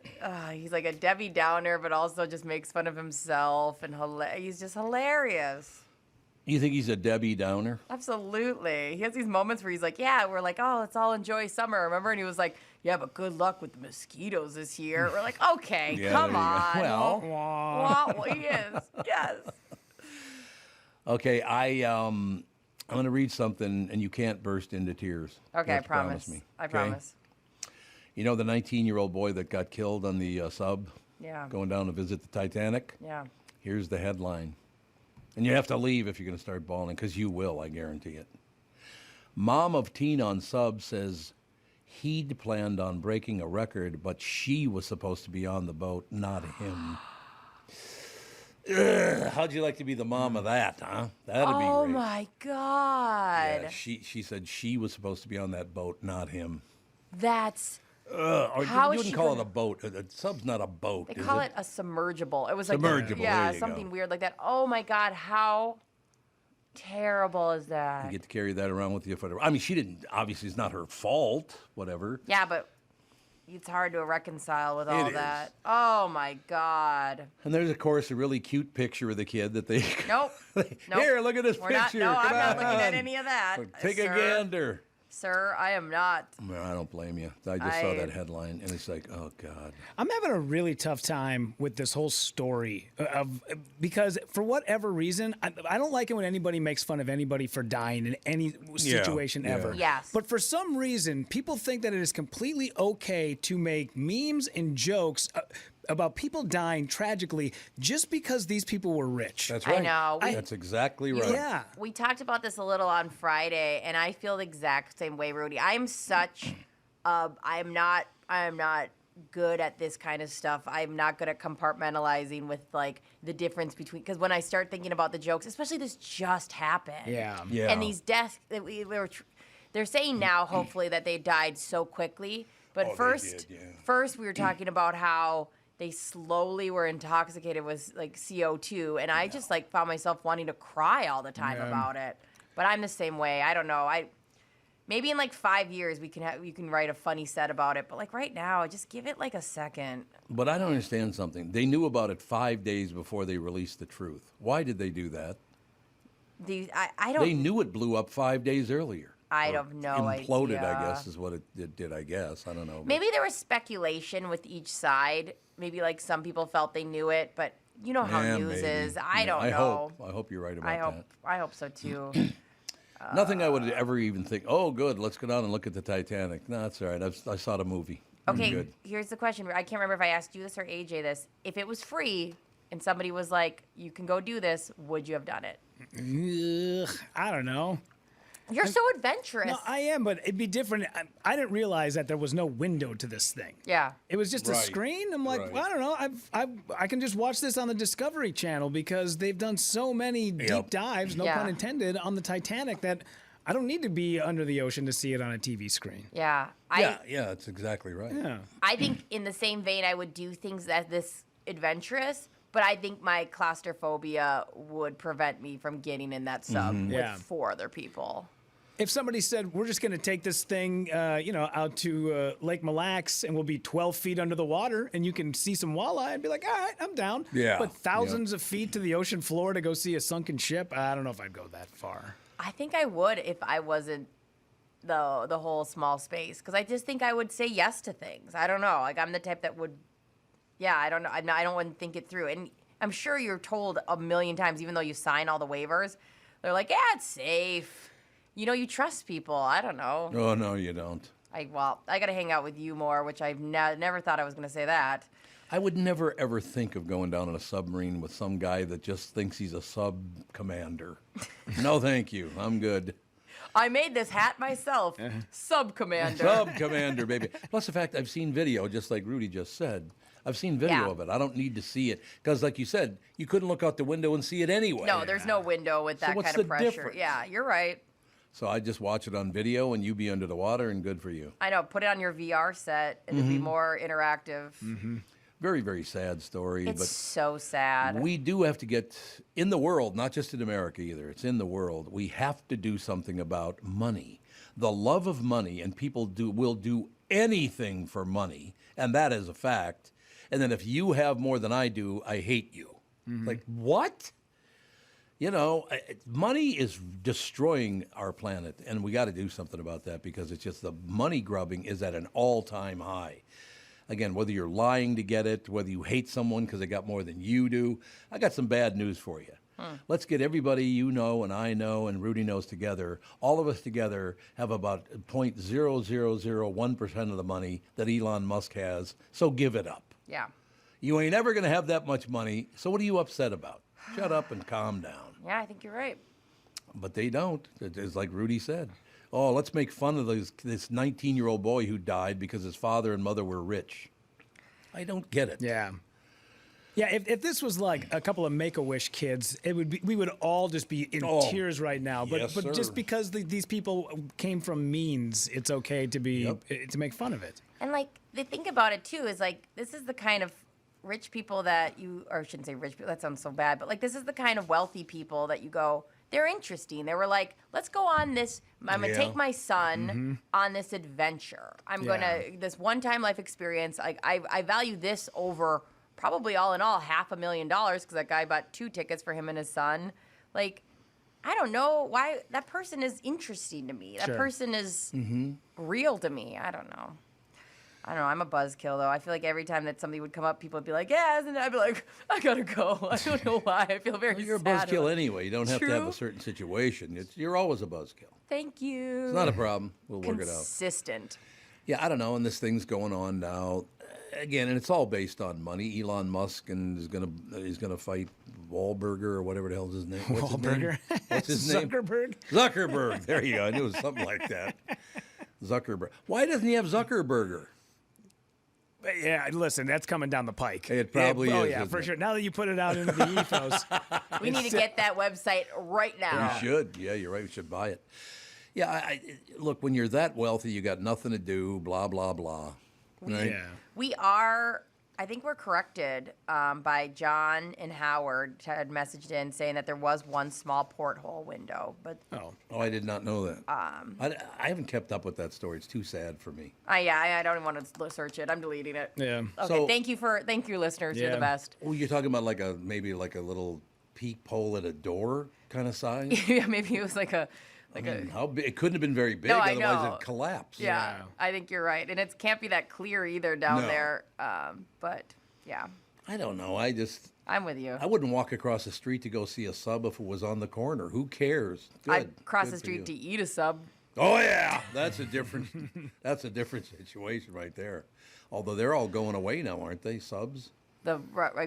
he's like a Debbie Downer, but also just makes fun of himself, and he's just hilarious. You think he's a Debbie Downer? Absolutely. He has these moments where he's like, yeah, we're like, oh, let's all enjoy summer, remember? And he was like, yeah, but good luck with the mosquitoes this year. We're like, okay, Yeah, come there you on. go. Well, he is, yes. Okay, I'm going to read something, and you can't burst into tears. Okay, You I have to promise. me. I okay? promise. You know the 19-year-old boy that got killed on the sub? Yeah. Going down to visit the Titanic? Yeah. Here's the headline. And you have to leave if you're going to start bawling, because you will, I guarantee it. Mom of teen on sub says he'd planned on breaking a record, but she was supposed to be on the boat, not him. Ugh, how'd you like to be the mom of that, huh? That'd be great. Oh, my God. Yeah, she said she was supposed to be on that boat, not him. That's... Or How you is wouldn't she call gonna- it a boat. A sub's not a boat, They is call it? it a submergible. It was Submergible, like, there you something go. weird like that. Oh, my God, how terrible is You that? get to carry that around with you forever. I mean, she didn't, obviously it's not her fault, whatever. Yeah, but it's hard to reconcile with all It is. that. Oh, my God. And there's, of course, a really cute picture of the kid that they... Nope. Here, look at this We're not- picture. no, I'm Come not looking at on. any of that. Take a sir. gander. Sir, I am not. Well, I don't blame you. I just saw that headline, and it's like, oh, God. I'm having a really tough time with this whole story because for whatever reason, I don't like it when anybody makes fun of anybody for dying in any situation yeah. ever. Yes. But for some reason, people think that it is completely okay to make memes and jokes about people dying tragically just because these people were rich. That's right. I know. That's exactly right. Yeah. We talked about this a little on Friday, and I feel the exact same way, Rudy. I'm such, I'm not good at this kind of stuff. I'm not good at compartmentalizing with like the difference between, because when I start thinking about the jokes, especially this just happened. Yeah. And these deaths that they're saying now, hopefully, that they died so quickly. But first we were talking about how they slowly were intoxicated with like CO2, and I just like found myself wanting to cry all the time about it. But I'm the same way. I don't know. Maybe in like 5 years you can write a funny set about it. But like right now, just give it like a second. But I don't understand something. They knew about it 5 days before they released the truth. Why did they do that? I don't. They knew it blew up 5 days earlier. I have no Imploded, idea. I guess, is what it did, I guess. I don't know. Maybe there was speculation with each side. Maybe like some people felt they knew it, but you know how news is. I don't know. I hope you're right about that. I hope so too. Nothing I would ever even think, oh, good, let's go down and look at the Titanic. No, that's all right. I saw the movie. Okay, Good. here's the question. I can't remember if I asked you this or AJ this. If it was free and somebody was like, you can go do this, would you have done it? I don't know. You're so adventurous. No, I am, but it'd be different. I didn't realize that there was no window to this thing. Yeah. It was just a Right. screen. I'm like, Right. well, I don't know. I can just watch this on the Discovery Channel because they've done so many deep dives, no Yeah. pun intended, on the Titanic that I don't need to be under the ocean to see it on a TV screen. Yeah. Yeah, that's exactly right. Yeah. I think in the same vein, I would do things that this adventurous, but I think my claustrophobia would prevent me from getting in that sub with Yeah. 4 other people. If somebody said, we're just going to take this thing, out to Lake Mille Lacs and we'll be 12 feet under the water and you can see some walleye, I'd be like, all right, I'm down. Yeah. But thousands of feet to the ocean floor to go see a sunken ship, I don't know if I'd go that far. I think I would if I wasn't the whole small space, because I just think I would say yes to things. I don't know. Like I'm the type that would, I don't know. I don't want to think it through. And I'm sure you're told a million times, even though you sign all the waivers, they're like, yeah, it's safe. You know, you trust people. I don't know. Oh, no, you don't. I got to hang out with you more, which I've never thought I was going to say that. I would never, ever think of going down in a submarine with some guy that just thinks he's a sub commander. No, thank you. I'm good. I made this hat myself. Sub-commander. Sub-commander, baby. Plus the fact I've seen video, just like Rudy just said. I've seen video Yeah. of it. I don't need to see it. Because like you said, you couldn't look out the window and see it anyway. No, there's no window with that what's kind of the pressure. difference? Yeah, you're right. So I just watch it on video and you be under the water and good for you. I know. Put it on your VR set and it'd be more interactive. Very, very sad story. It's but so sad. we do have to get in the world, not just in America either. It's in the world. We have to do something about money. the love of money, and people will do anything for money, and that is a fact. And then if you have more than I do, I hate you. Like, what? You know, money is destroying our planet, and we got to do something about that because it's just the money grubbing is at an all-time high. Again, whether you're lying to get it, whether you hate someone because they got more than you do, I got some bad news for you. Let's get everybody you know and I know and Rudy knows together. All of us together have about 0.0001% of the money that Elon Musk has, so give it up. Yeah. You ain't ever going to have that much money, so what are you upset about? Shut up and calm down. Yeah, I think you're right. But they don't. It's like Rudy said. Oh, let's make fun of this 19-year-old boy who died because his father and mother were rich. I don't get it. Yeah. Yeah, if this was like a couple of Make-A-Wish kids, we would all just be in tears right now. But yes, but just because these people came from means, it's okay to to make fun of it. And like the thing about it too is like this is the kind of rich people that or I shouldn't say rich people, that sounds so bad, but like this is the kind of wealthy people that you go, they're interesting. They were like, let's go on this, I'm going to take my son on this adventure. I'm going to, this one-time life experience, I value this over probably all in all $500,000 because that guy bought 2 tickets for him and his son. Like, I don't know why that person is interesting to me. That person is real to me. I don't know. I'm a buzzkill, though. I feel like every time that somebody would come up, people would be like, yeah, isn't it? I'd be like, I gotta go. I don't know why. I feel very You're a sad. buzzkill anyway. You don't have to have a certain situation. You're always a buzzkill. Thank you. It's not a problem. We'll work it out. Consistent. Yeah, I don't know. And this thing's going on now. Again, and it's all based on money. Elon Musk he's gonna fight Wahlberger or whatever the hell's his name. What's his name? What's his name? Zuckerberg. Zuckerberg. There you go. I knew it was something like that. Zuckerberg. Why doesn't he have Zuckerberger? Yeah, listen, that's coming down the pike. It probably is. Oh, yeah, for sure. Now that you put it out into the ethos. We need to get that website right now. We should. Yeah, you're right. We should buy it. Yeah, look, when you're that wealthy, you got nothing to do, blah, blah, blah. Right? Yeah. We are, I think we're corrected by John and Howard had messaged in saying that there was one small porthole window. But Oh, I did not know that. I haven't kept up with that story. It's too sad for me. I don't even want to search it. I'm deleting it. Yeah. Okay, So- thank you, listeners. You're the best. Oh, you're talking about maybe like a little peephole at a door kind of size? Yeah, maybe it was like a. How big? It couldn't have been very big, No, I otherwise know. it'd collapse. Yeah, I think you're right, and it can't be that clear either down No. there. But yeah, I don't know. I'm with you. I wouldn't walk across the street to go see a sub if it was on the corner. Who cares? I'd cross Good the for street to you. eat a sub. Oh yeah, that's a different situation right there. Although they're all going away now, aren't they? Subs. The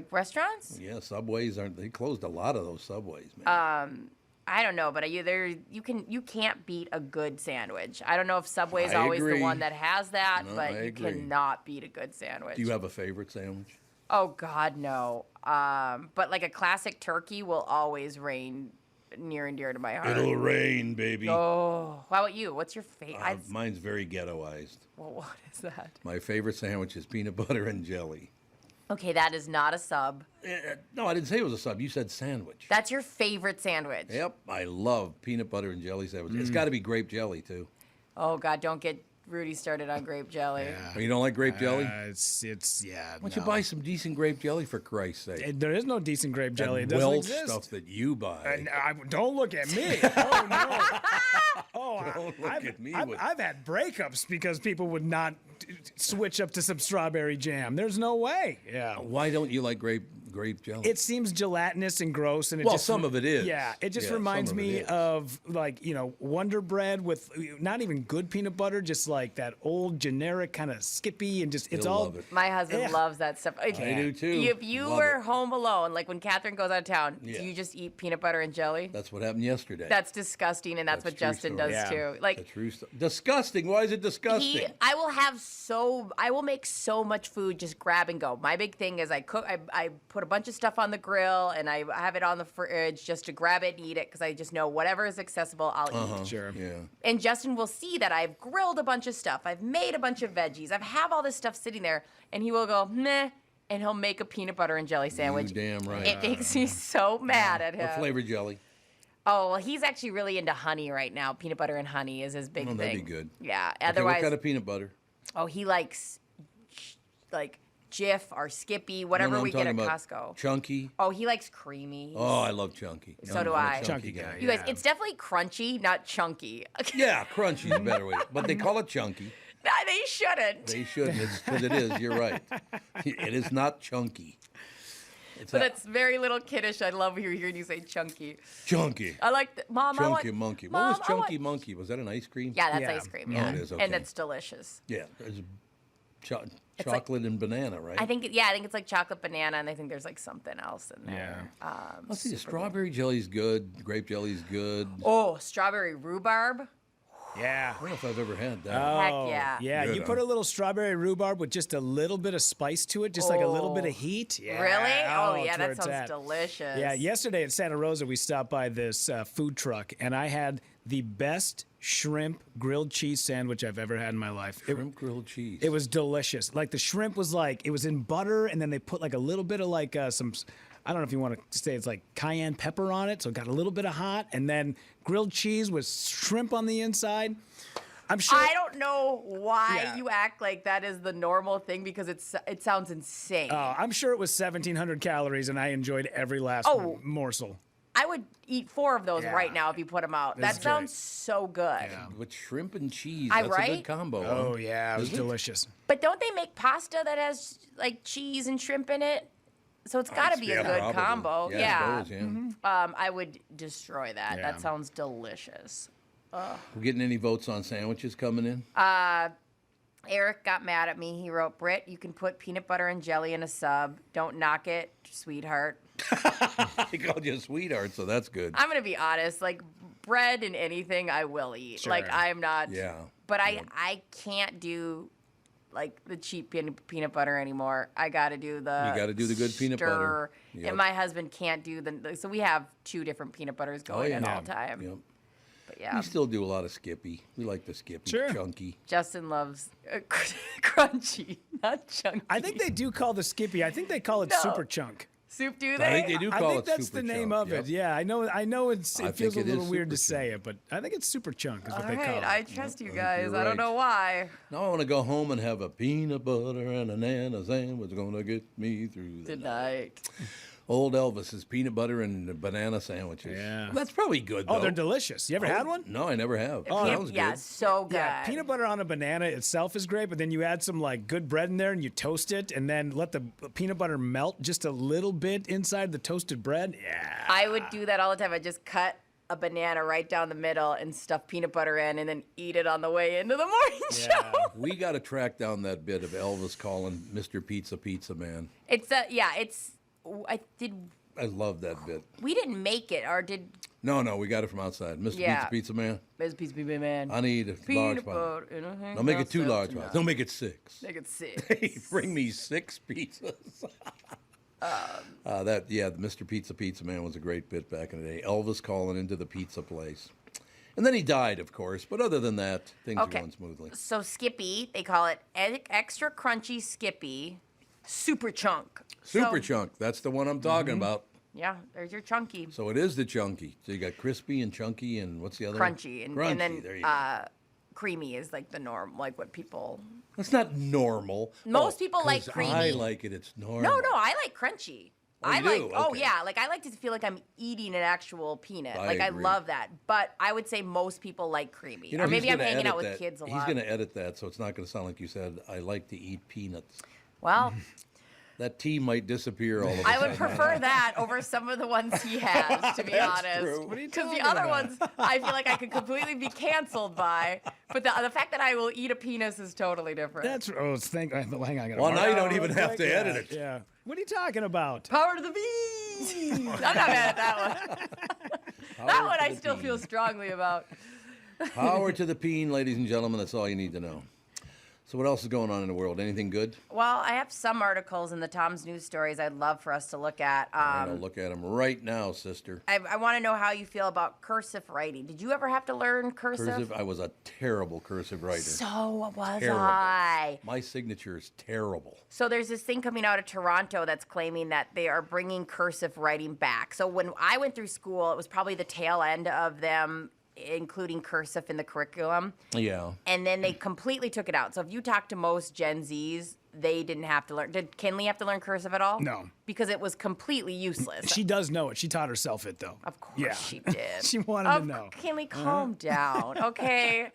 restaurants. Yeah, Subways aren't. They closed a lot of those Subways, man. I don't know, but you can't beat a good sandwich. I don't know if Subway's I always agree. the one that has that, No, but I you agree. cannot beat a good sandwich. Do you have a favorite sandwich? Oh God, no. But like a classic turkey will always reign near and dear to my heart. It'll rain, baby. Oh, how about you? What's your favorite? Mine's very ghettoized. Well, what is that? My favorite sandwich is peanut butter and jelly. Okay, that is not a sub. No, I didn't say it was a sub. You said sandwich. That's your favorite sandwich. Yep, I love peanut butter and jelly sandwich. It's got to be grape jelly too. Oh God, don't get Rudy started on grape jelly. Oh, you don't like grape jelly? It's Why don't you buy some decent grape jelly for Christ's sake? There is no decent grape jelly. It That doesn't Welch exist. stuff that you buy. Don't look at me. Oh no. Oh, Don't look at me with- I've had breakups because people would not switch up to some strawberry jam. There's no way. Yeah. Why don't you like grape jelly? It seems gelatinous and gross, and Some of it is. Yeah, it just Yeah, reminds some of it me is. of Wonder Bread with not even good peanut butter, just like that old generic kind of Skippy, and just it's You'll all. love it. My husband Yeah. loves that stuff. I do too. If you Love were it. home alone, like when Catherine goes out of town, Yeah. do you just eat peanut butter and jelly? That's what happened yesterday. That's disgusting, and that's what true Justin story. does too. Like The true stuff. Disgusting. Why is it disgusting? I will make so much food just grab and go. My big thing is I put a bunch of stuff on the grill and I have it on the fridge just to grab it and eat it because I just know whatever is accessible, I'll eat. Sure. Yeah. And Justin will see that I've grilled a bunch of stuff. I've made a bunch of veggies. I have all this stuff sitting there, and he will go, meh, and he'll make a peanut butter and jelly sandwich. You damn right. It makes me so mad at him. What flavor jelly? Oh, well, he's actually really into honey right now. Peanut butter and honey is his big thing. That'd be good. Yeah. Okay, Otherwise, what kind of peanut butter? Oh, he likes like Jif or Skippy, whatever we get at Costco. Chunky. Oh, he likes creamy. Oh, I love chunky. So do I. Chunky guy. You guys, it's definitely crunchy, not chunky. Yeah, crunchy is a better way. But they call it chunky. No, they shouldn't. They shouldn't, because it is. You're right. It is not chunky. But it's very little kiddish. I love hearing you say chunky. Chunky. I like Mom, I Chunky want, monkey. Mom, What was Chunky Monkey? Was that an ice cream? Yeah, that's ice cream. Yeah, Oh, it is. Okay. And it's delicious. Yeah, there's chocolate and banana, right? I think it's like chocolate banana, and I think there's like something else in there. Let's see, the strawberry jelly's good. Grape jelly's good. Oh, strawberry rhubarb. Yeah. I don't know if I've ever had that. Oh, Heck yeah. Yeah, Good, you put a little strawberry rhubarb with just a little bit of spice to it, just like a little bit of heat. Yeah. Really? Oh, it's yeah, where that it's sounds at. delicious. Yeah, yesterday at Santa Rosa, we stopped by this food truck, and I had the best shrimp grilled cheese sandwich I've ever had in my life. Shrimp grilled cheese. It was delicious. Like the shrimp was like, it was in butter, and then they put like a little bit of like some, I don't know if you want to say it's like cayenne pepper on it, so it got a little bit of hot, and then grilled cheese with shrimp on the inside. I'm sure. I don't know why you act like that is the normal thing because it sounds insane. I'm sure it was 1,700 calories, and I enjoyed every last morsel. I would eat 4 of those right now if you put them out. That's that sounds so good. Yeah. With shrimp and cheese, I that's a right? good combo. Oh, yeah, it was delicious. But don't they make pasta that has like cheese and shrimp in it? So it's got to be a good probably. combo. Yeah, I suppose, I would destroy that. Yeah. That sounds delicious. We're getting any votes on sandwiches coming in? Eric got mad at me. He wrote, Britt, you can put peanut butter and jelly in a sub. Don't knock it, sweetheart. He called you a sweetheart, so that's good. I'm going to be honest. Like, bread and anything I will eat. Sure. Like, I'm not. Yeah. But I can't do, like, the cheap peanut butter anymore. I got to do the You got to do the good peanut butter. Stir. And my husband can't do so we have 2 different peanut butters going in all the time. Yep. But yeah. We still do a lot of Skippy. We like the Skippy, chunky. Justin loves crunchy, not chunky. I think they do call the Skippy. I think they call it Super Chunk. Soup, do they? I think they do call I think it that's Super the name Chunk, of it. Yeah, I know. It feels a little weird to say it, but I think it's Super Chunk is what they call it. I trust you guys. You're I don't right. know why. Now I want to go home and have a peanut butter and a banana sandwich. Gonna get me through the night. Old Elvis's peanut butter and banana sandwiches. Yeah. That's probably good, though. Oh, they're delicious. You ever had one? No, I never have. Oh, Sounds good. Yeah, so good. Yeah, peanut butter on a banana itself is great, but then you add some like good bread in there and you toast it and then let the peanut butter melt just a little bit inside the toasted bread. Yeah. I would do that all the time. I just cut a banana right down the middle and stuff peanut butter in and then eat it on the way into the morning show. We got to track down that bit of Elvis calling Mr. Pizza Man. I love that bit. We didn't make it, or did... No, we got it from outside. Mr. Pizza Man. Mr. Pizza Man. I need a large pot. Don't make it 2 large pots. Don't make it 6. Make it 6. Hey, bring me 6 pizzas. The Mr. Pizza Man was a great bit back in the day. Elvis calling into the pizza place. And then he died, of course. But other than that, things are going smoothly. So Skippy, they call it extra crunchy Skippy, Super Chunk. Super Chunk. That's the one I'm talking about. Yeah, there's your chunky. So it is the chunky. So you got crispy and chunky and what's the other Crunchy. one? And Crunchy. There you go. Creamy is like the norm, like what people... That's not normal. Most people like 'cause creamy. I like it. It's normal. No, I like crunchy. Oh, you do? Oh Okay. yeah, like I like to feel like I'm eating an actual peanut. I Like I agree. love that. But I would say most people like creamy. You know, or maybe he's I'm gonna hanging out edit with that. kids a lot. He's going to edit that, so it's not going to sound like you said, I like to eat peanuts. Well, That T might disappear all of a I sudden. would prefer that over some of the ones he has, to be That's honest. true. What are you Because the talking other about? ones I feel like I could completely be canceled by. But the fact that I will eat a penis is totally different. That's hang on. I gotta Well, now mark you don't that even real have quick. to edit it. Yeah. What are you talking about? Power to the bees! I'm not mad at that one. That one I still feel strongly about. Power to the peen, ladies and gentlemen. That's all you need to know. So what else is going on in the world? Anything good? Well, I have some articles in the Tom's News Stories I'd love for us to look at. All right, I'll look at them right now, sister. I want to know how you feel about cursive writing. Did you ever have to learn cursive? I was a terrible cursive writer. So was Terrible. I. My signature is terrible. So there's this thing coming out of Toronto that's claiming that they are bringing cursive writing back. So when I went through school, it was probably the tail end of them including cursive in the curriculum. Yeah. And then they completely took it out. So if you talk to most Gen Zs, they didn't have to learn. Did Kinley have to learn cursive at all? No. Because it was completely useless. She does know it. She taught herself it, though. Of course she did. She wanted to know. Kinley, calm down, okay?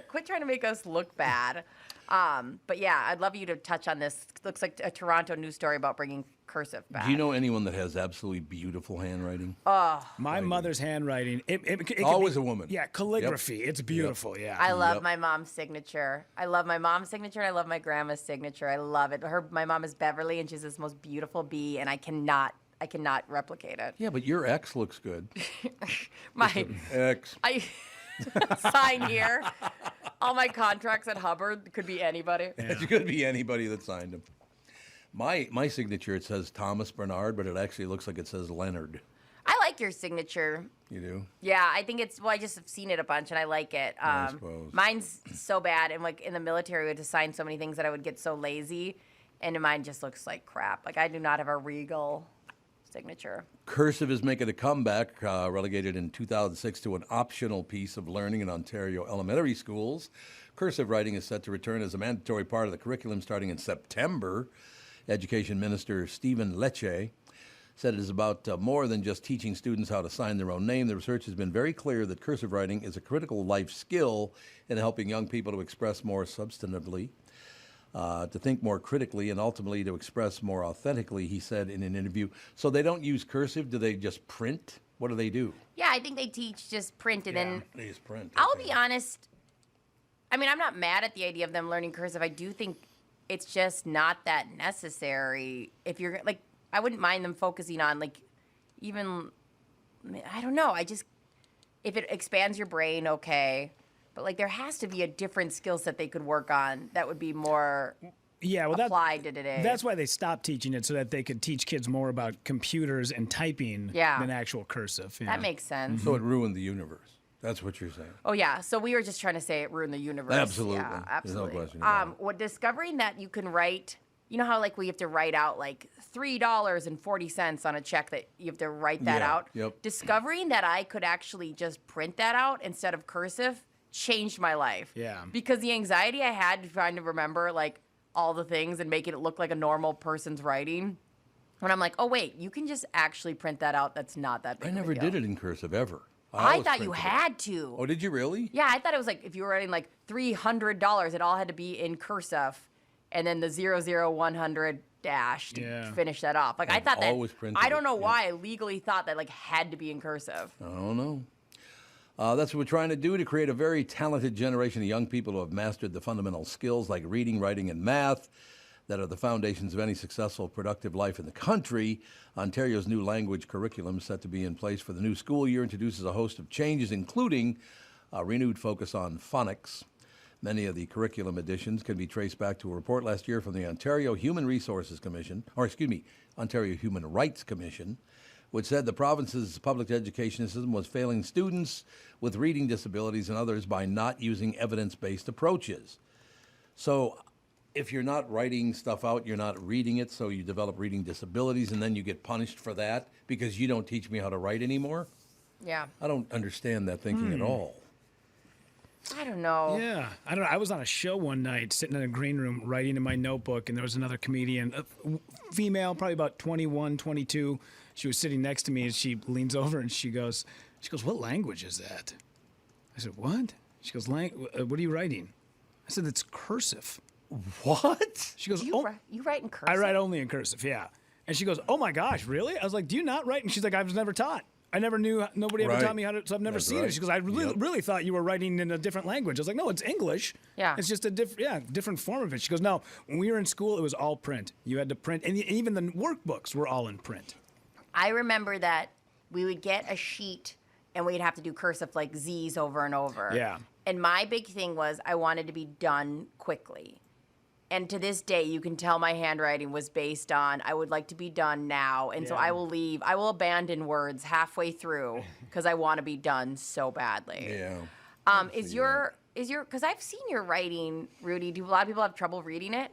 Quit trying to make us look bad. But yeah, I'd love you to touch on this. Looks like a Toronto news story about bringing cursive back. Do you know anyone that has absolutely beautiful handwriting? Oh, my mother's handwriting. It always be, a woman. Yeah, calligraphy. Yep. It's beautiful. Yep. Yeah. I love my mom's signature. I love my mom's signature. And I love my grandma's signature. I love it. My mom is Beverly, and she's this most beautiful bee, and I cannot replicate it. Yeah, but your ex looks good. My ex. Sign here. All my contracts at Hubbard could be anybody. Yeah. It could be anybody that signed them. My signature, it says Thomas Barnard, but it actually looks like it says Leonard. I like your signature. You do? Yeah, I think I just have seen it a bunch, and I like it. I suppose. Mine's so bad, and like in the military, we had to sign so many things that I would get so lazy, and mine just looks like crap. Like I do not have a regal signature. Cursive is making a comeback, relegated in 2006 to an optional piece of learning in Ontario elementary schools. Cursive writing is set to return as a mandatory part of the curriculum starting in September. Education Minister Stephen Lecce said it is about more than just teaching students how to sign their own name. The research has been very clear that cursive writing is a critical life skill in helping young people to express more substantively, to think more critically, and ultimately to express more authentically, he said in an interview. So they don't use cursive? Do they just print? What do they do? Yeah, I think they teach just print, and then they just print. I'll be honest. I mean, I'm not mad at the idea of them learning cursive. I do think it's just not that necessary. If you're like, I wouldn't mind them focusing on like, even, I don't know. If it expands your brain, okay. But like, there has to be a different skill set they could work on that would be more applied to today. That's why they stopped teaching it, so that they could teach kids more about computers and typing than actual cursive. That makes sense. So it ruined the universe. That's what you're saying. Oh, yeah. So we were just trying to say it ruined the universe. Absolutely. Yeah, absolutely. There's no question about it. What discovering that you can write, you know how like we have to write out like $3.40 on a check that you have to write that out? Yep. Discovering that I could actually just print that out instead of cursive changed my life. Yeah. Because the anxiety I had trying to remember like all the things and making it look like a normal person's writing. When I'm like, oh, wait, you can just actually print that out. That's not that big I of a never deal. did it in cursive ever. I thought you had to. Oh, did you really? Yeah, I thought it was like if you were writing like $300, it all had to be in cursive, and then the 00100 dash to finish that off. Like I thought that. I don't know why I legally thought that like had to be in cursive. I don't know. That's what we're trying to do, to create a very talented generation of young people who have mastered the fundamental skills like reading, writing, and math that are the foundations of any successful, productive life in the country. Ontario's new language curriculum, set to be in place for the new school year, introduces a host of changes, including a renewed focus on phonics. Many of the curriculum additions can be traced back to a report last year from the Ontario Human Rights Commission, which said the province's public education system was failing students with reading disabilities and others by not using evidence-based approaches. So if you're not writing stuff out, you're not reading it, so you develop reading disabilities, and then you get punished for that because you don't teach me how to write anymore? Yeah. I don't understand that thinking at all. I don't know. Yeah. I don't know. I was on a show one night, sitting in a green room, writing in my notebook, and there was another comedian, a female, probably about 21, 22. She was sitting next to me, and she leans over, and she goes, what language is that? I said, what? She goes, what are you writing? I said, it's cursive. What? She goes, you write in cursive? I write only in cursive, yeah. And she goes, oh my gosh, really? I was like, do you not write? And she's like, I was never taught. I never knew, nobody ever taught me how to, so I've never seen it. She goes, I really thought you were writing in a different language. I was like, no, it's English. Yeah. It's just a different form of it. She goes, no, when we were in school, it was all print. You had to print, and even the workbooks were all in print. I remember that we would get a sheet and we'd have to do cursive like Z's over and over. Yeah. And my big thing was I wanted to be done quickly. And to this day, you can tell my handwriting was based on, I would like to be done now. And so I will abandon words halfway through because I want to be done so badly. Yeah. Because I've seen your writing, Rudy. Do a lot of people have trouble reading it?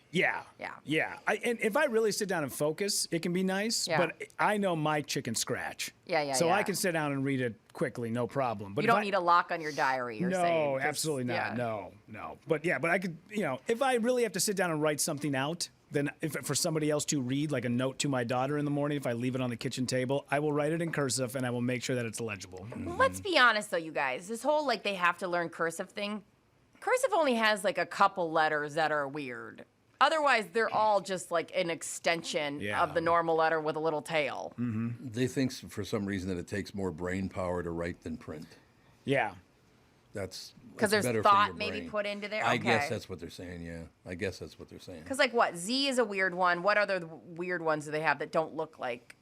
Yeah. And if I really sit down and focus, it can be nice. Yeah. But I know my chicken scratch. So I can sit down and read it quickly, no problem. But you don't need a lock on your diary. You're saying? No, absolutely not. No. But I could. If I really have to sit down and write something out, then if for somebody else to read, like a note to my daughter in the morning, if I leave it on the kitchen table, I will write it in cursive and I will make sure that it's legible. Well, let's be honest, though, you guys. This whole they have to learn cursive thing. Cursive only has a couple letters that are weird. Otherwise, they're all just an extension of the normal letter with a little tail. Mm-hmm. They think for some reason that it takes more brain power to write than print. Yeah. That's because there's better thought for your maybe brain. put into there. I guess that's what they're saying. Yeah, I guess that's what they're saying. Because what Z is a weird one. What other weird ones do they have that don't look like?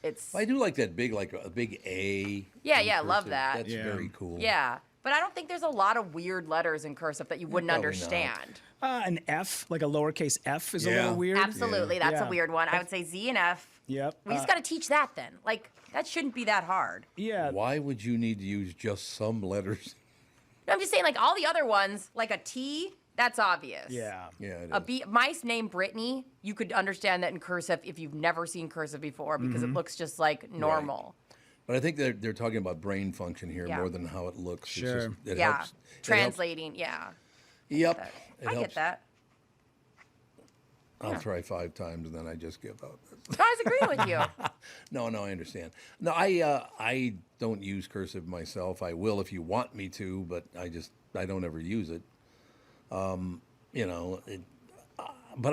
It's. I do like that big a big A. Yeah, love that. That's very cool. Yeah. But I don't think there's a lot of weird letters in cursive that you wouldn't understand. An F, like a lowercase f, is a little weird. Absolutely. That's a weird one. I would say Z and F. Yep. We just got to teach that then. That shouldn't be that hard. Yeah. Why would you need to use just some letters? No, I'm just saying, all the other ones, like a T, that's obvious. Yeah. Yeah, A B, my name, Brittany, you could understand that in cursive if you've never seen cursive before because it looks just like normal. Right. But I think they're talking about brain function here more than how it looks. Sure. It's just, it yeah. helps. Translating, Yep. I get that. I'll try 5 times and then I just give up. I was agreeing with you. No, I understand. No, I don't use cursive myself. I will if you want me to, but I don't ever use it. But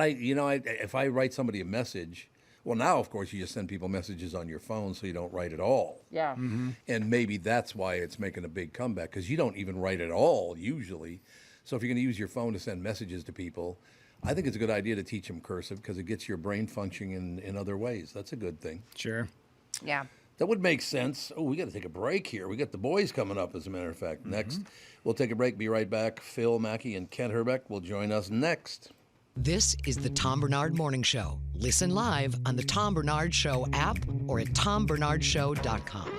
if I write somebody a message, well, now of course you just send people messages on your phone, so you don't write at all. Yeah. Mm-hmm. And maybe that's why it's making a big comeback because you don't even write at all usually. So if you're going to use your phone to send messages to people, I think it's a good idea to teach them cursive because it gets your brain functioning in other ways. That's a good thing. Sure. Yeah. That would make sense. Oh, we got to take a break here. We got the boys coming up, as a matter of fact. Next, we'll take a break. Be right back. Phil, Mackey, and Kent Hrbek will join us next. This is the Tom Barnard Morning Show. Listen live on the Tom Barnard Show app or at tombarnardshow.com.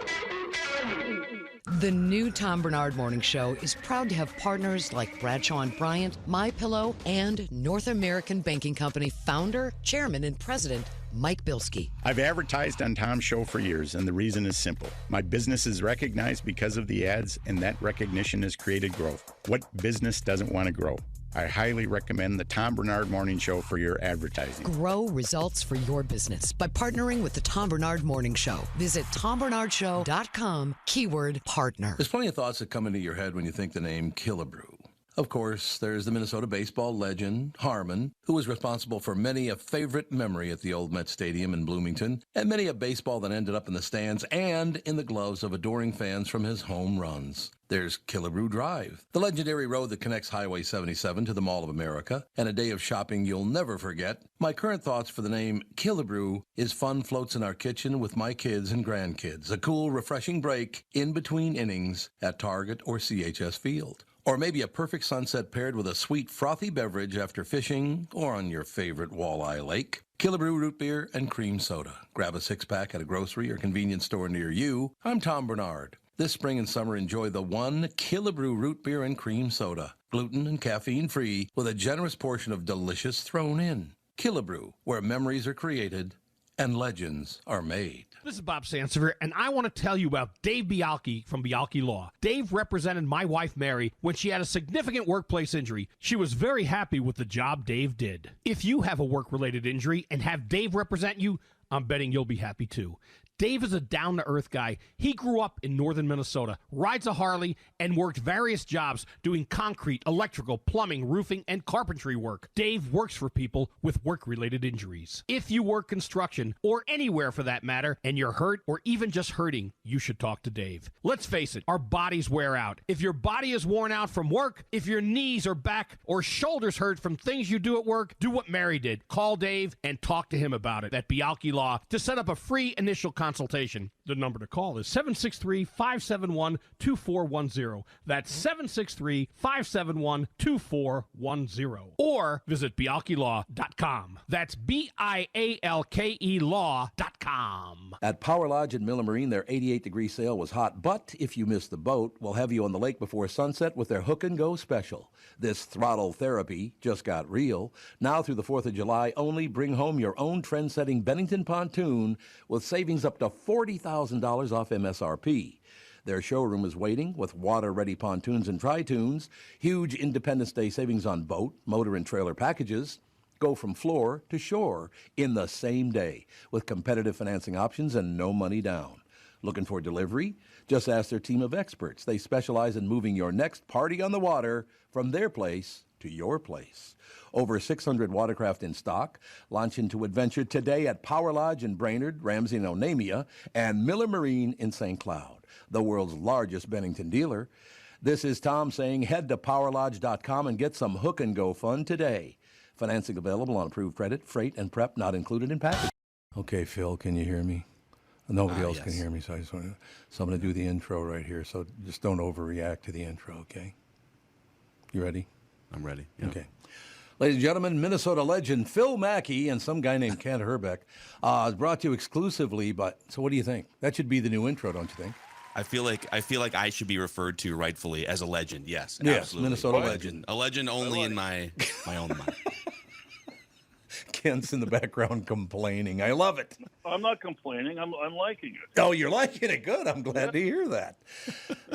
The new Tom Barnard Morning Show is proud to have partners like Bradshaw and Bryant, MyPillow, and North American Banking Company founder, chairman, and president, Mike Bilski. I've advertised on Tom's show for years, and the reason is simple. My business is recognized because of the ads, and that recognition has created growth. What business doesn't want to grow? I highly recommend the Tom Barnard Morning Show for your advertising. Grow results for your business by partnering with the Tom Barnard Morning Show. Visit tombarnardshow.com, keyword partner. There's plenty of thoughts that come into your head when you think the name Killebrew. Of course, there's the Minnesota baseball legend, Harmon, who was responsible for many a favorite memory at the old Met Stadium in Bloomington, and many a baseball that ended up in the stands and in the gloves of adoring fans from his home runs. There's Killebrew Drive, the legendary road that connects Highway 77 to the Mall of America, and a day of shopping you'll never forget. My current thoughts for the name Killebrew is fun floats in our kitchen with my kids and grandkids, a cool, refreshing break in between innings at Target or CHS Field. Or maybe a perfect sunset paired with a sweet, frothy beverage after fishing or on your favorite walleye lake. Killebrew root beer and cream soda. Grab a 6-pack at a grocery or convenience store near you. I'm Tom Barnard. This spring and summer, enjoy the one Killebrew root beer and cream soda. Gluten and caffeine-free with a generous portion of delicious thrown in. Killebrew, where memories are created and legends are made. This is Bob Sansevere, and I want to tell you about Dave Bialke from Bialke Law. Dave represented my wife, Mary, when she had a significant workplace injury. She was very happy with the job Dave did. If you have a work-related injury and have Dave represent you, I'm betting you'll be happy too. Dave is a down-to-earth guy. He grew up in northern Minnesota, rides a Harley, and worked various jobs doing concrete, electrical, plumbing, roofing, and carpentry work. Dave works for people with work-related injuries. If you work construction, or anywhere for that matter, and you're hurt or even just hurting, you should talk to Dave. Let's face it, our bodies wear out. If your body is worn out from work, if your knees or back or shoulders hurt from things you do at work, do what Mary did. Call Dave and talk to him about it at Bialke Law to set up a free initial consultation consultation. The number to call is 763-571-2410. That's 763-571-2410. Or visit bialkelaw.com. That's BIALKE law.com. At Power Lodge in Miller Marine, their 88-degree sale was hot, but if you missed the boat, we'll have you on the lake before sunset with their Hook and Go special. This throttle therapy just got real. Now through the 4th of July, only bring home your own trend-setting Bennington pontoon with savings up to $40,000 off MSRP. Their showroom is waiting with water-ready pontoons and tri-tunes, huge Independence Day savings on boat, motor, and trailer packages. Go from floor to shore in the same day with competitive financing options and no money down. Looking for delivery? Just ask their team of experts. They specialize in moving your next party on the water from their place to your place. Over 600 watercraft in stock. Launch into adventure today at Power Lodge in Brainerd, Ramsey and Onamia, and Miller Marine in St. Cloud, the world's largest Bennington dealer. This is Tom saying head to powerlodge.com and get some Hook and Go fun today. Financing available on approved credit, freight, and prep not included in package. Okay, Phil, can you hear me? Nobody else can hear me, so I'm going to do the intro right here. So just don't overreact to the intro, okay? You ready? I'm ready. Yeah. Okay. Ladies and gentlemen, Minnesota legend Phil Mackey and some guy named Kent Hrbek is brought to you exclusively. So what do you think? That should be the new intro, don't you think? I feel like I should be referred to rightfully as a legend. Yes, yes, absolutely. Minnesota legend. A legend only in my own mind. Kent's in the background complaining. I love it. I'm not complaining. I'm liking it. Oh, you're liking it. Good. I'm glad to hear that.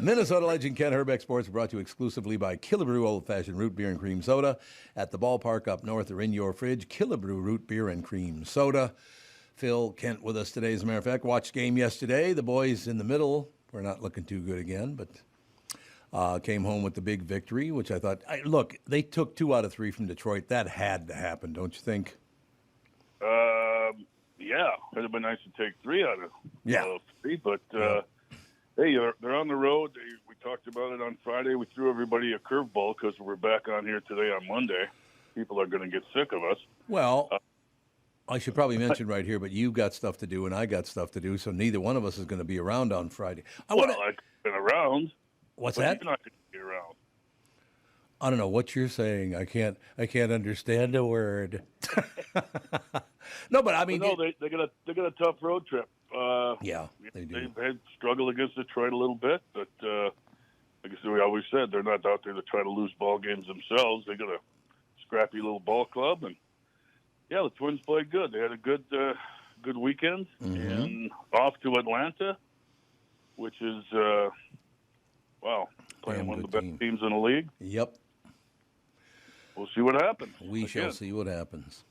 Minnesota legend Kent Hrbek Sports brought to you exclusively by Killebrew Old Fashioned Root Beer and Cream Soda at the ballpark up north or in your fridge. Killebrew Root Beer and Cream Soda. Phil Kent with us today, as a matter of fact. Watched game yesterday. The boys in the middle were not looking too good again, but came home with the big victory, which I thought, look, they took 2 out of 3 from Detroit. That had to happen, don't you think? Yeah, it'd have been nice to take 3 out of 3, but hey, they're on the road. We talked about it on Friday. We threw everybody a curveball because we're back on here today on Monday. People are going to get sick of us. Well, I should probably mention right here, but you've got stuff to do and I got stuff to do, so neither one of us is going to be around on Friday. I've been around. What's but that? You're not going to be around. I don't know what you're saying. I can't understand a word. No, but I mean, they got a tough road trip. Yeah, they do. They had struggled against Detroit a little bit, but like I said, we always said they're not out there to try to lose ball games themselves. They got a scrappy little ball club, and yeah, the Twins played good. They had a good weekend, and off to Atlanta, which is playing one of the best teams in the league. Yep. We'll see what happens. We shall see what happens.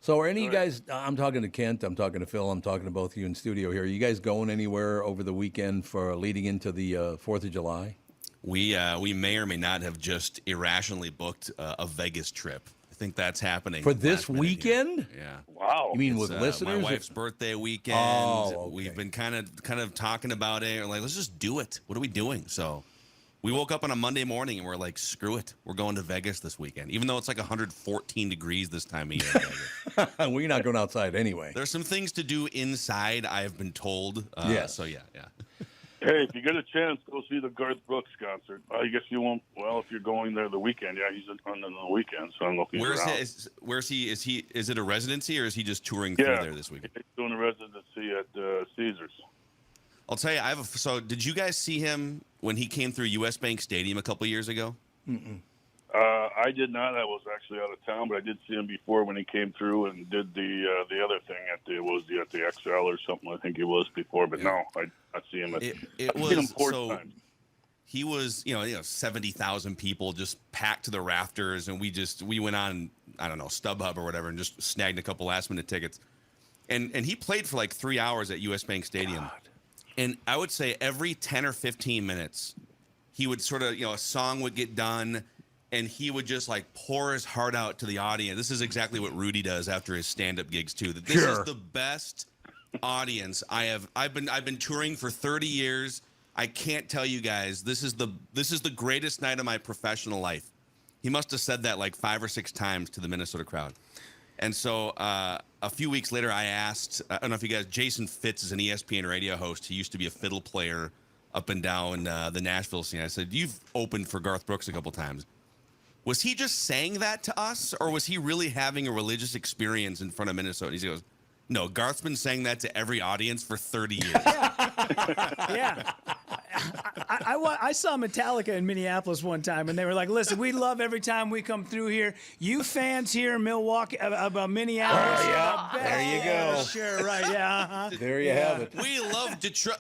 So are any of you guys, I'm talking to Kent, I'm talking to Phil, I'm talking to both of you in studio here. Are you guys going anywhere over the weekend for leading into the 4th of July? We may or may not have just irrationally booked a Vegas trip. I think that's happening. For this weekend? Yeah. Wow. You mean with listeners? My wife's birthday weekend. Oh, okay. We've been kind of talking about it. We're like, let's just do it. What are we doing? So we woke up on a Monday morning and we're like, screw it. We're going to Vegas this weekend, even though it's like 114 degrees this time of year. We're not going outside anyway. There's some things to do inside, I've been told. Yes. So, yeah. Hey, if you get a chance, go see the Garth Brooks concert. I guess you won't. Well, if you're going there the weekend, yeah, he's on the weekend, so I'm looking around. Where's he? Is it a residency or is he just touring through there this weekend? He's doing a residency at Caesars. I'll tell you, so did you guys see him when he came through U.S. Bank Stadium a couple years ago? Mm-mm. I did not. I was actually out of town, but I did see him before when he came through and did the other thing at the XL or something. I think he was before, but no, I did not see him. He was 70,000 people just packed to the rafters, and we went on, I don't know, StubHub or whatever, and just snagged a couple last minute tickets, and he played for like 3 hours at U.S. Bank Stadium. God. And I would say every 10 or 15 minutes, he would sort of, a song would get done, and he would just like pour his heart out to the audience. This is exactly what Rudy does after his stand-up gigs too. That this is the best audience I've been touring for 30 years. I can't tell you guys, this is the greatest night of my professional life. He must have said that like 5 or 6 times to the Minnesota crowd. And so a few weeks later, I asked, I don't know if you guys, Jason Fitz is an ESPN radio host. He used to be a fiddle player up and down the Nashville scene. I said, you've opened for Garth Brooks a couple times. Was he just saying that to us, or was he really having a religious experience in front of Minnesota? He goes, no, Garth's been saying that to every audience for 30 years. Yeah. I saw Metallica in Minneapolis one time, and they were like, listen, we love every time we come through here. You fans here in Milwaukee, about Minneapolis. Oh, yeah. There you go. Sure, right, yeah. Uh-huh. There you have it. We love Detroit,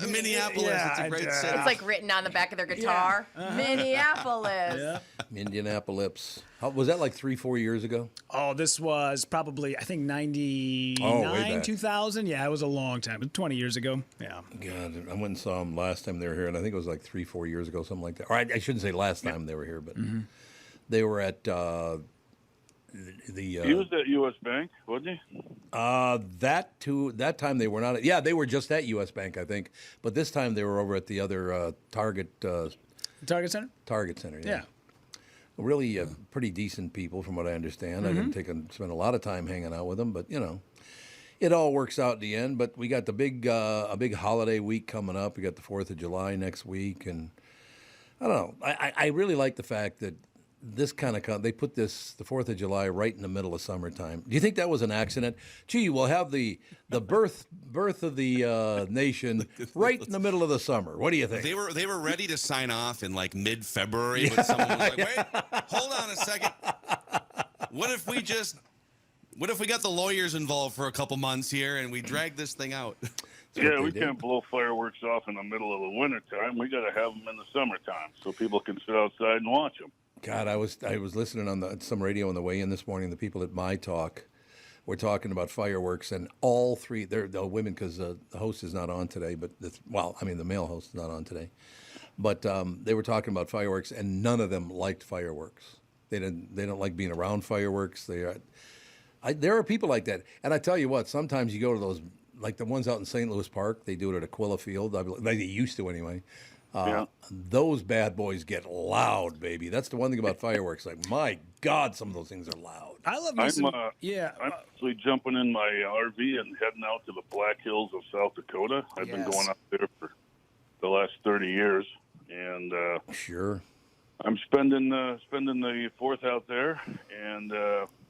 Minneapolis. Yeah, it's a great city. It's like written on the back of their guitar. Minneapolis. Yeah. Indianapolis. Was that like 3-4 years ago? Oh, this was probably, I think, 99, 2000. Yeah, it was a long time. 20 years ago. Yeah. God, I went and saw them last time they were here, and I think it was like 3-4 years ago, something like that. Or I shouldn't say last time they were here, but they were at he was at U.S. Bank, wasn't he? That time they were not. Yeah, they were just at U.S. Bank, I think. But this time they were over at the other Target. Target Center? Target Center, yeah. Yeah. Really pretty decent people, from what I understand. I didn't spend a lot of time hanging out with them, but, it all works out in the end. But we got a big holiday week coming up. We got the 4th of July next week. And I don't know. I really like the fact that this kind of they put the 4th of July right in the middle of summertime. Do you think that was an accident? Gee, we'll have the birth of the nation right in the middle of the summer. What do you think? They were ready to sign off in like mid-February, but someone was like, wait, hold on a second. What if we got the lawyers involved for a couple months here and we drag this thing out? Yeah, we can't blow fireworks off in the middle of the wintertime. We got to have them in the summertime so people can sit outside and watch them. God, I was listening on some radio on the way in this morning. The people at My Talk were talking about fireworks, and all three, they're women, because the host is not on today. But the male host is not on today. But they were talking about fireworks, and none of them liked fireworks. They don't like being around fireworks. There are people like that, and I tell you what, sometimes you go to those, like the ones out in St. Louis Park. They do it at Aquila Field. They used to anyway. Those bad boys get loud, baby. That's the one thing about fireworks. Like, my God, some of those things are loud. I love I'm actually jumping in my RV and heading out to the Black Hills of South Dakota. I've been going out there for the last 30 years, and sure, I'm spending the 4th out there, and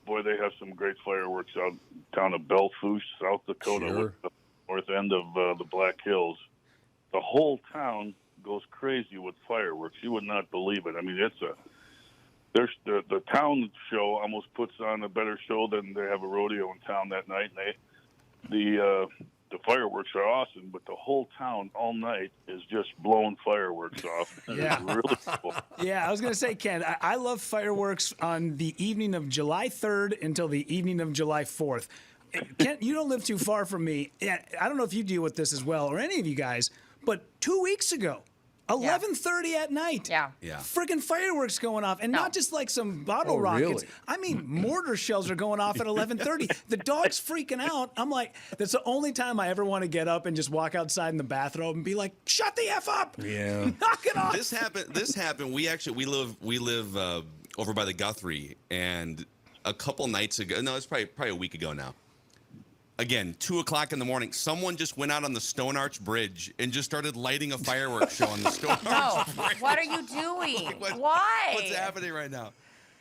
boy, they have some great fireworks out town of Belfouche, South Dakota, Sure. the north end of the Black Hills. The whole town goes crazy with fireworks. You would not believe it. I mean, the town show almost puts on a better show than they have a rodeo in town that night. And the fireworks are awesome, but the whole town all night is just blowing fireworks off. Yeah. It's really cool. Yeah, I was going to say, Ken, I love fireworks on the evening of July 3rd until the evening of July 4th. Ken, you don't live too far from me. I don't know if you deal with this as well, or any of you guys, but 2 weeks ago, 11:30 at night. Yeah. Friggin' fireworks going off, and not just like some bottle rockets. Really? I mean, mortar shells are going off at 11:30. The dog's freaking out. I'm like, that's the only time I ever want to get up and just walk outside in the bathrobe and be like, "Shut the F up! Yeah. Knock it off!" This happened. We live over by the Guthrie, and a couple nights ago. No, it's probably a week ago now. Again, 2:00 in the morning, someone just went out on the Stone Arch Bridge and just started lighting a fireworks show on the Stone Arch Bridge. What are you doing? Why? What's happening right now?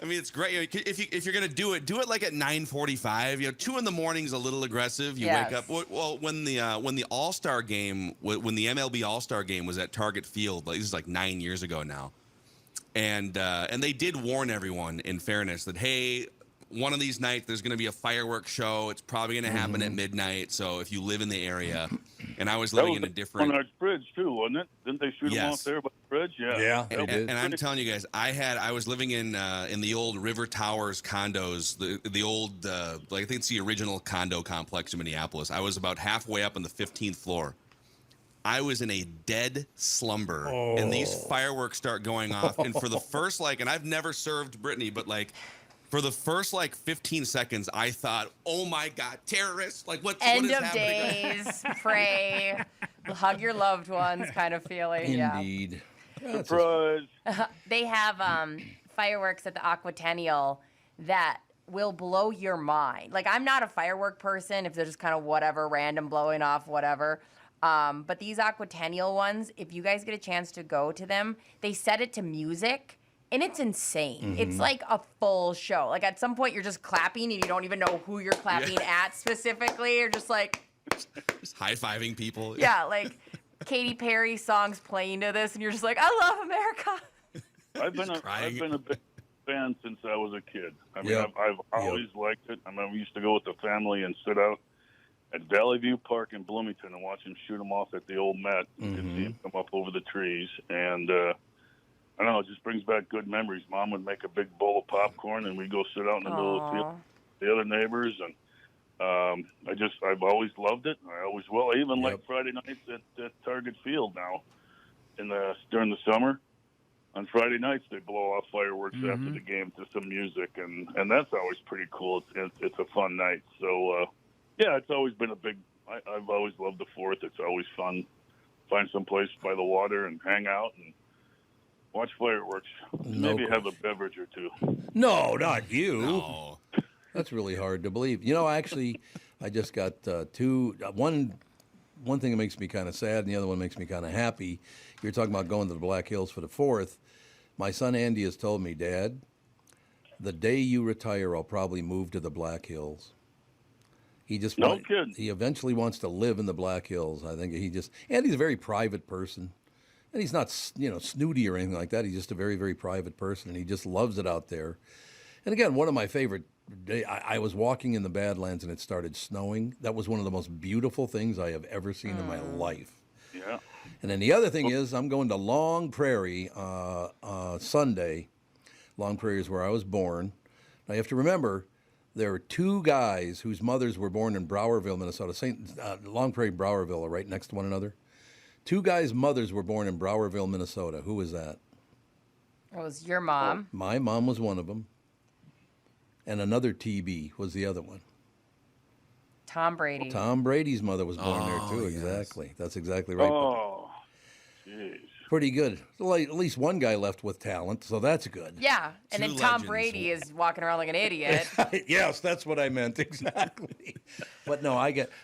I mean, it's great. If you're gonna do it like at 9:45. 2 in the morning is a little aggressive. You wake up. Well, when the All-Star game, when the MLB All-Star game was at Target Field, this is like 9 years ago now, and they did warn everyone, in fairness, that hey, one of these nights there's going to be a fireworks show. It's probably going to happen at midnight. So if you live in the area, and I was living in a different Barnard Bridge too, wasn't it? Didn't they shoot them off there by the bridge? Yeah. Yeah. And I'm telling you guys, I was living in the old River Towers condos, the old I think it's the original condo complex in Minneapolis. I was about halfway up on the 15th floor. I was in a dead slumber, and these fireworks start going off. And for the first and I've never served Brittany, but for the first 15 seconds, I thought, "Oh my God, terrorists! What End is of happening?" days, pray, hug your loved ones, kind of feeling. Indeed. Yeah. Surprise! They have fireworks at the Aquatennial that will blow your mind. Like, I'm not a firework person if they're just kind of whatever, random blowing off, whatever. But these Aquatennial ones, if you guys get a chance to go to them, they set it to music. And it's insane. It's like a full show. Like, at some point, you're just clapping and you don't even know who you're clapping at specifically. You're just like... Just high-fiving people. Yeah, like Katy Perry songs playing to this, and you're just like, I love America. I've been a big fan since I was a kid. I mean, I've always liked it. I mean, we used to go with the family and sit out at Valley View Park in Bloomington and watch them shoot them off at the old Met. You can see them come up over the trees. And... I don't know, it just brings back good memories. Mom would make a big bowl of popcorn, and we'd go sit out in the middle of the field with the other neighbors. And I've always loved it. I always will. I even like Friday nights at Target Field now. During the summer, on Friday nights, they blow off fireworks after the game to some music, and that's always pretty cool. It's a fun night. So, it's always been a big. I've always loved the 4th. It's always fun. Find some place by the water and hang out and watch fireworks. Maybe have a beverage or two. No, not you. No. That's really hard to believe. You know, actually, I just got two. One thing that makes me kind of sad, and the other one makes me kind of happy. You're talking about going to the Black Hills for the 4th. My son Andy has told me, Dad, the day you retire, I'll probably move to the Black Hills. He just kidding. He eventually wants to live in the Black Hills. I think Andy's a very private person. And he's not, snooty or anything like that. He's just a very, very private person, and he just loves it out there. And again, one of my favorite days, I was walking in the Badlands, and it started snowing. That was one of the most beautiful things I have ever seen in my life. Yeah. And then the other thing is, I'm going to Long Prairie Sunday. Long Prairie is where I was born. Now, you have to remember, there are two guys whose mothers were born in Browerville, Minnesota. Long Prairie and Browerville are right next to one another. Two guys' mothers were born in Browerville, Minnesota. Who was that? It was your mom. My mom was one of them. And another TB was the other one. Tom Brady. Tom Brady's mother was born there, too. Yes. Exactly. That's exactly right. Oh, jeez. Pretty good. Like, at least one guy left with talent, so that's good. Yeah, and then Two Tom legends. Brady is walking around like an idiot. Yes, that's what I meant, exactly. But no,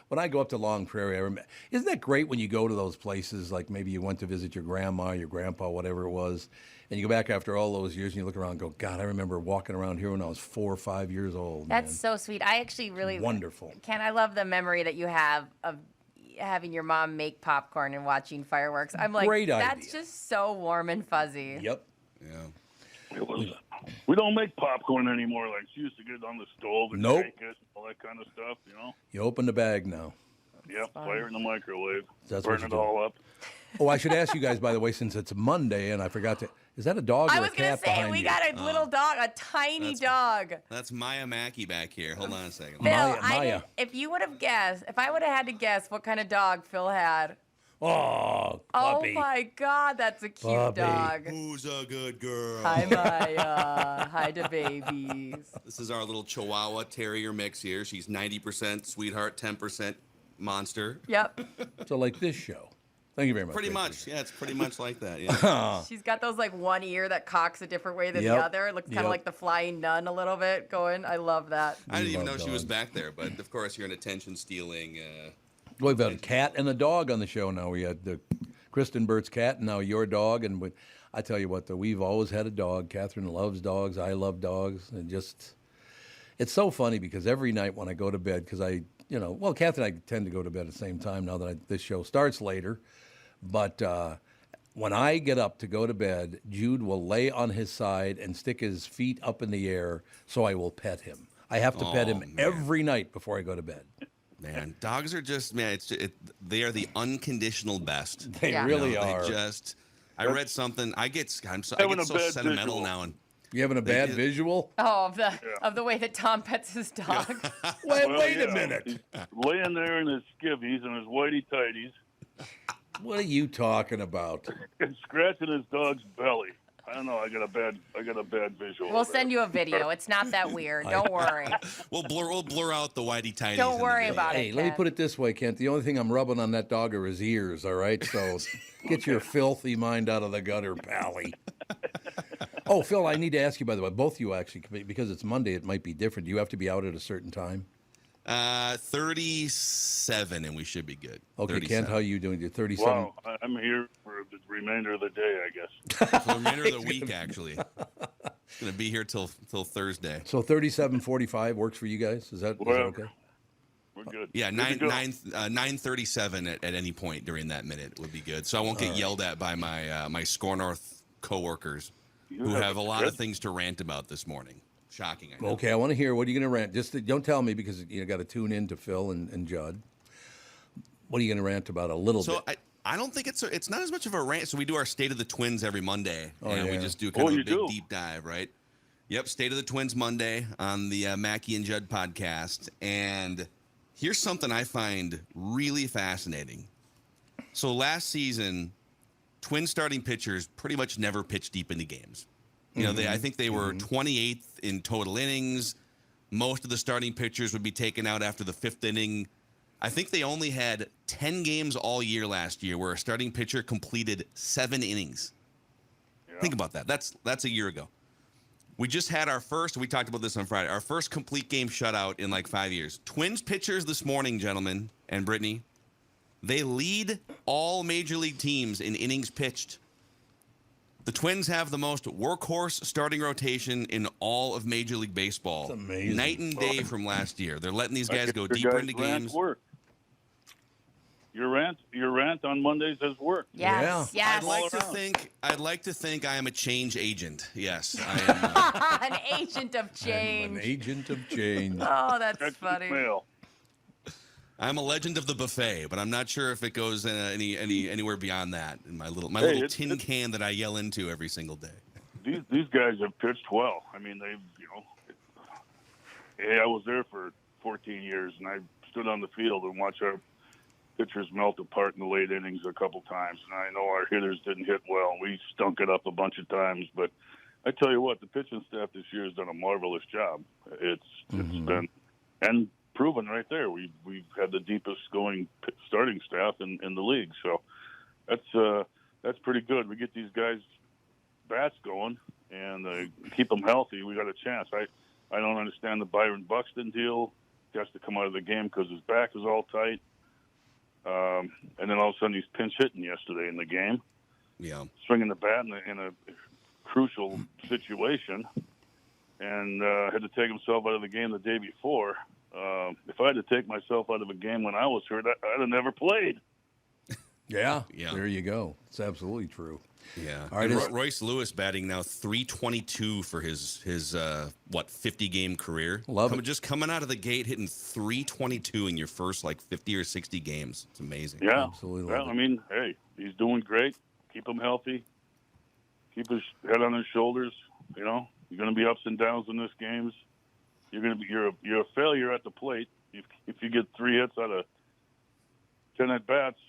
when I go up to Long Prairie, I remember, isn't that great when you go to those places, like maybe you went to visit your grandma, your grandpa, whatever it was, and you go back after all those years and you look around and go, God, I remember walking around here when I was 4 or 5 years old. That's man. so sweet. I actually really... Wonderful. Ken, I love the memory that you have of having your mom make popcorn and watching fireworks. I'm like, Great that's idea. just so warm and fuzzy. Yep. Yeah. We don't make popcorn anymore like she used to get it on the stove and Nope. bake it and all that kind of stuff, You open the bag now. Yep, fire it in the microwave. That's burn what you it do. all up. Oh, I should ask you guys, by the way, since it's Monday and I forgot to... Is that a dog I or was a going cat to say, behind we you? got a little dog, a tiny dog. That's Maya Mackey back here. Hold on a second. Phil, Maya. if you would have guessed, if I would have had to guess what kind of dog Phil had. Oh, puppy. Oh my God, that's a cute Puppy. dog. Who's a good girl? Hi, Maya. Hi to babies. This is our little Chihuahua Terrier mix here. She's 90% sweetheart, 10% monster. Yep. So like this show. Thank you very much. Pretty Rachel. much. Yeah, it's pretty much like that. Yeah. She's got those like one ear that cocks a different way than the Yep. other. It looks kind Yep. of like the flying nun a little bit going. I love that. I didn't even know love she was dogs. back there, but of course you're an attention stealing. We've got a cat and a dog on the show now. We had the Kristen Burt's cat and now your dog. And I tell you what, though, we've always had a dog. Catherine loves dogs. I love dogs. And it's so funny because every night when I go to bed, because Catherine and I tend to go to bed at the same time now that this show starts later. But when I get up to go to bed, Jude will lay on his side and stick his feet up in the air so I will pet him. I have to pet him every night before I go to bed. Man, dogs are just they are the unconditional best. They really are. I read something. I get so sentimental now. And you having a bad visual? Oh, of the way that Tom pets his dog. Wait a minute. He's laying there in his skivvies and his whitey tighties. What are you talking about? And scratching his dog's belly. I don't know. I got a bad visual. We'll send you a video. It's not that weird. Don't worry. We'll blur out the whitey tighties. Don't worry about it. Hey, let me put it this way, Kent. The only thing I'm rubbing on that dog are his ears, all right? So get your filthy mind out of the gutter, pally. Oh, Phil, I need to ask you, by the way, both you actually, because it's Monday, it might be different. Do you have to be out at a certain time? 37, and we should be good. Okay, 37. Kent, how are you doing? 37? Wow, I'm here for the remainder of the day, I guess. For the remainder of the week, actually. It's going to be here till Thursday. So 37:45 works for you guys? Is that okay? We're good. Yeah, 9:37 at any point during that minute would be good. So I won't get yelled at by my SKOR North coworkers who have a lot of things to rant about this morning. Shocking. I know. Okay, I want to hear. What are you going to rant? Just don't tell me because you got to tune in to Phil and Judd. What are you going to rant about a little bit? So I don't think it's not as much of a rant. So we do our State of the Twins every Monday, and we yeah. just do kind of a big deep dive, right? Yep, State of the Twins Monday on the Mackey and Judd podcast. And here's something I find really fascinating. So last season, Twins starting pitchers pretty much never pitched deep into games. You know, I think they were 28th in total innings. Most of the starting pitchers would be taken out after the 5th inning. I think they only had 10 games all year last year where a starting pitcher completed 7 innings. Yeah. Think about that. That's a year ago. We just had our first, we talked about this on Friday, our first complete game shutout in like 5 years. Twins pitchers this morning, gentlemen, and Brittany, they lead all major league teams in innings pitched. The Twins have the most workhorse starting rotation in all of Major League Baseball. That's amazing. Night and day from last year. They're letting these guys go deeper into games. Work. Your rant on Mondays has worked. Yes, yes. I'd like to think I am a change agent. Yes, I am. An agent of change. An agent of change. Oh, that's funny. I'm a legend of the buffet, but I'm not sure if it goes anywhere beyond that. In my little tin can that I yell into every single day. These guys have pitched well. I mean, I was there for 14 years, and I stood on the field and watched our pitchers melt apart in the late innings a couple times. And I know our hitters didn't hit well. We stunk it up a bunch of times, but I tell you what, the pitching staff this year has done a marvelous job. It's been and proven right there. We've had the deepest going starting staff in the league, so that's pretty good. We get these guys bats going and keep them healthy. We got a chance. I don't understand the Byron Buxton deal. He has to come out of the game because his back is all tight. And then all of a sudden he's pinch hitting yesterday in the game. Yeah, swinging the bat in a crucial situation, and had to take himself out of the game the day before. If I had to take myself out of a game when I was hurt, I'd have never played. Yeah. There you go. It's absolutely true. Yeah. All right, and Royce Lewis batting now .322 for his 50-game career. Just coming out of the gate, hitting .322 in your first 50 or 60 games. It's amazing. Yeah, absolutely. Well, I mean, hey, he's doing great. Keep him healthy. Keep his head on his shoulders. You know, you're going to be ups and downs in this games. You're a failure at the plate. If you get 3 hits out of 10 at bats,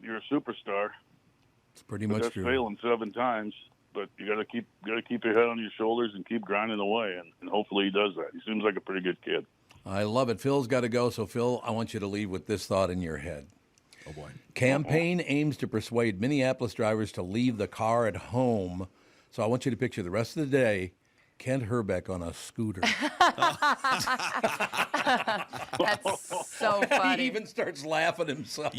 you're a superstar. It's pretty much that's true. Failing 7 times, but you got to keep your head on your shoulders and keep grinding away, and hopefully he does that. He seems like a pretty good kid. I love it. Phil's got to go, so Phil, I want you to leave with this thought in your head. Oh boy. Campaign aims to persuade Minneapolis drivers to leave the car at home. So I want you to picture the rest of the day Kent Hrbek on a scooter. That's so funny. He even starts laughing himself.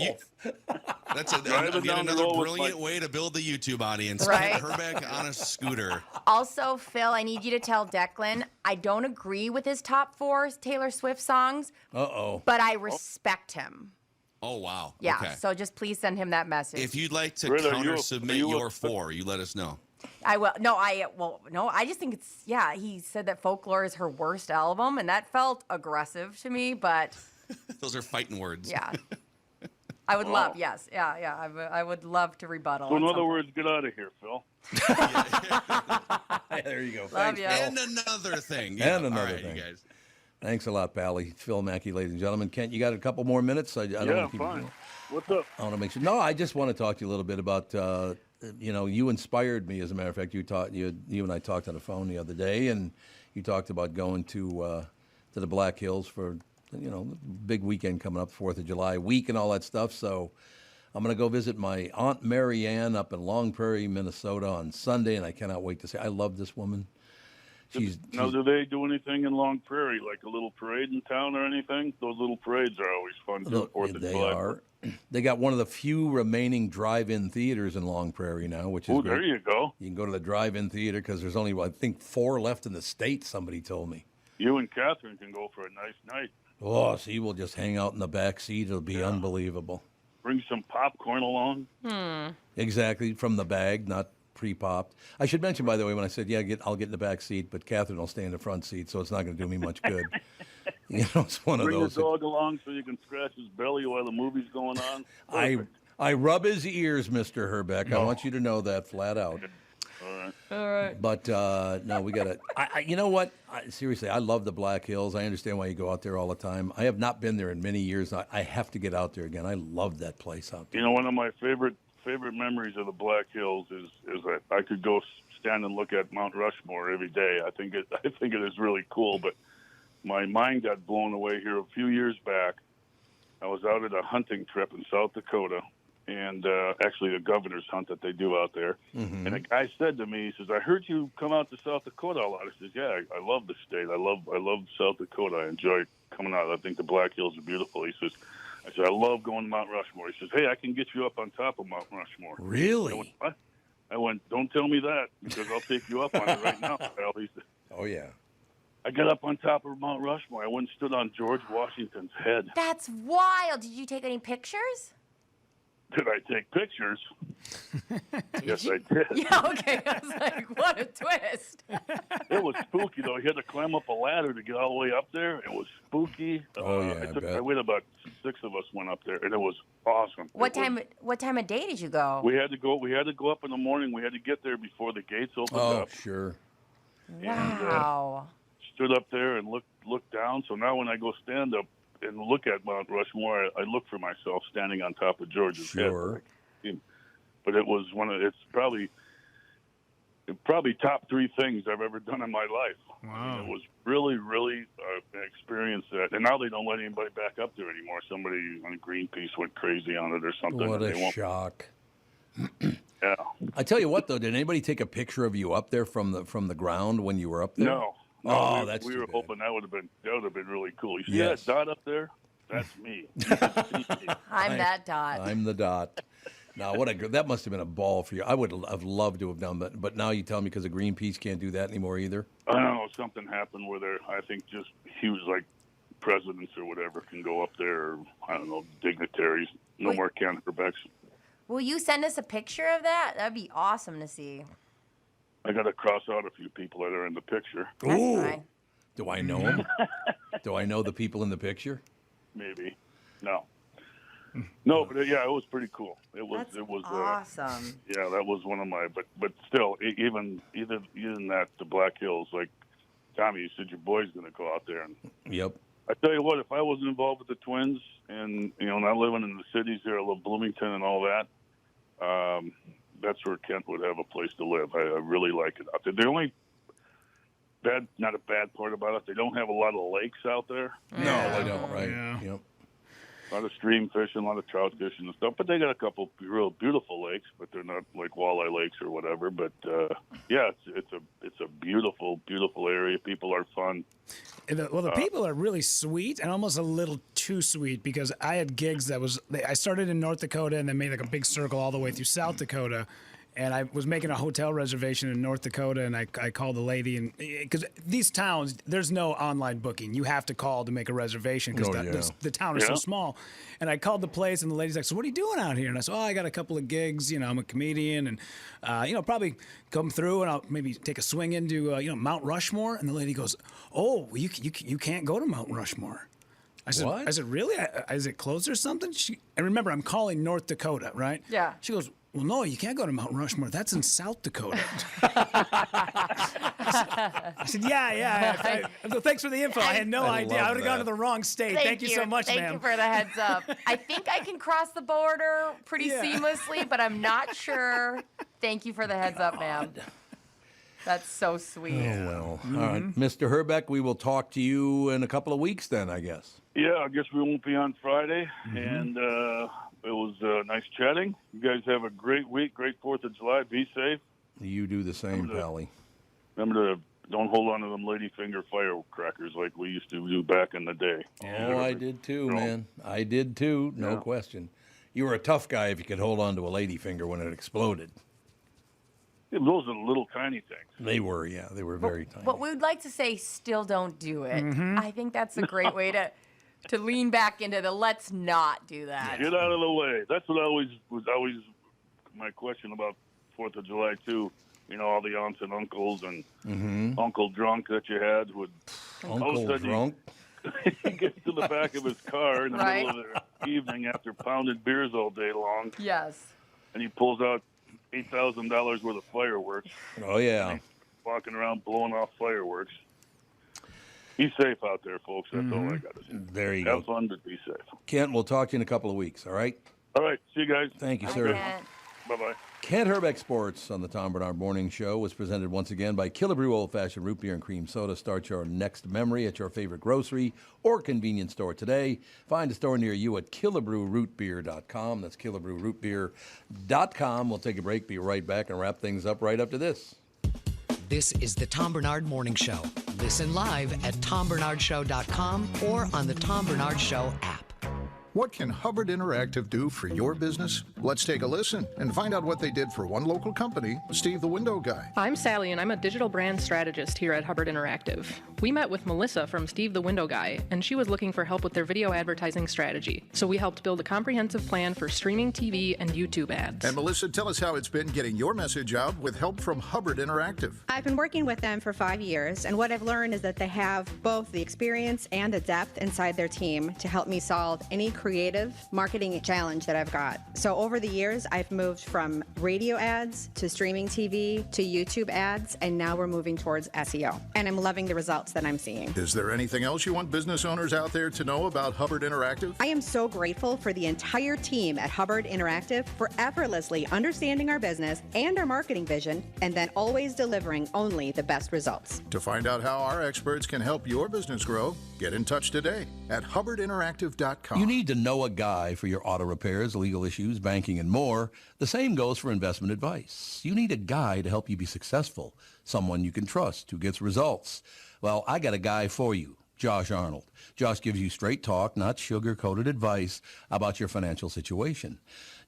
That's another brilliant way to build the YouTube audience. Right? Kent Hrbek on a scooter. Also, Phil, I need you to tell Declan I don't agree with his top 4 Taylor Swift songs. But I respect him. Oh, wow. Yeah, okay. So just please send him that message. If you'd like to counter-submit your 4, you let us know. I will. No, I just think it's, he said that Folklore is her worst album, and that felt aggressive to me, but. Those are fighting words. Yeah. I would love, yes. Yeah. I would love to rebuttal. So in other words, get out of here, Phil. There you go. Love Thanks, you. Phil. And another thing. And Yeah. another All right, thing. you guys. Thanks a lot, Pally. Phil Mackey, ladies and gentlemen. Kent, you got a couple more minutes? I don't want to keep fine. You What's up? I want to make sure. No, I just want to talk to you a little bit about, you inspired me, as a matter of fact. You and I talked on the phone the other day, and you talked about going to the Black Hills for, big weekend coming up, 4th of July week and all that stuff. So I'm going to go visit my Aunt Mary Ann up in Long Prairie, Minnesota on Sunday, and I cannot wait to see. I love this woman. Now, do they do anything in Long Prairie, like a little parade in town or anything? Those little parades are always fun, too. They are. They got one of the few remaining drive-in theaters in Long Prairie now, which is great. There you go. You can go to the drive-in theater because there's only, I think, 4 left in the state, somebody told me. You and Catherine can go for a nice night. Oh, see, we'll just hang out in the back seat. It'll be unbelievable. Bring some popcorn along. Exactly, from the bag, not pre-popped. I should mention, by the way, when I said, I'll get in the back seat, but Catherine will stay in the front seat, so it's not going to do me much good. It's one Bring of those. Bring the dog along so you can scratch his belly while the movie's going on. I rub his ears, Mr. Hrbek. I want you to know that flat out. All right. But no, we got to. You know what? Seriously, I love the Black Hills. I understand why you go out there all the time. I have not been there in many years. I have to get out there again. I love that place out there. You know, one of my favorite memories of the Black Hills is that I could go stand and look at Mount Rushmore every day. I think it is really cool. But my mind got blown away here a few years back. I was out at a hunting trip in South Dakota. And actually a governor's hunt that they do out there. Mm-hmm. And a guy said to me, he says, I heard you come out to South Dakota a lot. I says, yeah, I love the state. I love South Dakota. I enjoy coming out. I think the Black Hills are beautiful. He says, I love going to Mount Rushmore. He says, hey, I can get you up on top of Mount Rushmore. Really? I went, what? I went, don't tell me that because I'll take you up on it right now, pal. He said, oh, yeah. I got up on top of Mount Rushmore. I went and stood on George Washington's head. That's wild. Did you take any pictures? Did I take pictures? Yes, I did. Yeah, okay. I was like, what a twist. It was spooky, though. You had to climb up a ladder to get all the way up there. It was spooky. Oh, yeah, I went about 6 of us went up there, and it was awesome. What time of day did you go? We had to go up in the morning. We had to get there before the gates opened up. Oh, sure. Wow. And, stood up there and looked down. So now when I go stand up and look at Mount Rushmore, I look for myself standing on top of George's head. But it was it's probably top 3 things I've ever done in my life. Wow. I mean, it was really, really an experience that, and now they don't let anybody back up there anymore. Somebody on Greenpeace went crazy on it or something. What a shock. Yeah. I tell you what, though, did anybody take a picture of you up there from the ground when you were up there? No. Oh, we were hoping that would have been really cool. You see Yes. that dot up there? That's me. I'm that dot. I'm the dot. Now, that must have been a ball for you. I would have loved to have done that, but now you tell me because of Greenpeace can't do that anymore either. I don't know. Something happened where I think just huge, like, presidents or whatever can go up there, or, I don't know, dignitaries. No more Kent Hrbeks. Will you send us a picture of that? That'd be awesome to see. I got to cross out a few people that are in the picture. Ooh. Do I know them? Do I know the people in the picture? Maybe. No, but yeah, it was pretty cool. It was awesome. Yeah, that was one of my. But still, even that the Black Hills, like Tommy, you said your boy's going to go out there. And yep. I tell you what, if I wasn't involved with the Twins and not living in the cities there, I love Bloomington and all that. That's where Kent would have a place to live. I really like it out there. The only not a bad part about it, they don't have a lot of lakes out there. No, they don't, right? Yeah. Yep. A lot of stream fishing, a lot of trout fishing and stuff. But they got a couple real beautiful lakes, but they're not like walleye lakes or whatever. But yeah, it's a beautiful, beautiful area. People are fun. The people are really sweet and almost a little too sweet because I had gigs I started in North Dakota and then made like a big circle all the way through South Dakota. And I was making a hotel reservation in North Dakota, and I called the lady, and because these towns, there's no online booking. You have to call to make a reservation because the town is so small. And I called the place, and the lady's like, "So what are you doing out here?" And I said, "Oh, I got a couple of gigs. I'm a comedian, and probably come through, and I'll maybe take a swing into Mount Rushmore." And the lady goes, "Oh, you can't go to Mount Rushmore." I said, "What?" I said, "Really? Is it closed or something?" And remember, I'm calling North Dakota, right? Yeah. She goes, "Well, no, you can't go to Mount Rushmore. That's in South Dakota." I said, yeah. Thanks for the info. I had no idea. I would have gone to the wrong state. Thank you so much, ma'am. Thank you for the heads up. I think I can cross the border pretty seamlessly, but I'm not sure. Thank you for the heads up, ma'am. That's so sweet. Oh, well. All right. Mr. Hrbek, we will talk to you in a couple of weeks then, I guess. Yeah, I guess we won't be on Friday. And It was nice chatting. You guys have a great week, great 4th of July. Be safe. You do the same, Pally. Remember to don't hold on to them ladyfinger firecrackers like we used to do back in the day. Oh, I did too, man. I did too, no question. You were a tough guy if you could hold on to a ladyfinger when it exploded. Yeah, those are little tiny things. They were, yeah. They were very tiny. But we would like to say still don't do it. Mm-hmm. I think that's a great way to lean back into the let's not do that. Get out of the way. That's what was always my question about 4th of July, too. You know, all the aunts and uncles and Uncle Drunk that you had would... Uncle Drunk? He gets to the back of his car in the middle of the evening after pounding beers all day long. Yes. And he pulls out $8,000 worth of fireworks. Oh, yeah. Walking around blowing off fireworks. Be safe out there, folks. That's all I got to say. There you Have go. fun, but be safe. Kent, we'll talk to you in a couple of weeks, all right? All right. See you guys. Thank you, sir. Bye-bye. Kent Hrbek Sports on the Tom Bernard Morning Show was presented once again by Killebrew Old Fashioned Root Beer and Cream Soda. Start your next memory at your favorite grocery or convenience store today. Find a store near you at KillebrewRootBeer.com. That's KillebrewRootBeer.com. We'll take a break, be right back, and wrap things up right after this. This is the Tom Bernard Morning Show. Listen live at TomBernardShow.com or on the Tom Bernard Show app. What can Hubbard Interactive do for your business? Let's take a listen and find out what they did for one local company, Steve the Window Guy. I'm Sally, and I'm a digital brand strategist here at Hubbard Interactive. We met with Melissa from Steve the Window Guy, and she was looking for help with their video advertising strategy. So we helped build a comprehensive plan for streaming TV and YouTube ads. And Melissa, tell us how it's been getting your message out with help from Hubbard Interactive. I've been working with them for 5 years, and what I've learned is that they have both the experience and the depth inside their team to help me solve any creative marketing challenge that I've got. So over the years, I've moved from radio ads to streaming TV to YouTube ads, and now we're moving towards SEO. And I'm loving the results that I'm seeing. Is there anything else you want business owners out there to know about Hubbard Interactive? I am so grateful for the entire team at Hubbard Interactive for effortlessly understanding our business and our marketing vision, and then always delivering only the best results. To find out how our experts can help your business grow, get in touch today at hubbardinteractive.com. You need to know a guy for your auto repairs, legal issues, banking, and more. The same goes for investment advice. You need a guy to help you be successful, someone you can trust who gets results. Well, I got a guy for you, Josh Arnold. Josh gives you straight talk, not sugar-coated advice about your financial situation.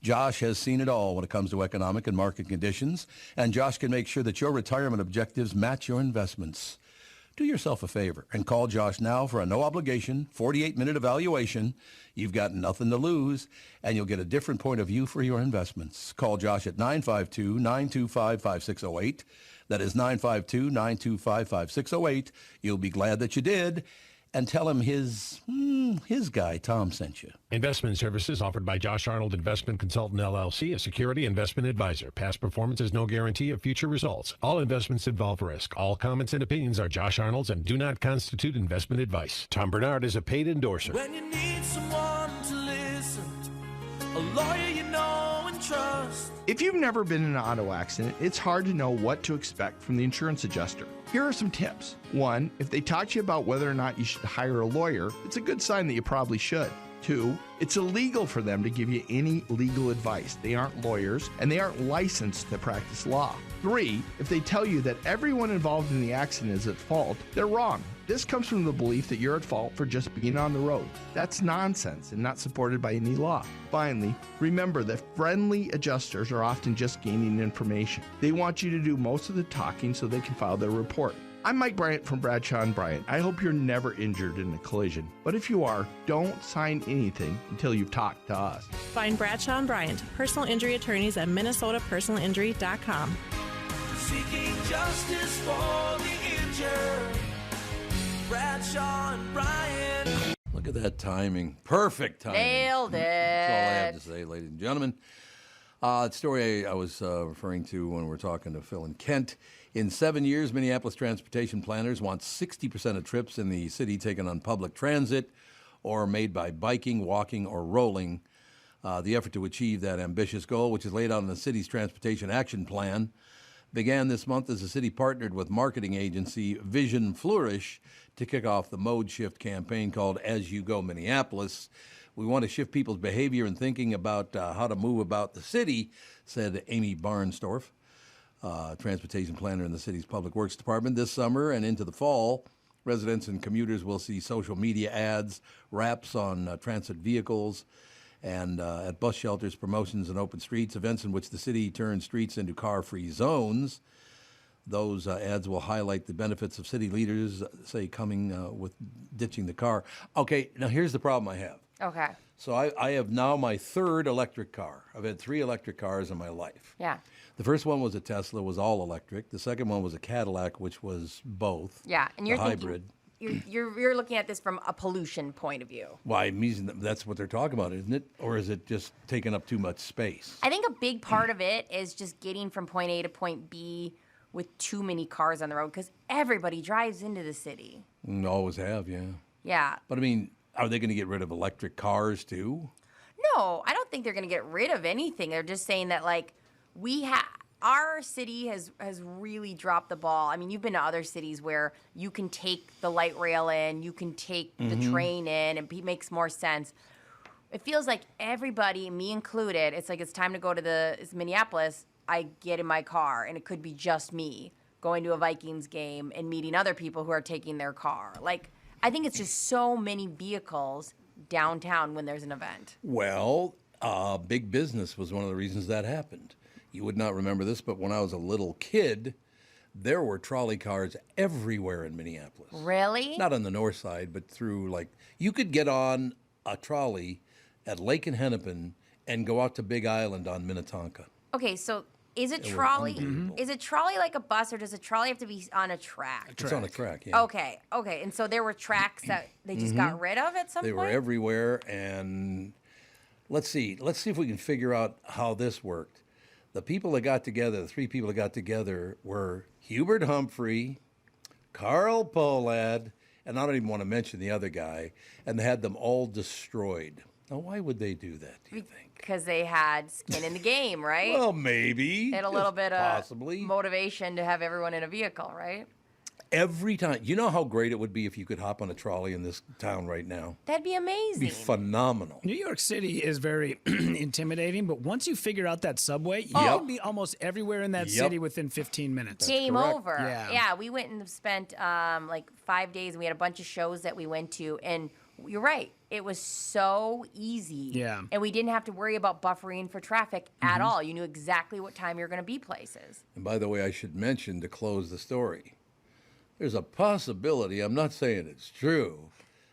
Josh has seen it all when it comes to economic and market conditions, and Josh can make sure that your retirement objectives match your investments. Do yourself a favor and call Josh now for a no-obligation, 48-minute evaluation. You've got nothing to lose, and you'll get a different point of view for your investments. Call Josh at 952-925-5608. That is 952-925-5608. You'll be glad that you did. And tell him his guy, Tom, sent you. Investment services offered by Josh Arnold Investment Consultant, LLC, a security investment advisor. Past performance is no guarantee of future results. All investments involve risk. All comments and opinions are Josh Arnold's and do not constitute investment advice. Tom Bernard is a paid endorser. When you need someone to listen, a lawyer you know and trust. If you've never been in an auto accident, it's hard to know what to expect from the insurance adjuster. Here are some tips. 1, if they talk to you about whether or not you should hire a lawyer, it's a good sign that you probably should. 2, it's illegal for them to give you any legal advice. They aren't lawyers, and they aren't licensed to practice law. 3, if they tell you that everyone involved in the accident is at fault, they're wrong. This comes from the belief that you're at fault for just being on the road. That's nonsense and not supported by any law. Finally, remember that friendly adjusters are often just gaining information. They want you to do most of the talking so they can file their report. I'm Mike Bryant from Bradshaw and Bryant. I hope you're never injured in a collision. But if you are, don't sign anything until you've talked to us. Find Bradshaw and Bryant, personal injury attorneys at minnesotapersonalinjury.com. Seeking justice for the injured. Bradshaw and Bryant. Look at that timing. Perfect timing. Nailed it. That's all I have to say, ladies and gentlemen. The story I was referring to when we were talking to Phil and Kent. In 7 years, Minneapolis transportation planners want 60% of trips in the city taken on public transit or made by biking, walking, or rolling. The effort to achieve that ambitious goal, which is laid out in the city's Transportation Action Plan, began this month as the city partnered with marketing agency Vision Flourish to kick off the Mode Shift campaign called As You Go Minneapolis, We want to shift people's behavior and thinking about how to move about the city, said Amy Barnsdorf, transportation planner in the city's Public Works Department. This summer and into the fall, residents and commuters will see social media ads, wraps on transit vehicles, and at bus shelters, promotions in open streets, events in which the city turns streets into car-free zones. Those ads will highlight the benefits of city leaders, say, coming with ditching the car. Okay, now here's the problem I have. Okay. So I have now my third electric car. I've had 3 electric cars in my life. Yeah. The first one was a Tesla, was all electric. The second one was a Cadillac, which was both. Yeah, and you're a hybrid. You're looking at this from a pollution point of view. Why? That's what they're talking about, isn't it? Or is it just taking up too much space? I think a big part of it is just getting from point A to point B with too many cars on the road because everybody drives into the city. Always have, yeah. Yeah. But I mean, are they going to get rid of electric cars too? No, I don't think they're going to get rid of anything. They're just saying that like our city has really dropped the ball. I mean, you've been to other cities where you can take the light rail in, you can take the train in, and it makes more sense. It feels like everybody, me included, it's like it's time to go to Minneapolis. I get in my car, and it could be just me going to a Vikings game and meeting other people who are taking their car. Like, I think it's just so many vehicles downtown when there's an event. Well, big business was one of the reasons that happened. You would not remember this, but when I was a little kid, there were trolley cars everywhere in Minneapolis. Really? Not on the north side, but through, you could get on a trolley at Lake and Hennepin and go out to Big Island on Minnetonka. Okay, so is a trolley like a bus, or does a trolley have to be on a track? It's on a track, yeah. Okay, and so there were tracks that they just got rid of at some point? They were everywhere, and let's see if we can figure out how this worked. The people that got together, the 3 people that got together were Hubert Humphrey, Carl Pohlad, and I don't even want to mention the other guy, and they had them all destroyed. Now, why would they do that, do you think? Because they had skin in the game, right? Well, maybe. They had a little bit of possibly motivation to have everyone in a vehicle, right? Every time. You know how great it would be if you could hop on a trolley in this town right now? That'd be amazing. It'd be phenomenal. New York City is very intimidating, but once you figure out that subway, you can be almost everywhere in that city within 15 minutes. Game over. Yeah, we went and spent 5 days, and we had a bunch of shows that we went to, and you're right. It was so easy. Yeah. And we didn't have to worry about buffering for traffic at all. You knew exactly what time you were going to be places. And by the way, I should mention to close the story, there's a possibility, I'm not saying it's true,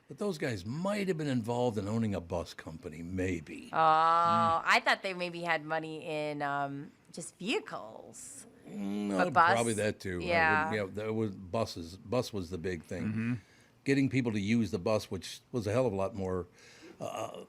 but those guys might have been involved in owning a bus company, maybe. Oh, I thought they maybe had money in just vehicles. No, bus? Probably that too. Yeah. There was buses. Bus was the big thing. Getting people to use the bus, which was a hell of a lot more, a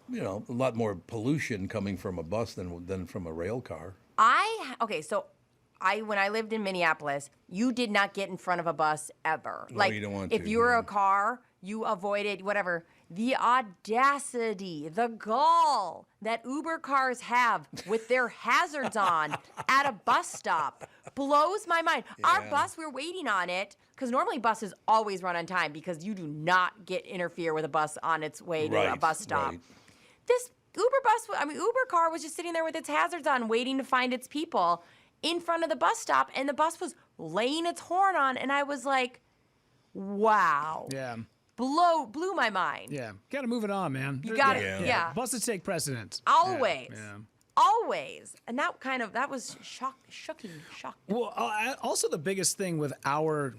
lot more pollution coming from a bus than from a rail car. When I lived in Minneapolis, you did not get in front of a bus ever. No, you don't want if to, you were a car, you avoided whatever. The audacity, the gall that Uber cars have with their hazards on at a bus stop blows my mind. Our bus, we're waiting on it, because normally buses always run on time because you do not interfere with a bus on its way to a bus stop. Right. This Uber car was just sitting there with its hazards on, waiting to find its people in front of the bus stop, and the bus was laying its horn on, and I was like, wow. Yeah. Blew my mind. Yeah. Got to move it on, man. You got it. Yeah. Buses take precedence. Always. Yeah. Always. And that was shocking. Well, also the biggest thing with our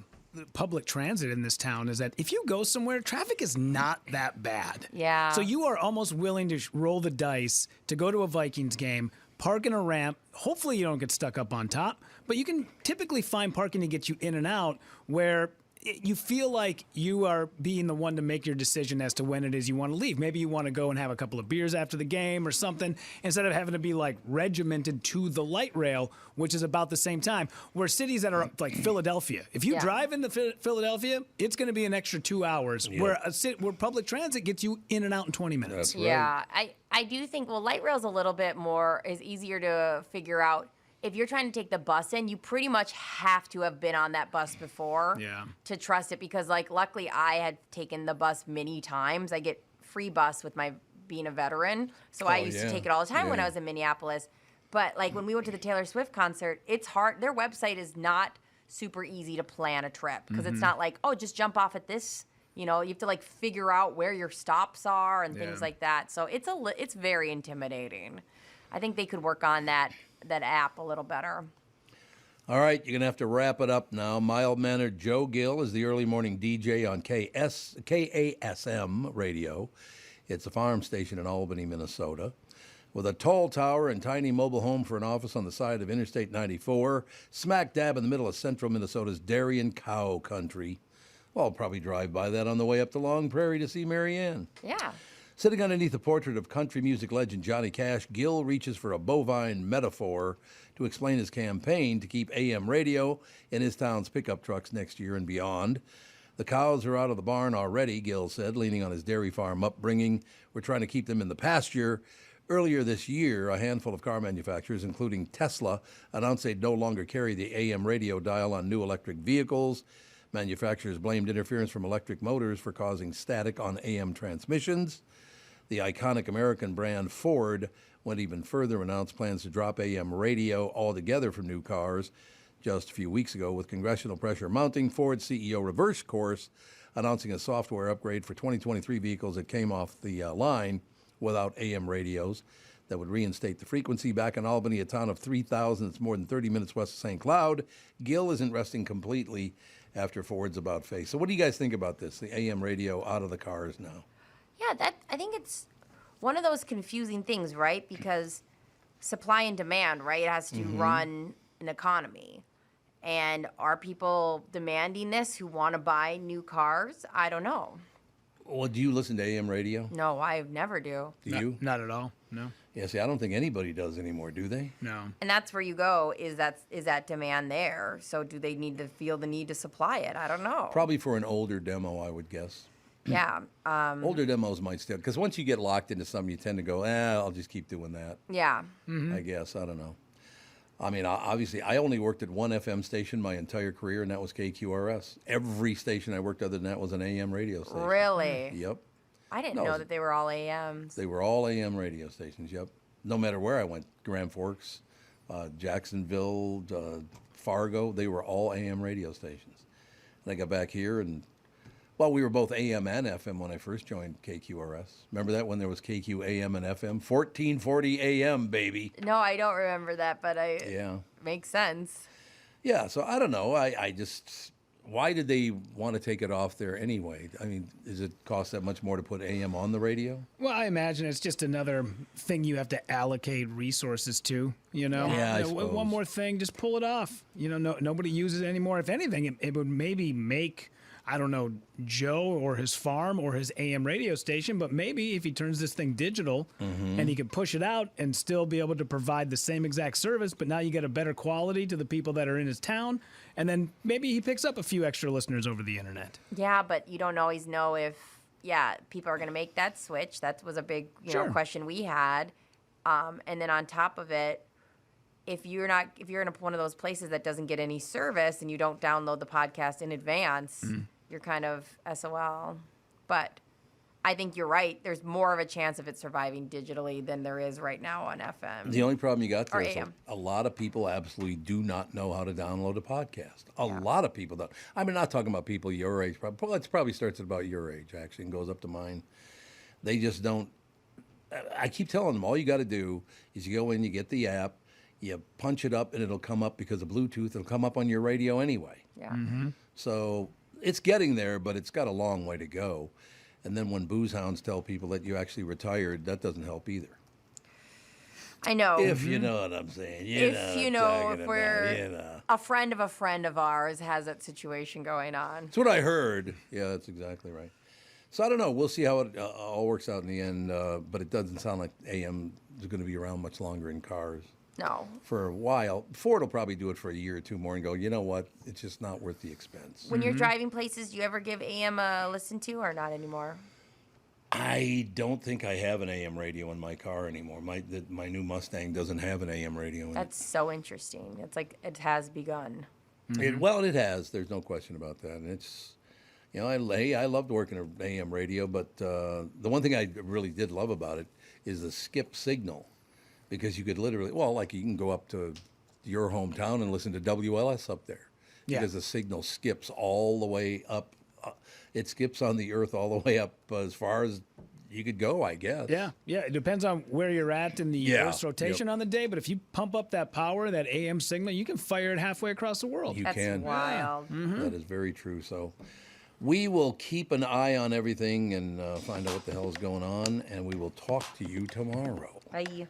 public transit in this town is that if you go somewhere, traffic is not that bad. Yeah. So you are almost willing to roll the dice to go to a Vikings game, park in a ramp. Hopefully you don't get stuck up on top, but you can typically find parking to get you in and out where you feel like you are being the one to make your decision as to when it is you want to leave. Maybe you want to go and have a couple of beers after the game or something, instead of having to be regimented to the light rail, which is about the same time. Where cities that are like Philadelphia, if you drive into Philadelphia, it's going to be an extra 2 hours. Where public transit gets you in and out in 20 minutes. That's right. Yeah, I do think, light rail's a little bit is easier to figure out. If you're trying to take the bus in, you pretty much have to have been on that bus before to trust it, because luckily I had taken the bus many times. I get free bus with my being a veteran. So I used to take it all the time when I was in Minneapolis. But like when we went to the Taylor Swift concert, it's hard. Their website is not super easy to plan a trip because it's not like, oh, just jump off at this. You know, you have to like figure out where your stops are and things like that. So it's very intimidating. I think they could work on that app a little better. All right, you're going to have to wrap it up now. Mild-mannered Joe Gill is the early morning DJ on KASM radio. It's a farm station in Albany, Minnesota. With a tall tower and tiny mobile home for an office on the side of Interstate 94, smack dab in the middle of central Minnesota's dairy and cow country. Well, I'll probably drive by that on the way up to Long Prairie to see Mary Ann. Yeah. Sitting underneath the portrait of country music legend Johnny Cash, Gill reaches for a bovine metaphor to explain his campaign to keep AM radio in his town's pickup trucks next year and beyond. The cows are out of the barn already, Gill said, leaning on his dairy farm upbringing. We're trying to keep them in the pasture. Earlier this year, a handful of car manufacturers, including Tesla, announced they'd no longer carry the AM radio dial on new electric vehicles. Manufacturers blamed interference from electric motors for causing static on AM transmissions. The iconic American brand Ford went even further, announced plans to drop AM radio altogether from new cars. Just a few weeks ago, with congressional pressure mounting, Ford CEO reversed course, announcing a software upgrade for 2023 vehicles that came off the line without AM radios that would reinstate the frequency. Back in Albany, a town of 3,000 that's more than 30 minutes west of St. Cloud, Gill isn't resting completely after Ford's about-face. So what do you guys think about this, the AM radio out of the cars now? Yeah, I think it's one of those confusing things, right? Because supply and demand, right? It has to run an economy. And are people demanding this who want to buy new cars? I don't know. Well, do you listen to AM radio? No, I never do. Do you? Not at all, no. Yeah, see, I don't think anybody does anymore, do they? No. And that's where you go, is that demand there? So do they need to feel the need to supply it? I don't know. Probably for an older demo, I would guess. Yeah. Older demos might still, because once you get locked into something, you tend to go, I'll just keep doing that. Yeah. I guess. I don't know. I mean, obviously, I only worked at one FM station my entire career, and that was KQRS. Every station I worked other than that was an AM radio station. Really? Yep. I didn't know that they were all AMs. They were all AM radio stations, yep. No matter where I went, Grand Forks, Jacksonville, Fargo, they were all AM radio stations. And I got back here, and, well, we were both AM and FM when I first joined KQRS. Remember that when there was KQ AM and FM? 1440 AM, baby. No, I don't remember that, but Yeah. Makes sense. Yeah, so I don't know. I just, why did they want to take it off there anyway? I mean, does it cost that much more to put AM on the radio? Well, I imagine it's just another thing you have to allocate resources to, you know? Yeah, I One suppose. more thing, just pull it off. You know, nobody uses it anymore. If anything, it would maybe make, I don't know, Joe or his farm or his AM radio station, but maybe if he turns this thing digital and he can push it out and still be able to provide the same exact service, but now you get a better quality to the people that are in his town, and then maybe he picks up a few extra listeners over the internet. Yeah, but you don't always know if, people are going to make that switch. That was a big, Sure. question we had. And then on top of it, if you're in one of those places that doesn't get any service and you don't download the podcast in advance, you're kind of SOL. But I think you're right. There's more of a chance of it surviving digitally than there is right now on FM. The only problem you got there Or is AM. a lot of people absolutely do not know how to download a podcast. A lot of people don't. I mean, not talking about people your age. It probably starts at about your age, actually, and goes up to mine. They just don't. I keep telling them, all you got to do is you go in, you get the app, you punch it up, and it'll come up because of Bluetooth. It'll come up on your radio anyway. Yeah. So it's getting there, but it's got a long way to go. And then when booze hounds tell people that you actually retired, that doesn't help either. I know. If you know what I'm saying. If we're a friend of ours has that situation going on. That's what I heard. Yeah, that's exactly right. So I don't know. We'll see how it all works out in the end. But it doesn't sound like AM is going to be around much longer in cars. No. For a while. Ford will probably do it for a year or two more and go, you know what? It's just not worth the expense. When you're driving places, do you ever give AM a listen to or not anymore? I don't think I have an AM radio in my car anymore. My new Mustang doesn't have an AM radio in it. That's so interesting. It's like it has begun. Well, it has. There's no question about that. And it's, You know, I loved working at AM radio, but the one thing I really did love about it is the skip signal, because you could literally, like you can go up to your hometown and listen to WLS up there, because the signal skips all the way up. It skips on the earth all the way up as far as you could go, I guess. Yeah. It depends on where you're at in the Earth's rotation on the day, but if you pump up that power, that AM signal, you can fire it halfway across the world. You can. That's wild. Yeah. Mm-hmm. That is very true. So we will keep an eye on everything and find out what the hell is going on, and we will talk to you tomorrow. Bye.